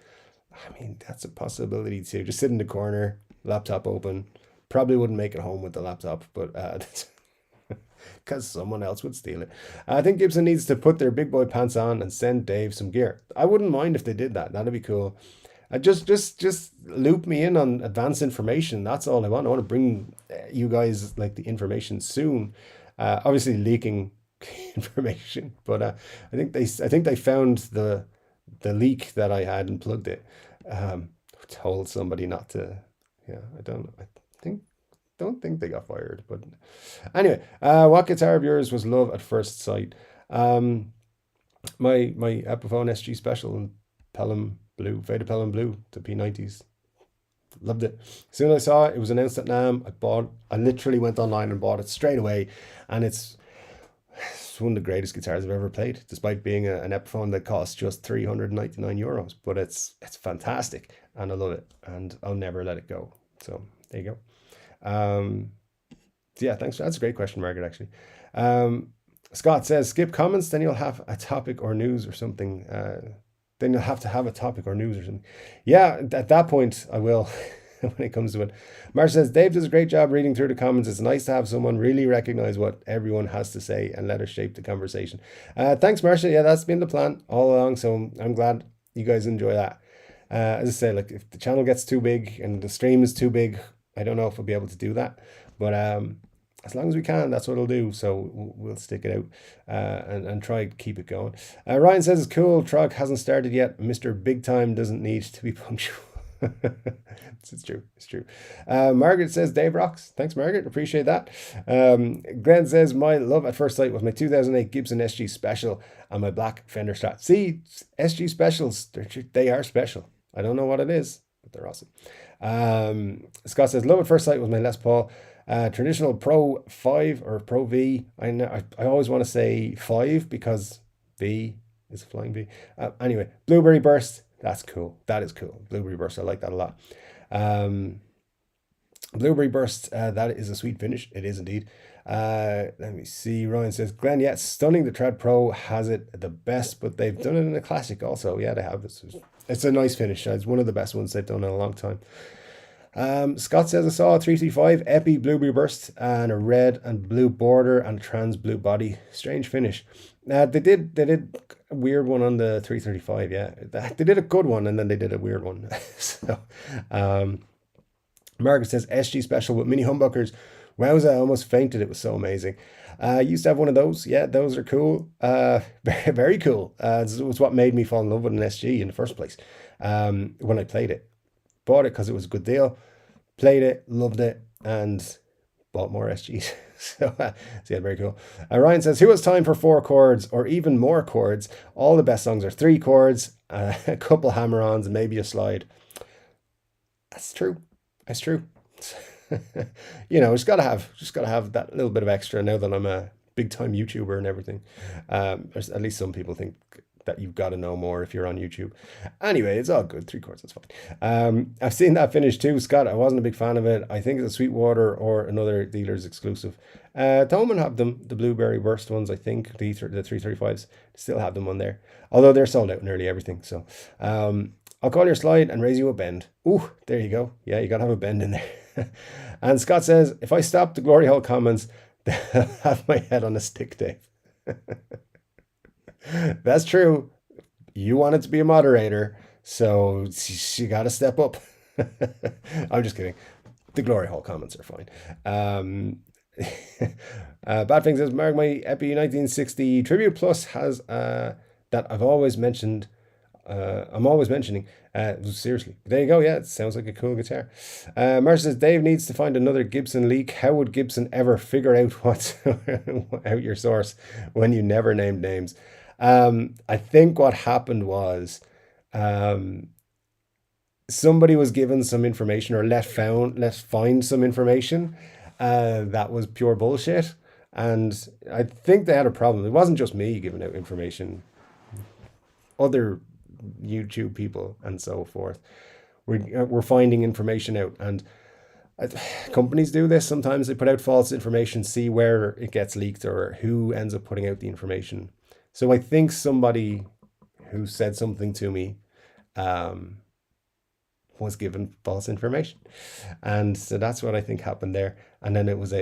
I mean, that's a possibility too. Just sit in the corner, laptop open. Probably wouldn't make it home with the laptop, but that's because someone else would steal it. I think Gibson needs to put their big boy pants on and send Dave some gear. I wouldn't mind if they did that. That'd be cool. Just loop me in on advanced information. That's all I want. I want to bring you guys like the information soon. Obviously leaking information, but I think they found the leak that I had and plugged it. Told somebody not to. Yeah, don't think they got fired. But anyway, what guitar of yours was love at first sight? My Epiphone SG Special in Pelham Blue, Faded Pelham Blue, the P90s. Loved it. As soon as I saw it, it was announced at NAMM. I literally went online and bought it straight away, and it's one of the greatest guitars I've ever played, despite being an Epiphone that costs just €399. But it's fantastic, and I love it, and I'll never let it go. So there you go. Yeah, thanks. That's a great question, Margaret, actually. Scott says, skip comments, then you'll have a topic or news or something. Then you'll have to have a topic or news or something. Yeah, at that point, I will when it comes to it. Marsh says, Dave does a great job reading through the comments. It's nice to have someone really recognize what everyone has to say and let us shape the conversation. Thanks, Marcia. Yeah, that's been the plan all along. So I'm glad you guys enjoy that. As I say, like if the channel gets too big and the stream is too big, I don't know if we'll be able to do that. But as long as we can, that's what I'll do. So we'll stick it out and try to keep it going. Ryan says it's cool. Trog hasn't started yet. Mr. Big Time doesn't need to be punctual. It's true. It's true. Margaret says Dave rocks. Thanks, Margaret. Appreciate that. Glenn says my love at first sight was my 2008 Gibson SG Special and my black Fender Strat. See, SG Specials, they are special. I don't know what it is, but they're awesome. Scott says love at first sight was my Les Paul. Traditional Pro 5 or Pro V. I always want to say 5 because V is a flying V. Anyway, Blueberry Burst. That's cool. That is cool. Blueberry Burst. I like that a lot. Blueberry Burst. That is a sweet finish. It is indeed. Let me see. Ryan says, Glenn, yeah, stunning. The Tread Pro has it the best, but they've done it in a classic also. Yeah, they have. It's a nice finish. It's one of the best ones they've done in a long time. Scott says I saw a 335 Epi Blueberry Burst and a red and blue border and trans blue body. Strange finish. They did a weird one on the 335. Yeah, they did a good one and then they did a weird one. So, Margaret says SG Special with mini humbuckers. Wowza, I almost fainted. It was so amazing. Used to have one of those. Yeah, those are cool. Very, very cool. It was what made me fall in love with an SG in the first place. When I played it. Bought it because it was a good deal, played it, loved it, and bought more SGs. So yeah, very cool. Ryan says, who has time for 4 chords or even more chords? All the best songs are 3 chords, a couple hammer-ons, and maybe a slide. That's true. That's true. You know, just gotta have that little bit of extra now that I'm a big-time YouTuber and everything. At least some people think that you've got to know more if you're on YouTube. Anyway, it's all good. 3 chords, that's fine. I've seen that finish too, Scott. I wasn't a big fan of it. I think it's a Sweetwater or another dealer's exclusive. Thomann have them, the Blueberry Burst ones, I think. The 335s still have them on there. Although they're sold out in nearly everything. So I'll call your slide and raise you a bend. Ooh, there you go. Yeah, you got to have a bend in there. And Scott says, if I stop the Glory Hole comments, they'll have my head on a stick, Dave. That's true. You wanted to be a moderator, so you got to step up. I'm just kidding. The Glory Hole comments are fine. Bad Thing says, Mark, my Epi 1960 Tribute Plus has that I've always mentioned. I'm always mentioning. Seriously, there you go. Yeah, it sounds like a cool guitar. Marcia says, Dave needs to find another Gibson leak. How would Gibson ever figure out what's out your source when you never named names? I think what happened was somebody was given some information or let find some information that was pure bullshit. And I think they had a problem. It wasn't just me giving out information. Other YouTube people and so forth were finding information out. And Companies do this sometimes. They put out false information, see where it gets leaked or who ends up putting out the information. So I think somebody who said something to me um, was given false information, and so that's what I think happened there. And then it was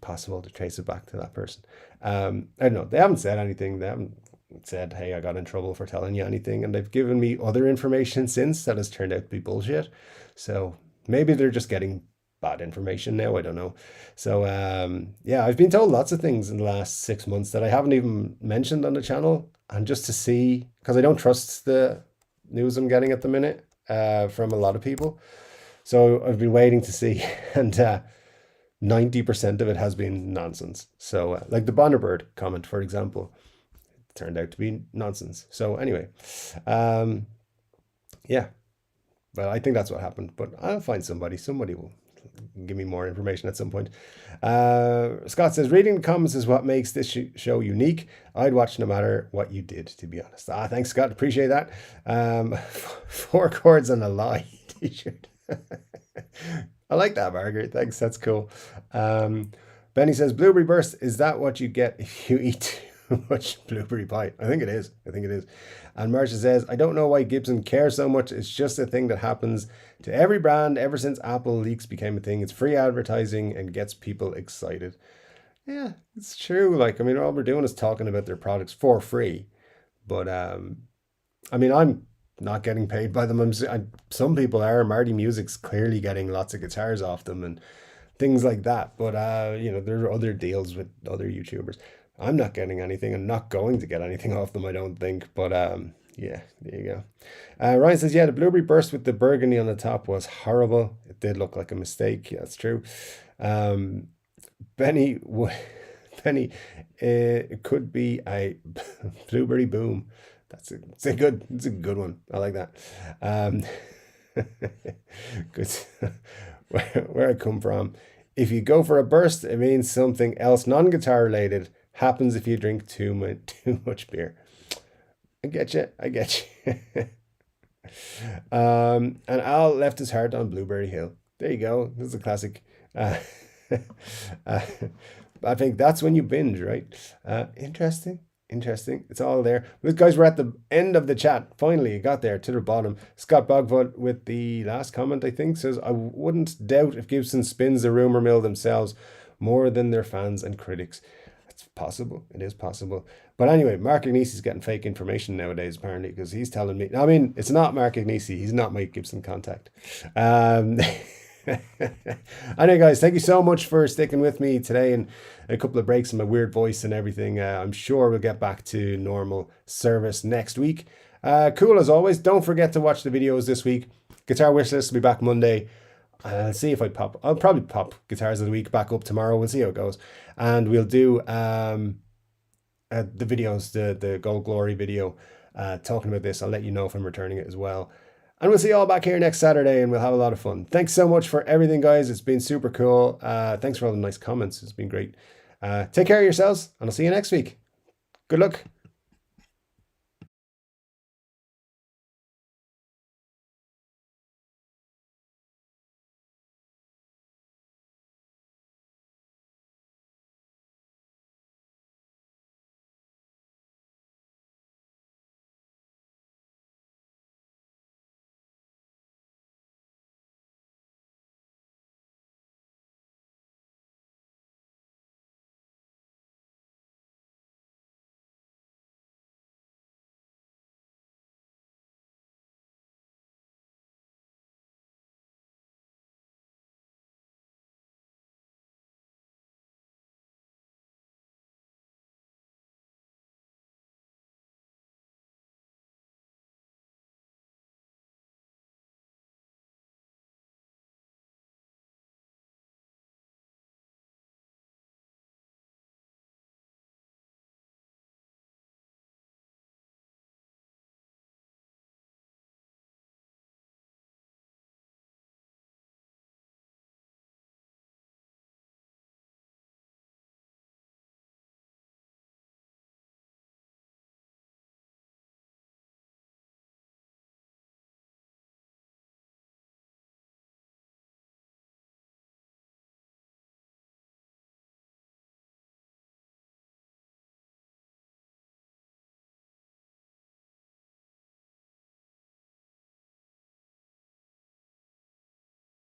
possible to trace it back to that person. I don't know. They haven't said anything. They haven't said, "Hey, I got in trouble for telling you anything," and they've given me other information since that has turned out to be bullshit. So maybe they're just getting bad information now. I don't know. So yeah, I've been told lots of things in the last 6 months that I haven't even mentioned on the channel, and just to see, because I don't trust the news I'm getting at the minute from a lot of people. So I've been waiting to see, and 90% of it has been nonsense. So like the Bonnerbird comment, for example, turned out to be nonsense. So anyway, yeah, but I think that's what happened. But I'll find somebody. Somebody will give me more information at some point. Scott says, reading the comments is what makes this show unique. I'd watch no matter what you did, to be honest. Thanks, Scott. Appreciate that. 4 chords and a lie t-shirt. I like that, Margaret. Thanks. That's cool. Benny says, blueberry burst, is that what you get if you eat too much blueberry pie? I think it is. I think it is. And Marcia says, I don't know why Gibson cares so much. It's just a thing that happens to every brand ever since Apple leaks became a thing. It's free advertising and gets people excited. Yeah, it's true. Like, I mean, all we're doing is talking about their products for free. But, I mean, I'm not getting paid by them. Some people are. Marty Music's clearly getting lots of guitars off them and things like that. But, you know, there are other deals with other YouTubers. I'm not getting anything. I'm not going to get anything off them, I don't think. But yeah, there you go. Ryan says, yeah, the blueberry burst with the burgundy on the top was horrible. It did look like a mistake. Yeah, that's true. Benny, it could be a blueberry boom. It's a good one. I like that. Good. Where I come from, if you go for a burst, it means something else non-guitar related happens if you drink too much beer. I get you. And Al left his heart on Blueberry Hill. There you go. This is a classic. I think that's when you binge, right? Interesting. It's all there. Look, guys, we're at the end of the chat. Finally, it got there to the bottom. Scott Bogfoot with the last comment, I think, says, I wouldn't doubt if Gibson spins the rumor mill themselves more than their fans and critics. It's possible. It is possible. But anyway, Mark Agnesi's getting fake information nowadays, apparently, because he's telling me. I mean, it's not Mark Agnesi. He's not my Gibson contact. Anyway, guys, thank you so much for sticking with me today and a couple of breaks in my weird voice and everything. I'm sure we'll get back to normal service next week. Cool as always. Don't forget to watch the videos this week. Guitar Wish List will be back Monday. I'll see if I'll probably pop Guitars of the Week back up tomorrow. We'll see how it goes. And we'll do the videos, the Gold Glory video talking about this. I'll let you know if I'm returning it as well. And we'll see you all back here next Saturday and we'll have a lot of fun. Thanks so much for everything, guys. It's been super cool. Thanks for all the nice comments. It's been great. Take care of yourselves and I'll see you next week. Good luck.